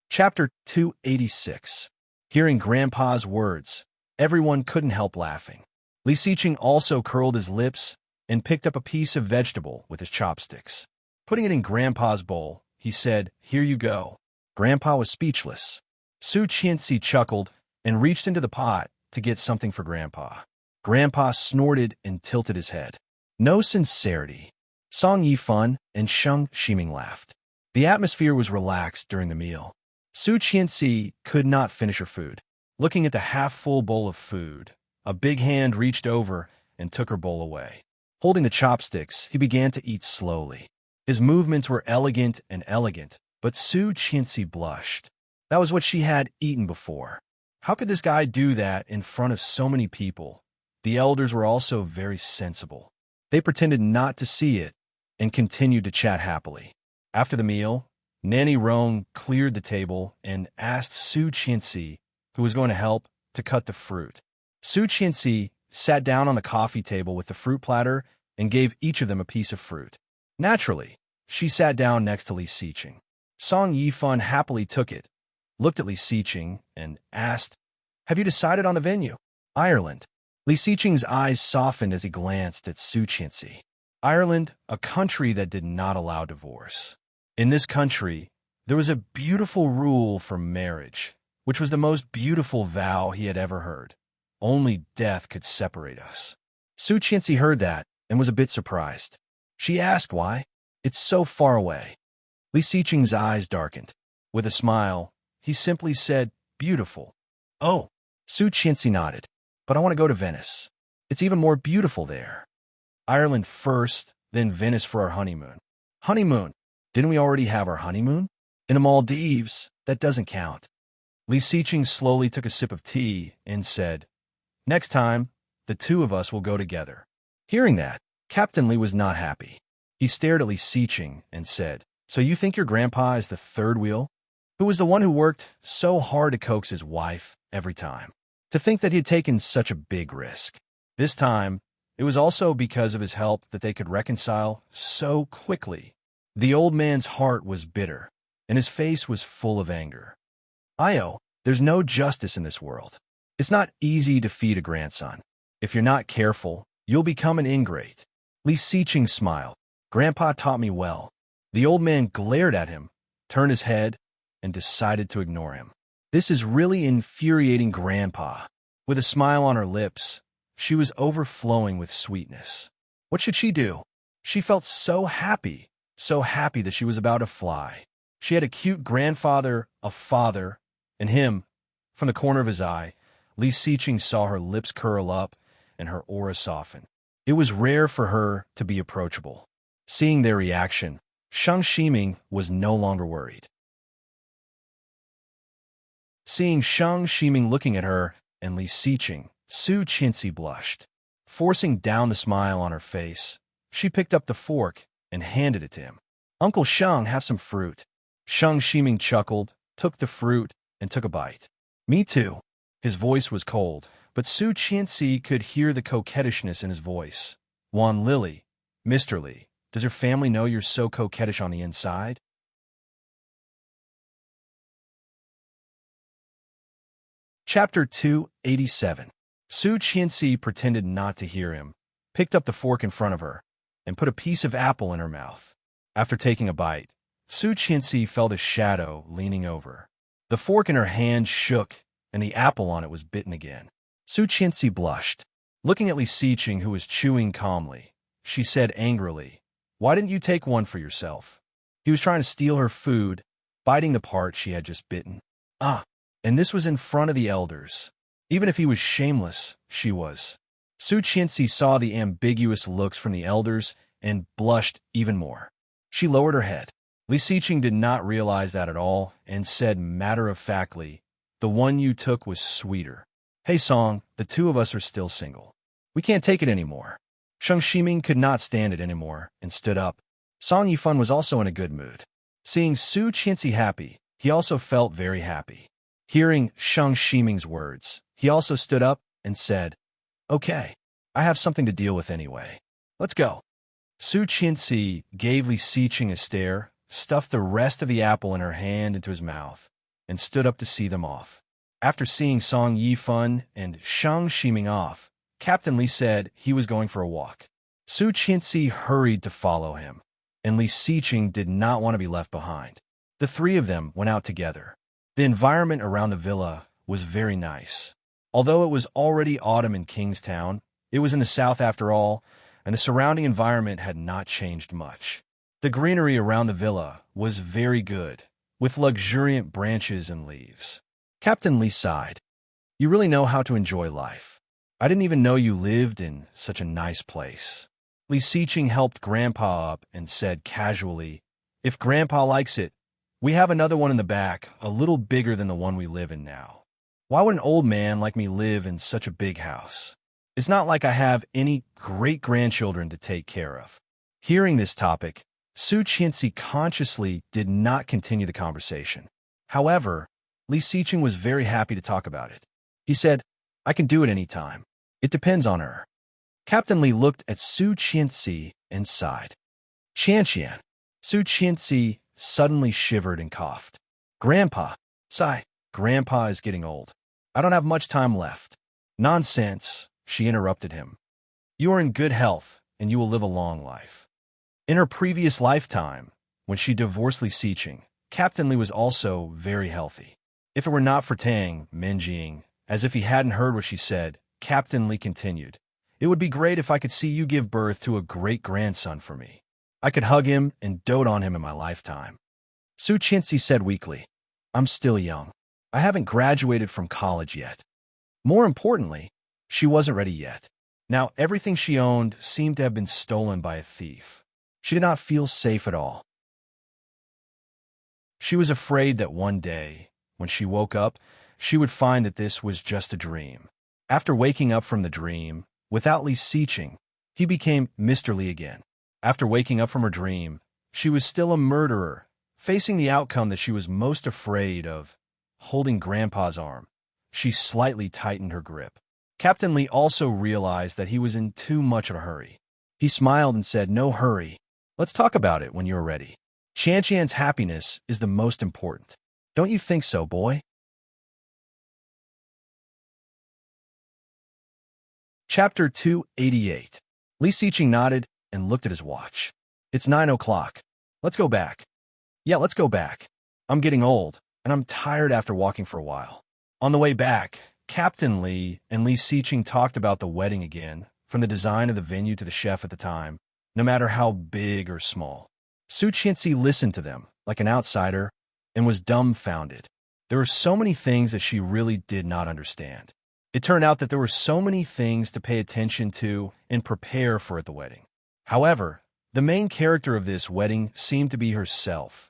Chapter 286. Hearing Grandpa's words, everyone couldn't help laughing. Li Xiqing also curled his lips and picked up a piece of vegetable with his chopsticks. Putting it in Grandpa's bowl, he said, "Here you go." Grandpa was speechless. Su Qianxi chuckled and reached into the pot to get something for Grandpa. Grandpa snorted and tilted his head. No sincerity. Song Yifan and Sheng Shiming laughed. The atmosphere was relaxed during the meal. Su Qianxi could not finish her food. Looking at the half-full bowl of food, a big hand reached over and took her bowl away. Holding the chopsticks, he began to eat slowly. His movements were elegant, but Su Qianxi blushed. That was what she had eaten before. How could this guy do that in front of so many people? The elders were also very sensible. They pretended not to see it and continued to chat happily. After the meal, Nanny Rong cleared the table and asked Su Qianxi, who was going to help, to cut the fruit. Su Qianxi sat down on the coffee table with the fruit platter and gave each of them a piece of fruit. Naturally, she sat down next to Li Xiqing. Song Yifan happily took it, looked at Li Xiqing, and asked, "Have you decided on the venue?" "Ireland." Li Xiqing's eyes softened as he glanced at Su Qianxi. Ireland, a country that did not allow divorce. In this country, there was a beautiful rule for marriage, which was the most beautiful vow he had ever heard. Only death could separate us. Su Qianxi heard that and was a bit surprised. She asked why. "It's so far away." Li Xiqing's eyes darkened. With a smile, he simply said, "Beautiful." "Oh." Su Qianxi nodded. "But I want to go to Venice. It's even more beautiful there." "Ireland first, then Venice for our honeymoon." "Honeymoon? Didn't we already have our honeymoon?" "In the Maldives, that doesn't count." Li Xiqing slowly took a sip of tea and said, "Next time, the two of us will go together." Hearing that, Captain Li was not happy. He stared at Li Xiqing and said, "So you think your grandpa is the third wheel? Who was the one who worked so hard to coax his wife every time? To think that he had taken such a big risk. This time, it was also because of his help that they could reconcile so quickly." The old man's heart was bitter. and his face was full of anger. Io, there's no justice in this world. It's not easy to feed a grandson. If you're not careful, you'll become an ingrate. Li Siqing smiled. Grandpa taught me well. The old man glared at him, turned his head, and decided to ignore him. This is really infuriating, Grandpa. With a smile on her lips, she was overflowing with sweetness. What should she do? She felt so happy that she was about to fly. She had a cute grandfather, a father, and him. From the corner of his eye, Li Siqing saw her lips curl up and her aura soften. It was rare for her to be approachable. Seeing their reaction, Shang Ximing was no longer worried. Seeing Shang Ximing looking at her and Li Siqing, Su Qianxi blushed. Forcing down the smile on her face, she picked up the fork and handed it to him. Uncle Shang, have some fruit. Shang Ximing chuckled, took the fruit, and took a bite. Me too. His voice was cold, but Su Qianxi could hear the coquettishness in his voice. Wan Lily, Mr. Li, does your family know you're so coquettish on the inside? Chapter 287. Su Qianxi pretended not to hear him, picked up the fork in front of her, and put a piece of apple in her mouth. After taking a bite, Su Qianxi felt a shadow leaning over. The fork in her hand shook, and the apple on it was bitten again. Su Qianxi blushed. Looking at Li Siqing, who was chewing calmly, she said angrily, "Why didn't you take one for yourself?" He was trying to steal her food, biting the part she had just bitten. And this was in front of the elders. Even if he was shameless, she was. Su Qianxi saw the ambiguous looks from the elders and blushed even more. She lowered her head. Li Siqing did not realize that at all and said matter-of-factly, "The one you took was sweeter. Hey Song, the two of us are still single. We can't take it anymore." Shang Ximing could not stand it anymore and stood up. Song Yifan was also in a good mood. Seeing Su Qianxi happy, he also felt very happy. Hearing Shang Ximing's words, he also stood up and said, "Okay, I have something to deal with anyway. Let's go." Su Qianxi gave Li Siqing a stare, stuffed the rest of the apple in her hand into his mouth, and stood up to see them off. After seeing Song Yifan and Shang Ximing off, Captain Li said he was going for a walk. Su Qianxi hurried to follow him, and Li Siqing did not want to be left behind. The three of them went out together. The environment around the villa was very nice. Although it was already autumn in Kingstown, it was in the south after all, and the surrounding environment had not changed much. The greenery around the villa was very good, with luxuriant branches and leaves. Captain Li sighed. "You really know how to enjoy life. I didn't even know you lived in such a nice place." Li Siqing helped Grandpa up and said casually, "If Grandpa likes it, we have another one in the back, a little bigger than the one we live in now. Why would an old man like me live in such a big house? It's not like I have any great-grandchildren to take care of." Hearing this topic, Su Qianxi consciously did not continue the conversation. However, Li Siqing was very happy to talk about it. He said, "I can do it any time. It depends on her." Captain Li looked at Su Qianxi and sighed. "Qianqian." Su Qianxi suddenly shivered and coughed. "Grandpa." Sigh. "Grandpa is getting old. I don't have much time left." "Nonsense," she interrupted him. "You are in good health, and you will live a long life." In her previous lifetime, when she divorced Li Siqing, Captain Li was also very healthy. If it were not for Tang Minjing, as if he hadn't heard what she said, Captain Li continued, "It would be great if I could see you give birth to a great-grandson for me. I could hug him and dote on him in my lifetime." Su Qianxi said weakly, "I'm still young. I haven't graduated from college yet." More importantly, she wasn't ready yet. Now everything she owned seemed to have been stolen by a thief. She did not feel safe at all. She was afraid that one day, when she woke up, she would find that this was just a dream. After waking up from the dream, without Li Siqing, he became Mr. Li again. After waking up from her dream, she was still a murderer, facing the outcome that she was most afraid of. Holding Grandpa's arm, she slightly tightened her grip. Captain Li also realized that he was in too much of a hurry. He smiled and said, "No hurry. Let's talk about it when you're ready." Qianqian's happiness is the most important. Don't you think so, boy? Chapter 288. Li Xiqing nodded and looked at his watch. It's 9 o'clock. Let's go back. Yeah, let's go back. I'm getting old, and I'm tired after walking for a while. On the way back, Captain Li and Li Xiqing talked about the wedding again, from the design of the venue to the chef at the time, no matter how big or small. Su Qianxi listened to them, like an outsider, and was dumbfounded. There were so many things that she really did not understand. It turned out that there were so many things to pay attention to and prepare for at the wedding. However, the main character of this wedding seemed to be herself.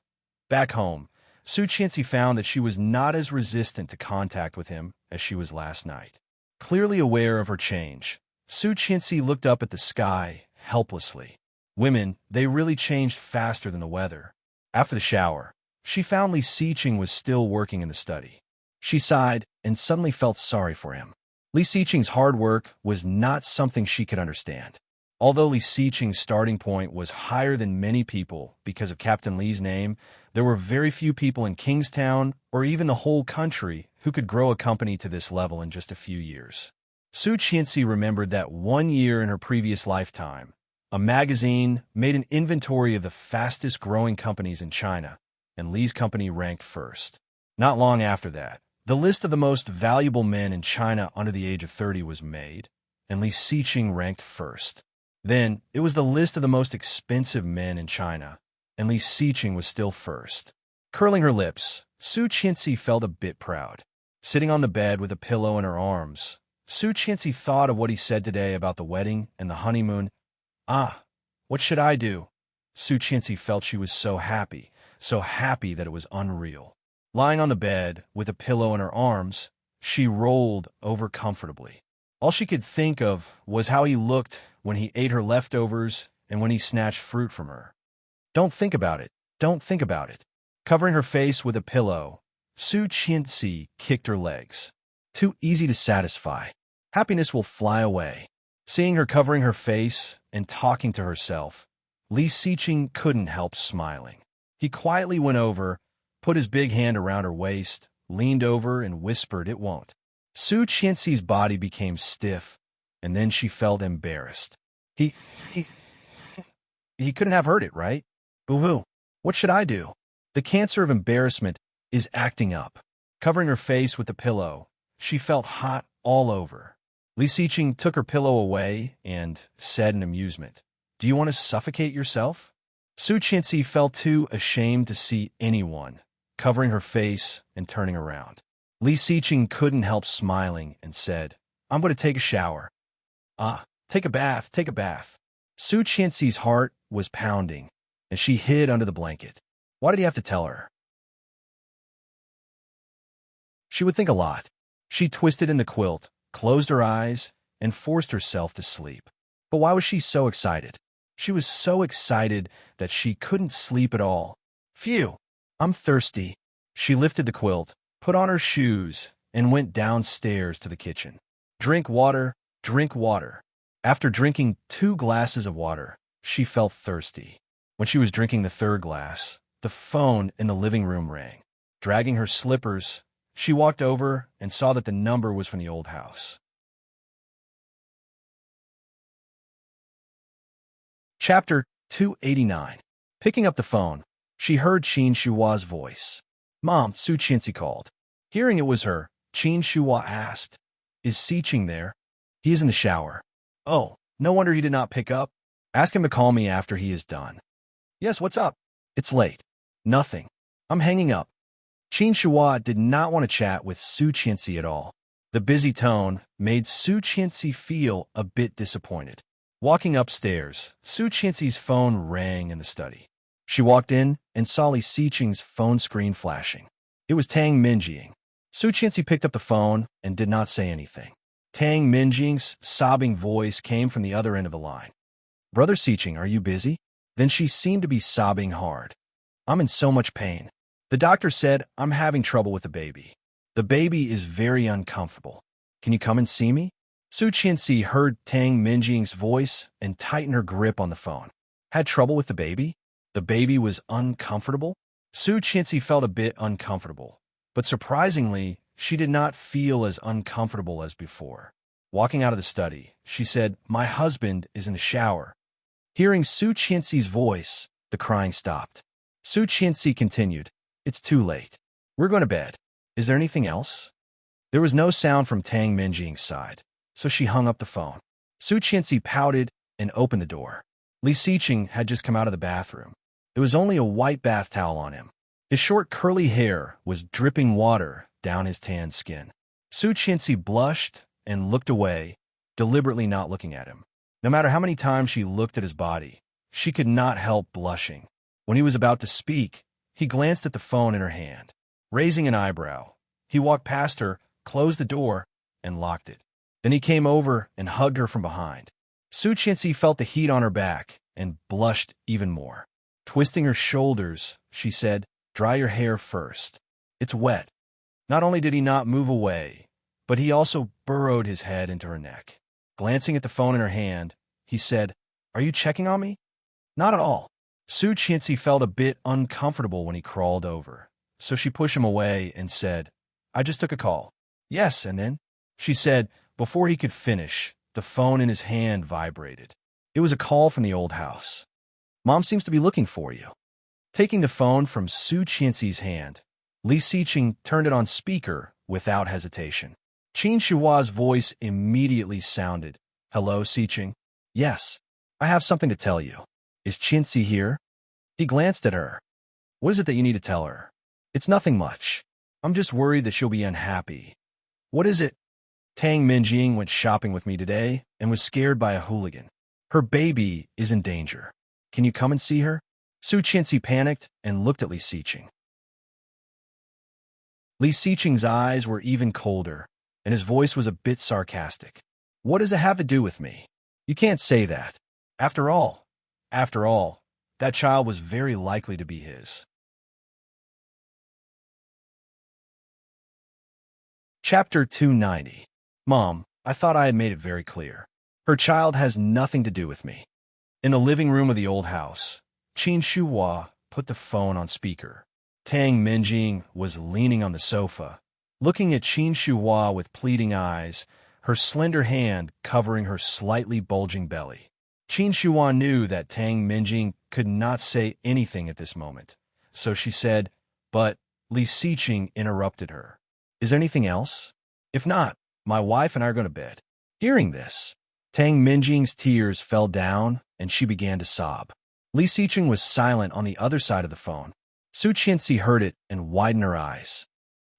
Back home, Su Qianxi found that she was not as resistant to contact with him as she was last night. Clearly aware of her change, Su Qianxi looked up at the sky helplessly. Women, they really changed faster than the weather. After the shower, she found Li Xiqing was still working in the study. She sighed and suddenly felt sorry for him. Li Xiqing's hard work was not something she could understand. Although Li Xiqing's starting point was higher than many people because of Captain Li's name, there were very few people in Kingstown or even the whole country who could grow a company to this level in just a few years. Su Qianxi remembered that 1 year in her previous lifetime, a magazine made an inventory of the fastest-growing companies in China, and Li's company ranked first. Not long after that, the list of the most valuable men in China under the age of 30 was made, and Li Xiqing ranked first. Then, it was the list of the most expensive men in China, and Li Xiqing was still first. Curling her lips, Su Qianxi felt a bit proud. Sitting on the bed with a pillow in her arms, Su Qianxi thought of what he said today about the wedding and the honeymoon. What should I do? Su Qianxi felt she was so happy that it was unreal. Lying on the bed with a pillow in her arms, she rolled over comfortably. All she could think of was how he looked when he ate her leftovers and when he snatched fruit from her. Don't think about it. Don't think about it. Covering her face with a pillow, Su Qianxi kicked her legs. Too easy to satisfy. Happiness will fly away. Seeing her covering her face and talking to herself, Li Xiqing couldn't help smiling. He quietly went over, put his big hand around her waist, leaned over, and whispered, "It won't." Su Qianxi's body became stiff, and then she felt embarrassed. He couldn't have heard it, right? Boo-hoo. What should I do? The cancer of embarrassment is acting up. Covering her face with the pillow, she felt hot all over. Li Xiqing took her pillow away and said in amusement, "Do you want to suffocate yourself?" Su Qianxi felt too ashamed to see anyone, covering her face and turning around. Li Xiqing couldn't help smiling and said, "I'm going to take a shower." Take a bath, take a bath. Su Qianxi's heart was pounding, and she hid under the blanket. Why did he have to tell her? She would think a lot. She twisted in the quilt, closed her eyes, and forced herself to sleep. But why was she so excited? She was so excited that she couldn't sleep at all. Phew, I'm thirsty. She lifted the quilt, put on her shoes, and went downstairs to the kitchen. Drink water, drink water. After drinking 2 glasses of water, she felt thirsty. When she was drinking the 3rd glass, the phone in the living room rang. Dragging her slippers, she walked over and saw that the number was from the old house. Chapter 289. Picking up the phone, she heard Qin Shua's voice. "Mom," Su Qianxi called. Hearing it was her, Qin Shua asked, "Is Xiqing there?" "He is in the shower." "Oh, no wonder he did not pick up. Ask him to call me after he is done." "Yes, what's up?" "It's late." "Nothing. I'm hanging up." Qin Shua did not want to chat with Su Qianxi at all. The busy tone made Su Qianxi feel a bit disappointed. Walking upstairs, Su Qianxi's phone rang in the study. She walked in and saw Li Xiqing's phone screen flashing. It was Tang Minjing. Su Qianxi picked up the phone and did not say anything. Tang Minjing's sobbing voice came from the other end of the line. "Brother Xiqing, are you busy?" Then she seemed to be sobbing hard. "I'm in so much pain. The doctor said I'm having trouble with the baby. The baby is very uncomfortable. Can you come and see me?" Su Qianxi heard Tang Minjing's voice and tightened her grip on the phone. "Had trouble with the baby?" The baby was uncomfortable? Su Qianxi felt a bit uncomfortable, but surprisingly, she did not feel as uncomfortable as before. Walking out of the study, she said, "My husband is in the shower." Hearing Su Qianxi's voice, the crying stopped. Su Qianxi continued, "It's too late. We're going to bed. Is there anything else?" There was no sound from Tang Minjing's side, so she hung up the phone. Su Qianxi pouted and opened the door. Li Xiqing had just come out of the bathroom. There was only a white bath towel on him. His short curly hair was dripping water down his tanned skin. Su Qianxi blushed and looked away, deliberately not looking at him. No matter how many times she looked at his body, she could not help blushing. When he was about to speak, he glanced at the phone in her hand. Raising an eyebrow, he walked past her, closed the door, and locked it. Then he came over and hugged her from behind. Su Qianxi felt the heat on her back and blushed even more. Twisting her shoulders, she said, "Dry your hair first. It's wet." Not only did he not move away, but he also burrowed his head into her neck. Glancing at the phone in her hand, he said, "Are you checking on me?" "Not at all." Su Qianxi felt a bit uncomfortable when he crawled over, so she pushed him away and said, "I just took a call." "Yes, and then?" She said. Before he could finish, the phone in his hand vibrated. It was a call from the old house. "Mom seems to be looking for you." Taking the phone from Su Qianxi's hand, Li Xiqing turned it on speaker without hesitation. Qin Shua's voice immediately sounded. "Hello, Xiqing?" "Yes. I have something to tell you." "Is Qianxi here?" He glanced at her. "What is it that you need to tell her?" "It's nothing much. I'm just worried that she'll be unhappy." "What is it?" "Tang Minjing went shopping with me today and was scared by a hooligan. Her baby is in danger. Can you come and see her?" Su Qianxi panicked and looked at Li Xiqing. Li Xiqing's eyes were even colder, and his voice was a bit sarcastic. "What does it have to do with me? You can't say that. After all, that child was very likely to be his." Chapter 290. Mom, I thought I had made it very clear. Her child has nothing to do with me. In the living room of the old house, Qin Shuhua put the phone on speaker. Tang Minjing was leaning on the sofa, looking at Qin Shuhua with pleading eyes, her slender hand covering her slightly bulging belly. Qin Shuhua knew that Tang Minjing could not say anything at this moment, so she said, but Li Xiqing interrupted her. "Is there anything else? If not, my wife and I are going to bed." Hearing this, Tang Minjing's tears fell down and she began to sob. Li Xiqing was silent on the other side of the phone. Su Qianxi heard it and widened her eyes.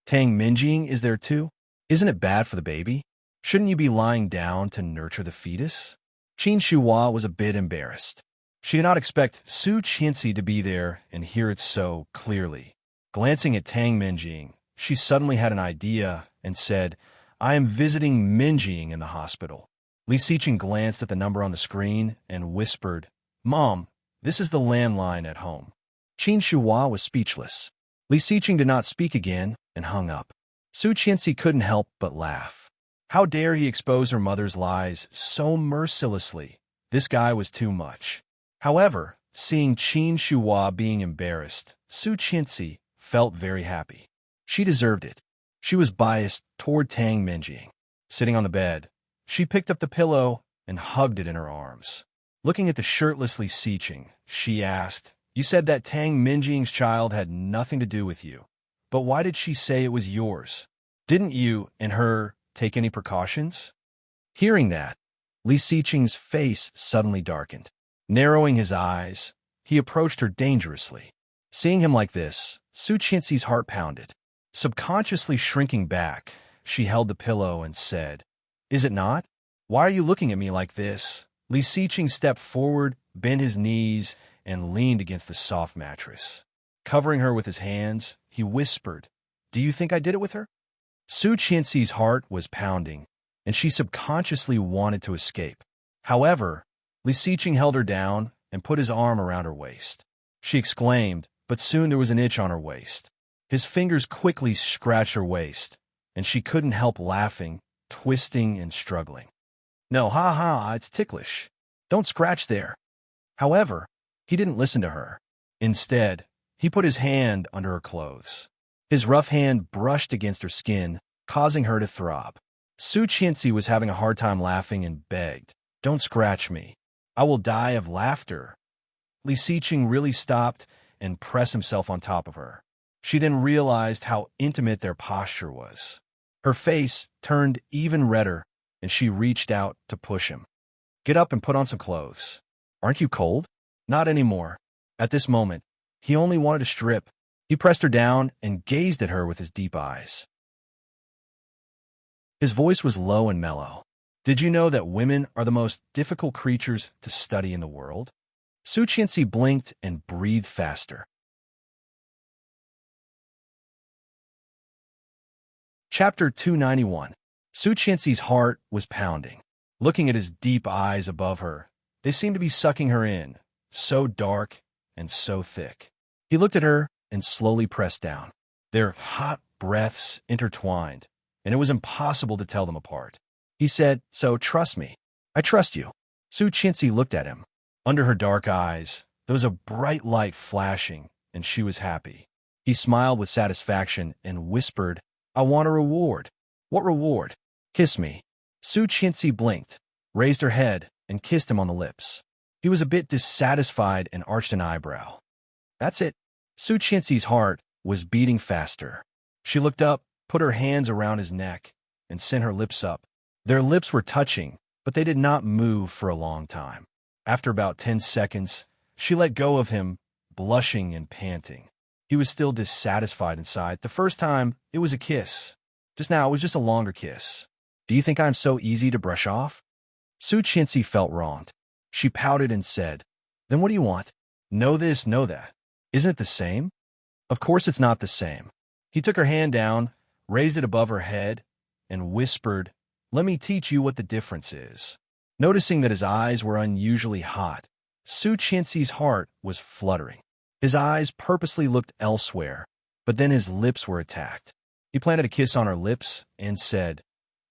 "Tang Minjing is there too? Isn't it bad for the baby? Shouldn't you be lying down to nurture the fetus?" Qin Shuhua was a bit embarrassed. She did not expect Su Qianxi to be there and hear it so clearly. Glancing at Tang Minjing, she suddenly had an idea and said, "I am visiting Minjing in the hospital." Li Xiqing glanced at the number on the screen and whispered, "Mom, this is the landline at home." Qin Shuhua was speechless. Li Xiqing did not speak again and hung up. Su Qianxi couldn't help but laugh. How dare he expose her mother's lies so mercilessly? This guy was too much. However, seeing Qin Shuhua being embarrassed, Su Qianxi felt very happy. She deserved it. She was biased toward Tang Minjing. Sitting on the bed, she picked up the pillow and hugged it in her arms. Looking at the shirtless Li Xiqing, she asked, "You said that Tang Minjing's child had nothing to do with you, but why did she say it was yours? Didn't you and her take any precautions?" Hearing that, Li Xiqing's face suddenly darkened. Narrowing his eyes, he approached her dangerously. Seeing him like this, Su Qianxi's heart pounded. Subconsciously shrinking back, she held the pillow and said, "Is it not? Why are you looking at me like this?" Li Xiqing stepped forward, bent his knees, and leaned against the soft mattress. Covering her with his hands, he whispered, "Do you think I did it with her?" Su Qianxi's heart was pounding, and she subconsciously wanted to escape. However, Li Xiqing held her down and put his arm around her waist. She exclaimed, but soon there was an itch on her waist. His fingers quickly scratched her waist, and she couldn't help laughing, twisting and struggling. "No, ha ha, it's ticklish. Don't scratch there." However, he didn't listen to her. Instead, he put his hand under her clothes. His rough hand brushed against her skin, causing her to throb. Su Qianxi was having a hard time laughing and begged, "Don't scratch me. I will die of laughter." Li Xiqing really stopped and pressed himself on top of her. She then realized how intimate their posture was. Her face turned even redder, and she reached out to push him. "Get up and put on some clothes. Aren't you cold?" "Not anymore." At this moment, he only wanted to strip. He pressed her down and gazed at her with his deep eyes. His voice was low and mellow. "Did you know that women are the most difficult creatures to study in the world?" Su Qianxi blinked and breathed faster. Chapter 291. Su Qianxi's heart was pounding. Looking at his deep eyes above her, they seemed to be sucking her in, so dark and so thick. He looked at her and slowly pressed down. Their hot breaths intertwined, and it was impossible to tell them apart. He said, "So trust me. I trust you." Su Qianxi looked at him. Under her dark eyes, there was a bright light flashing, and she was happy. He smiled with satisfaction and whispered, "I want a reward." "What reward?" "Kiss me." Su Qianxi blinked, raised her head, and kissed him on the lips. He was a bit dissatisfied and arched an eyebrow. "That's it." Su Qianxi's heart was beating faster. She looked up, put her hands around his neck, and sent her lips up. Their lips were touching, but they did not move for a long time. After about 10 seconds, she let go of him, blushing and panting. He was still dissatisfied inside. The first time, it was a kiss. Just now, it was just a longer kiss. "Do you think I'm so easy to brush off?" Su Qianxi felt wronged. She pouted and said, "Then what do you want?" "Know this, know that. Isn't it the same?" "Of course it's not the same." He took her hand down, raised it above her head, and whispered, "Let me teach you what the difference is." Noticing that his eyes were unusually hot, Su Qianxi's heart was fluttering. His eyes purposely looked elsewhere, but then his lips were attacked. He planted a kiss on her lips and said,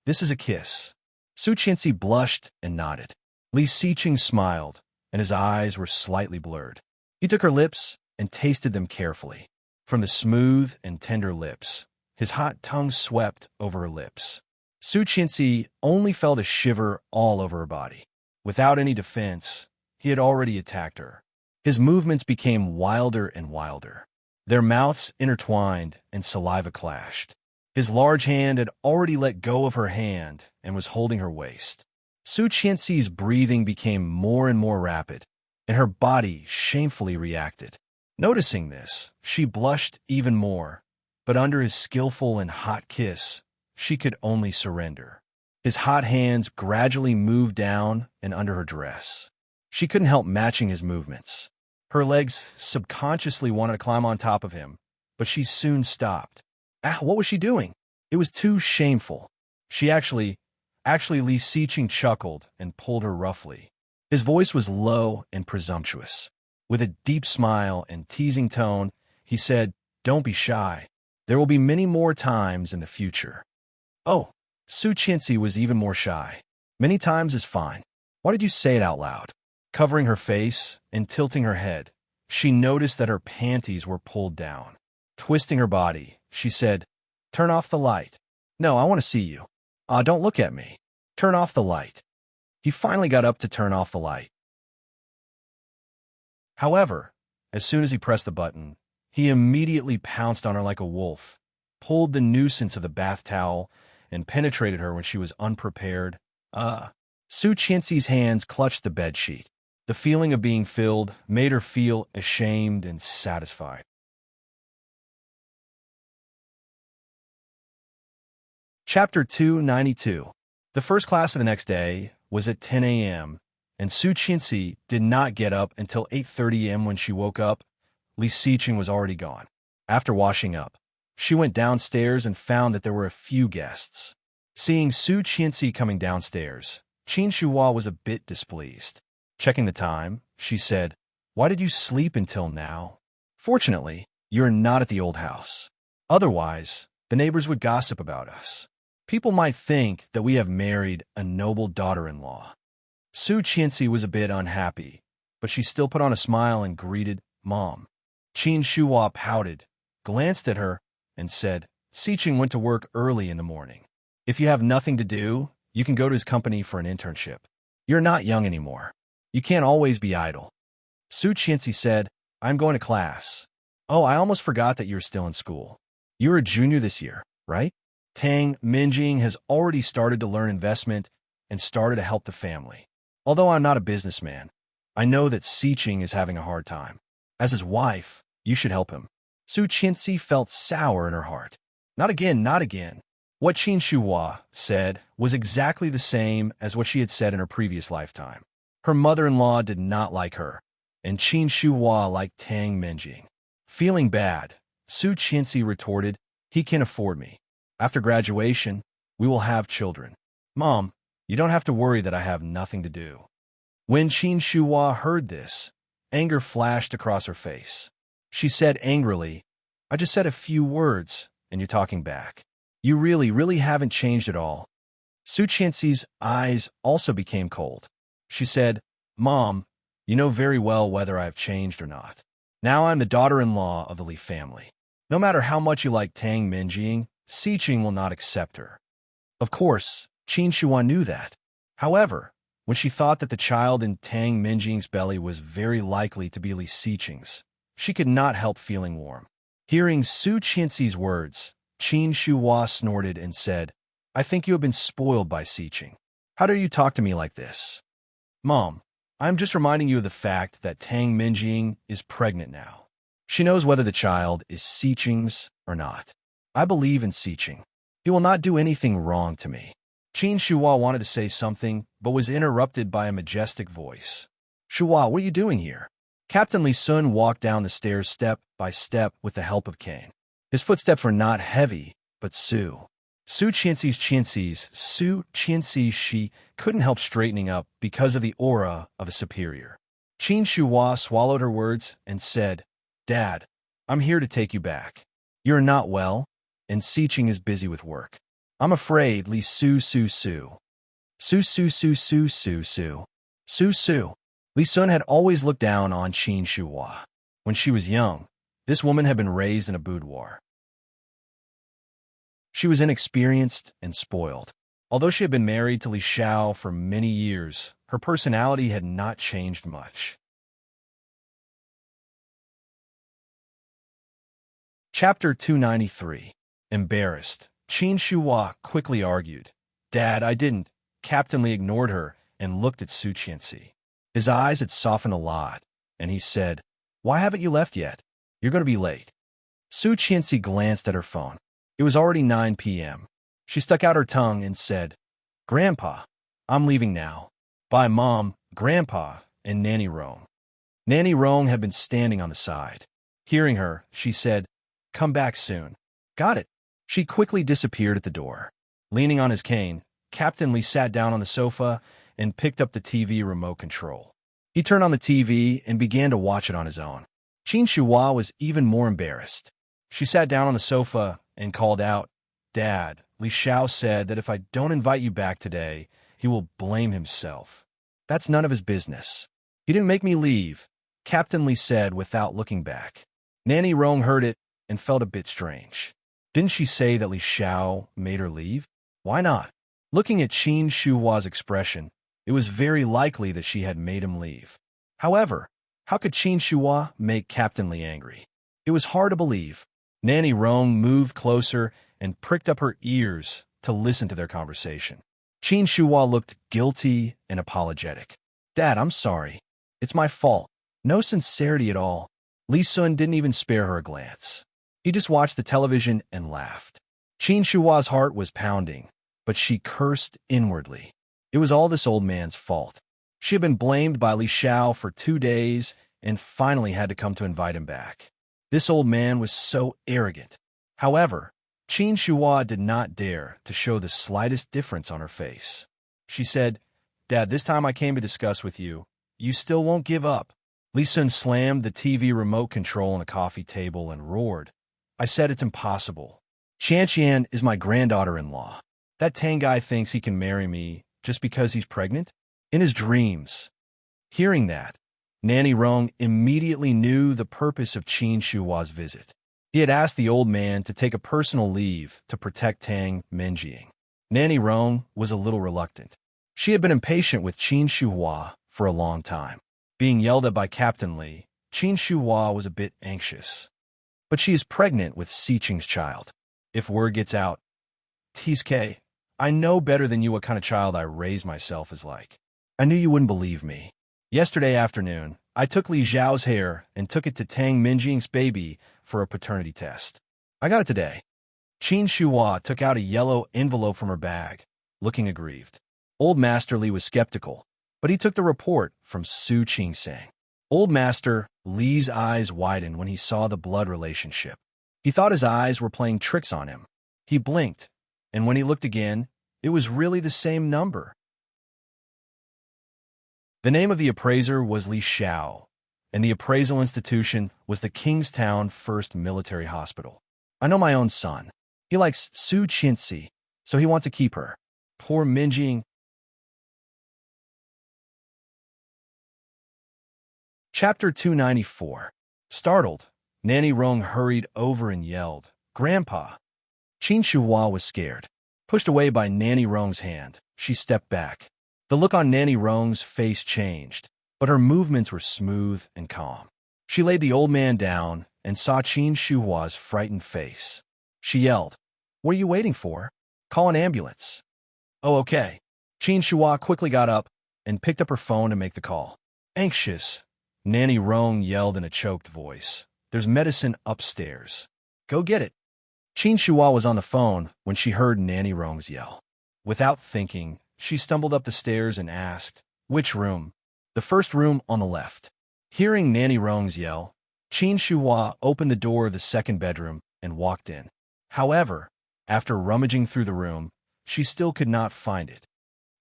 "This is a kiss." Su Qianxi blushed and nodded. Li Xiqing smiled, and his eyes were slightly blurred. He took her lips and tasted them carefully. From the smooth and tender lips, his hot tongue swept over her lips. Su Qianxi only felt a shiver all over her body. Without any defense, he had already attacked her. His movements became wilder and wilder. Their mouths intertwined and saliva clashed. His large hand had already let go of her hand and was holding her waist. Su Qianxi's breathing became more and more rapid, and her body shamefully reacted. Noticing this, she blushed even more, but under his skillful and hot kiss, she could only surrender. His hot hands gradually moved down and under her dress. She couldn't help matching his movements. Her legs subconsciously wanted to climb on top of him, but she soon stopped. What was she doing? It was too shameful. She actually, Li Xiqing chuckled and pulled her roughly. His voice was low and presumptuous. With a deep smile and teasing tone, he said, "Don't be shy. There will be many more times in the future." "Oh," Su Qianxi was even more shy. "Many times is fine. Why did you say it out loud?" Covering her face and tilting her head, she noticed that her panties were pulled down. Twisting her body, she said, "Turn off the light." "No, I want to see you." Don't look at me." "Turn off the light." He finally got up to turn off the light. However, as soon as he pressed the button, he immediately pounced on her like a wolf, pulled the nuisance of the bath towel, and penetrated her when she was unprepared. Su Qianxi's hands clutched the bedsheet. The feeling of being filled made her feel ashamed and satisfied. Chapter 292. The first class of the next day was at 10 a.m., and Su Qianxi did not get up until 8:30 a.m. When she woke up, Li Xiqing was already gone. After washing up, she went downstairs and found that there were a few guests. Seeing Su Qianxi coming downstairs, Qin Shuhua was a bit displeased. Checking the time, she said, "Why did you sleep until now? Fortunately, you're not at the old house. Otherwise, the neighbors would gossip about us. People might think that we have married a noble daughter-in-law." Su Qianxi was a bit unhappy, but she still put on a smile and greeted, "Mom, Qin Shuhua pouted, glanced at her, and said, Siqing went to work early in the morning. If you have nothing to do, you can go to his company for an internship. You're not young anymore. You can't always be idle. Su Qianxi said, I'm going to class. Oh, I almost forgot that you're still in school. You're a junior this year, right? Tang Minjing has already started to learn investment and started to help the family. Although I'm not a businessman, I know that Siqing is having a hard time. As his wife, you should help him. Su Qianxi felt sour in her heart. Not again, not again. What Qin Shuhua said was exactly the same as what she had said in her previous lifetime. Her mother-in-law did not like her, and Qin Shuhua liked Tang Minjing. Feeling bad, Su Qianxi retorted, he can afford me. After graduation, we will have children. Mom, you don't have to worry that I have nothing to do. When Qin Shuhua heard this, anger flashed across her face. She said angrily, I just said a few words, and you're talking back. You really haven't changed at all. Su Qianxi's eyes also became cold. She said, Mom, you know very well whether I have changed or not. Now I'm the daughter-in-law of the Li family. No matter how much you like Tang Minjing, Siqing will not accept her. Of course, Qin Shuhua knew that. However, when she thought that the child in Tang Minjing's belly was very likely to be Li Siqing's, she could not help feeling warm. Hearing Su Qianxi's words, Qin Shuhua snorted and said, I think you have been spoiled by Siqing. How dare you talk to me like this? Mom, I'm just reminding you of the fact that Tang Minjing is pregnant now. She knows whether the child is Siqing's or not. I believe in Siqing. He will not do anything wrong to me. Qin Shuhua wanted to say something, but was interrupted by a majestic voice. Shuhua, what are you doing here? Captain Li Sun walked down the stairs step by step with the help of Kane. His footsteps were not heavy, but Su Qianxi she couldn't help straightening up because of the aura of a superior. Qin Shuhua swallowed her words and said, Dad, I'm here to take you back. You're not well, and Siqing is busy with work. I'm afraid Li Su. Li Sun had always looked down on Qin Shuhua. When she was young, this woman had been raised in a boudoir. She was inexperienced and spoiled. Although she had been married to Li Xiao for many years, her personality had not changed much. Chapter 293. Embarrassed, Qin Shuhua quickly argued. Dad, I didn't. Captain Li ignored her and looked at Su Qianxi. His eyes had softened a lot, and he said, Why haven't you left yet? You're going to be late. Su Qianxi glanced at her phone. It was already 9 p.m. She stuck out her tongue and said, Grandpa, I'm leaving now. Bye, Mom, Grandpa, and Nanny Rong. Nanny Rong had been standing on the side. Hearing her, she said, Come back soon. Got it. She quickly disappeared at the door. Leaning on his cane, Captain Li sat down on the sofa and picked up the TV remote control. He turned on the TV and began to watch it on his own. Qin Shuhua was even more embarrassed. She sat down on the sofa and called out, Dad, Li Xiao said that if I don't invite you back today, he will blame himself. That's none of his business. He didn't make me leave, Captain Li said without looking back. Nanny Rong heard it and felt a bit strange. Didn't she say that Li Xiao made her leave? Why not? Looking at Qin Shuhua's expression, it was very likely that she had made him leave. However, how could Qin Shuhua make Captain Li angry? It was hard to believe. Nanny Rong moved closer and pricked up her ears to listen to their conversation. Qin Shuhua looked guilty and apologetic. Dad, I'm sorry. It's my fault. No sincerity at all. Li Sun didn't even spare her a glance. He just watched the television and laughed. Qin Shuhua's heart was pounding, but she cursed inwardly. It was all this old man's fault. She had been blamed by Li Xiao for 2 days and finally had to come to invite him back. This old man was so arrogant. However, Qin Shuhua did not dare to show the slightest difference on her face. She said, Dad, this time I came to discuss with you. You still won't give up. Li Sun slammed the TV remote control on the coffee table and roared. I said it's impossible. Qianqian is my granddaughter-in-law. That Tang guy thinks he can marry me just because he's pregnant? In his dreams. Hearing that, Nanny Rong immediately knew the purpose of Qin Shuhua's visit. He had asked the old man to take a personal leave to protect Tang Minjing. Nanny Rong was a little reluctant. She had been impatient with Qin Shuhua for a long time. Being yelled at by Captain Li, Qin Shuhua was a bit anxious. But she is pregnant with Xiqing's child. If word gets out, TSK, I know better than you what kind of child I raised myself is like. I knew you wouldn't believe me. Yesterday afternoon, I took Li Zhao's hair and took it to Tang Minjing's baby for a paternity test. I got it today. Qin Shuhua took out a yellow envelope from her bag, looking aggrieved. Old Master Li was skeptical, but he took the report from Su Qingsang. Old Master Li's eyes widened when he saw the blood relationship. He thought his eyes were playing tricks on him. He blinked, and when he looked again, it was really the same number. The name of the appraiser was Li Xiao, and the appraisal institution was the Kingstown First Military Hospital. I know my own son. He likes Su Qianxi, so he wants to keep her. Poor Minjing. Chapter 294. Startled, Nanny Rong hurried over and yelled, "Grandpa!" Qin Shuhua was scared. Pushed away by Nanny Rong's hand, she stepped back. The look on Nanny Rong's face changed, but her movements were smooth and calm. She laid the old man down and saw Qin Shuhua's frightened face. She yelled, "What are you waiting for? Call an ambulance." "Oh, okay." Qin Shuhua quickly got up and picked up her phone to make the call. Anxious, Nanny Rong yelled in a choked voice, "There's medicine upstairs. Go get it." Qin Shuhua was on the phone when she heard Nanny Rong's yell. Without thinking, she stumbled up the stairs and asked, "Which room?" "The first room on the left." Hearing Nanny Rong's yell, Qin Shuhua opened the door of the second bedroom and walked in. However, after rummaging through the room, she still could not find it.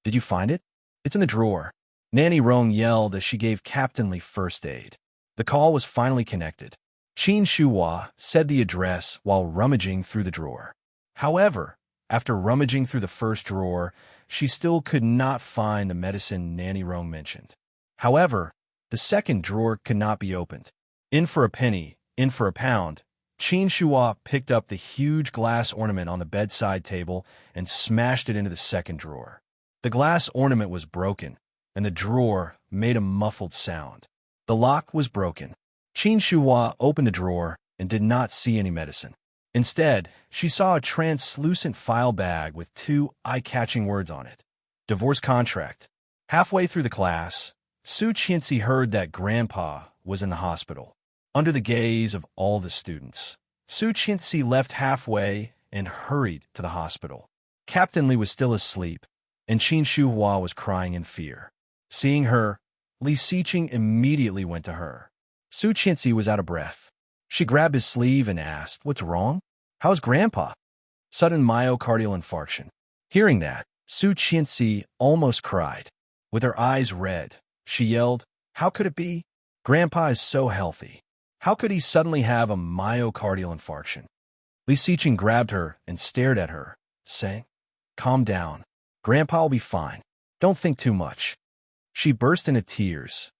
"Did you find it?" "It's in the drawer." Nanny Rong yelled as she gave Captain Li first aid. The call was finally connected. Qin Shuhua said the address while rummaging through the drawer. However, after rummaging through the first drawer, she still could not find the medicine Nanny Rong mentioned. However, the second drawer could not be opened. In for a penny, in for a pound, Qin Shuhua picked up the huge glass ornament on the bedside table and smashed it into the second drawer. The glass ornament was broken, and the drawer made a muffled sound. The lock was broken. Qin Shuhua opened the drawer and did not see any medicine. Instead, she saw a translucent file bag with two eye-catching words on it. Divorce contract. Halfway through the class, Su Qianxi heard that Grandpa was in the hospital. Under the gaze of all the students, Su Qianxi left halfway and hurried to the hospital. Captain Li was still asleep, and Qin Shuhua was crying in fear. Seeing her, Li Xiqing immediately went to her. Su Qianxi was out of breath. She grabbed his sleeve and asked, "What's wrong? How's Grandpa?" "Sudden myocardial infarction." Hearing that, Su Qianxi almost cried. With her eyes red, she yelled, "How could it be? Grandpa is so healthy. How could he suddenly have a myocardial infarction?" Li Xiqing grabbed her and stared at her, saying, "Calm down. Grandpa will be fine. Don't think too much." She burst into tears.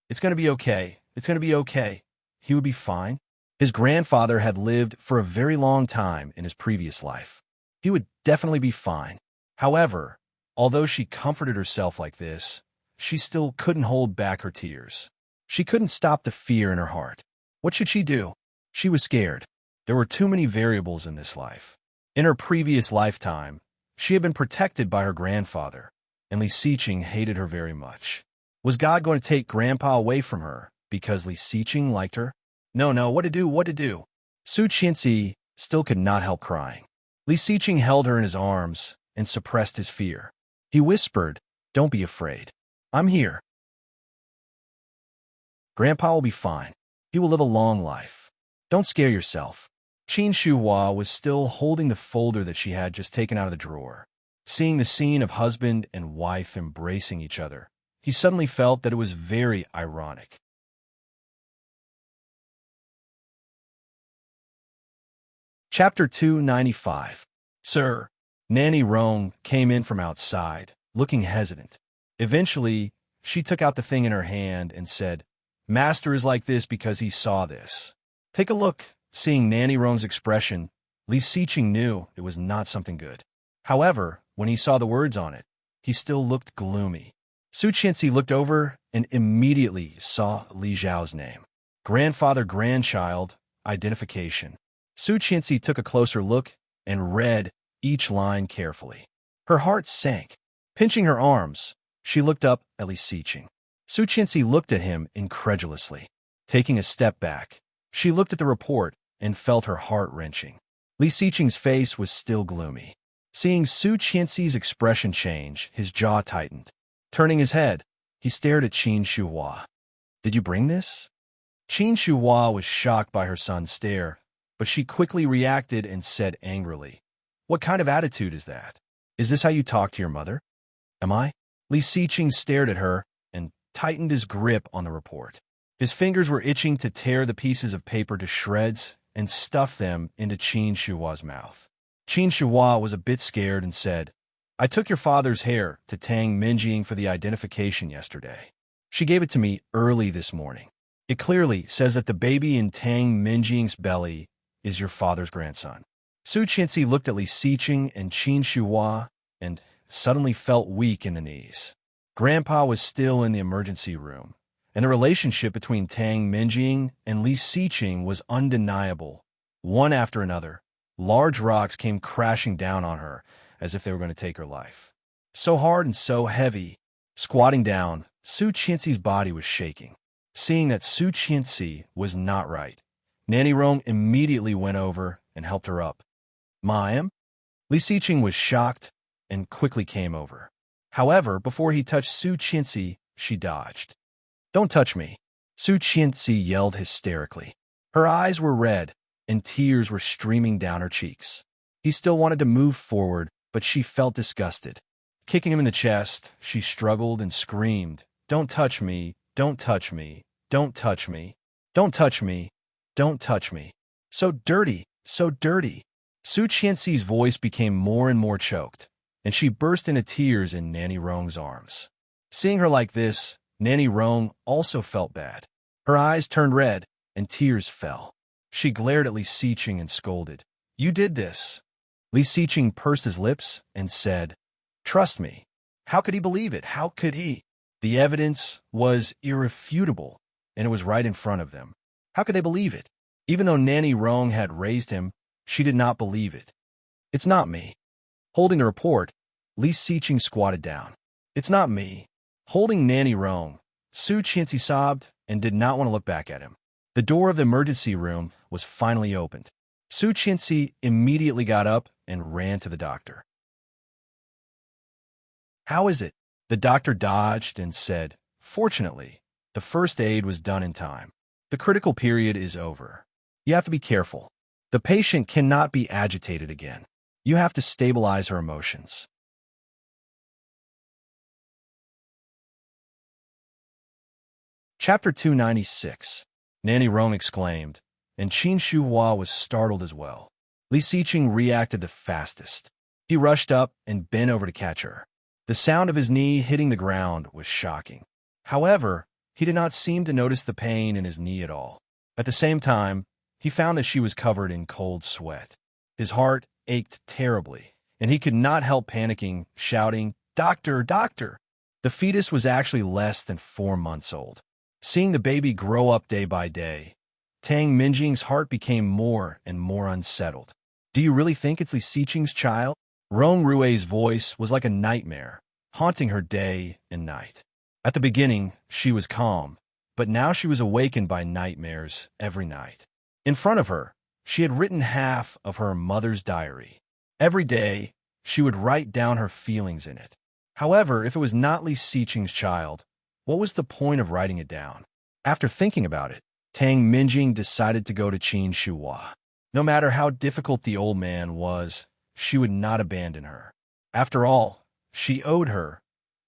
"It's going to be okay. It's going to be okay. He would be fine." His grandfather had lived for a very long time in his previous life. He would definitely be fine. However, although she comforted herself like this, she still couldn't hold back her tears. She couldn't stop the fear in her heart. What should she do? She was scared. There were too many variables in this life. In her previous lifetime, she had been protected by her grandfather, and Li Xiqing hated her very much. Was God going to take Grandpa away from her because Li Xiqing liked her? No, what to do? Su Qianxi still could not help crying. Li Xiqing held her in his arms and suppressed his fear. He whispered, "Don't be afraid. I'm here. Grandpa will be fine. He will live a long life. Don't scare yourself." Qin Shuhua was still holding the folder that she had just taken out of the drawer. Seeing the scene of husband and wife embracing each other, he suddenly felt that it was very ironic. Chapter 295. Sir, Nanny Rong came in from outside, looking hesitant. Eventually, she took out the thing in her hand and said, Master is like this because he saw this. Take a look. Seeing Nanny Rong's expression, Li Xiqing knew it was not something good. However, when he saw the words on it, he still looked gloomy. Su Qianxi looked over and immediately saw Li Zhao's name. Grandfather-grandchild identification. Su Qianxi took a closer look and read each line carefully. Her heart sank. Pinching her arms, she looked up at Li Xiqing. Su Qianxi looked at him incredulously. Taking a step back, she looked at the report and felt her heart wrenching. Li Xiqing's face was still gloomy. Seeing Su Qianxi's expression change, his jaw tightened. Turning his head, he stared at Qin Shuhua. Did you bring this? Qin Shuhua was shocked by her son's stare, but she quickly reacted and said angrily, "What kind of attitude is that? Is this how you talk to your mother?" "Am I?" Li Xiqing stared at her and tightened his grip on the report. His fingers were itching to tear the pieces of paper to shreds and stuff them into Qin Shuhua's mouth. Qin Shuhua was a bit scared and said, "I took your father's hair to Tang Minjing for the identification yesterday. She gave it to me early this morning. It clearly says that the baby in Tang Minjing's belly is your father's grandson." Su Qianxi looked at Li Xiqing and Qin Shuhua and suddenly felt weak in the knees. Grandpa was still in the emergency room, and the relationship between Tang Minjing and Li Xiqing was undeniable. One after another, large rocks came crashing down on her as if they were going to take her life. So hard and so heavy. Squatting down, Su Qianxi's body was shaking. Seeing that Su Qianxi was not right, Nanny Rong immediately went over and helped her up. "Ma'am?" Li Xiqing was shocked and quickly came over. However, before he touched Su Qianxi, she dodged. "Don't touch me," Su Qianxi yelled hysterically. Her eyes were red, and tears were streaming down her cheeks. He still wanted to move forward, but she felt disgusted. Kicking him in the chest, she struggled and screamed, "Don't touch me, don't touch me, don't touch me, don't touch me, don't touch me. So dirty, so dirty." Su Qianxi's voice became more and more choked, and she burst into tears in Nanny Rong's arms. Seeing her like this, Nanny Rong also felt bad. Her eyes turned red, and tears fell. She glared at Li Xiqing and scolded, "You did this." Li Xiqing pursed his lips and said, "Trust me." How could he believe it? How could he? The evidence was irrefutable, and it was right in front of them. How could they believe it? Even though Nanny Rong had raised him, she did not believe it. "It's not me." Holding the report, Li Xiqing squatted down. "It's not me." Holding Nanny Rong, Su Qianxi sobbed and did not want to look back at him. The door of the emergency room was finally opened. Su Qianxi immediately got up and ran to the doctor. "How is it?" The doctor dodged and said, "Fortunately, the first aid was done in time. The critical period is over. You have to be careful. The patient cannot be agitated again. You have to stabilize her emotions." Chapter 296. Nanny Rong exclaimed, and Qin Shuhua was startled as well. Li Xiqing reacted the fastest. He rushed up and bent over to catch her. The sound of his knee hitting the ground was shocking. However, he did not seem to notice the pain in his knee at all. At the same time, he found that she was covered in cold sweat. His heart ached terribly, and he could not help panicking, shouting, "Doctor, doctor!" The fetus was actually less than 4 months old. Seeing the baby grow up day by day, Tang Minjing's heart became more and more unsettled. "Do you really think it's Li Xiqing's child?" Rong Rui's voice was like a nightmare, haunting her day and night. At the beginning, she was calm, but now she was awakened by nightmares every night. In front of her, she had written half of her mother's diary. Every day, she would write down her feelings in it. However, if it was not Li Xiqing's child, what was the point of writing it down? After thinking about it, Tang Minjing decided to go to Qin Shuhua. No matter how difficult the old man was, she would not abandon her. After all, she owed her.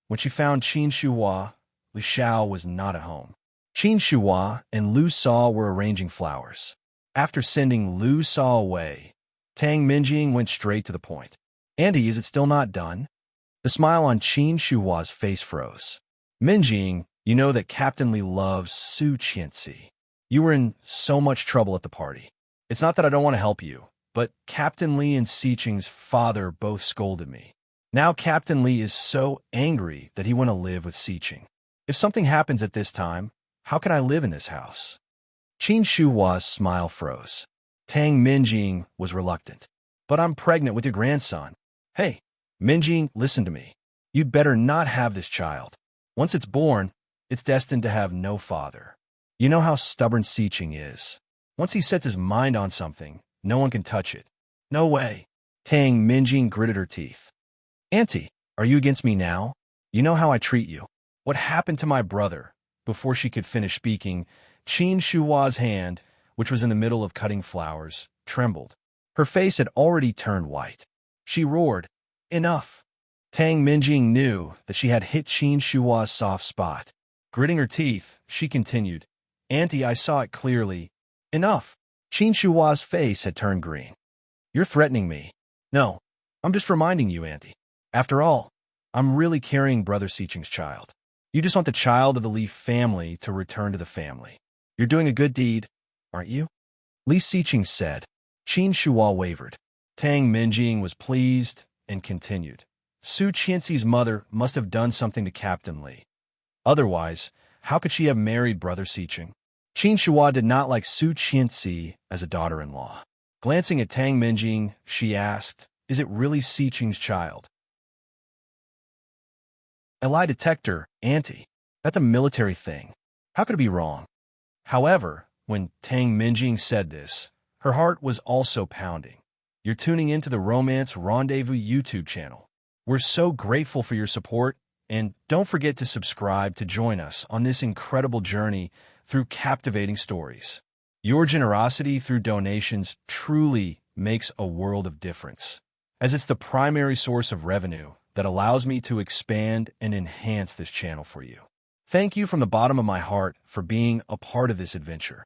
When she found Qin Shuhua, Li Xiao was not at home. Qin Shuhua and Lu Sa were arranging flowers. After sending Lu Sa away, Tang Minjing went straight to the point. "Auntie, is it still not done?" The smile on Qin Shuhua's face froze. "Minjing, You know that Captain Lee loves Su Qianxi. You were in so much trouble at the party. It's not that I don't want to help you, but Captain Lee and Siqing's father both scolded me. Now Captain Lee is so angry that he want to live with Siqing. If something happens at this time, how can I live in this house? Qin Shuhua's smile froze. Tang Minjing was reluctant. But I'm pregnant with your grandson. Hey, Minjing, listen to me. You'd better not have this child. Once it's born, it's destined to have no father. You know how stubborn Siqing is. Once he sets his mind on something, no one can touch it. No way. Tang Minjing gritted her teeth. Auntie, are you against me now? You know how I treat you. What happened to my brother? Before she could finish speaking, Qin Shuhua's hand, which was in the middle of cutting flowers, trembled. Her face had already turned white. She roared, "Enough!" Tang Minjing knew that she had hit Qin Shuhua's soft spot. Gritting her teeth, she continued, "Auntie, I saw it clearly. Enough!" Qin Shuhua's face had turned green. "You're threatening me." "No, I'm just reminding you, Auntie. After all, I'm really carrying Brother Siqing's child. You just want the child of the Li family to return to the family. You're doing a good deed, aren't you?" Li Siqing said. Qin Shuhua wavered. Tang Minjing was pleased and continued. Su Qianxi's mother must have done something to Captain Li. Otherwise, how could she have married Brother Siqing? Qin Shuhua did not like Su Qianxi as a daughter-in-law. Glancing at Tang Minjing, she asked, "Is it really Siqing's child?" "A lie detector, Auntie. That's a military thing. How could it be wrong?" However, when Tang Minjing said this, her heart was also pounding. You're tuning into the Romance Rendezvous YouTube channel. We're so grateful for your support, and don't forget to subscribe to join us on this incredible journey through captivating stories. Your generosity through donations truly makes a world of difference, as it's the primary source of revenue that allows me to expand and enhance this channel for you. Thank you from the bottom of my heart for being a part of this adventure.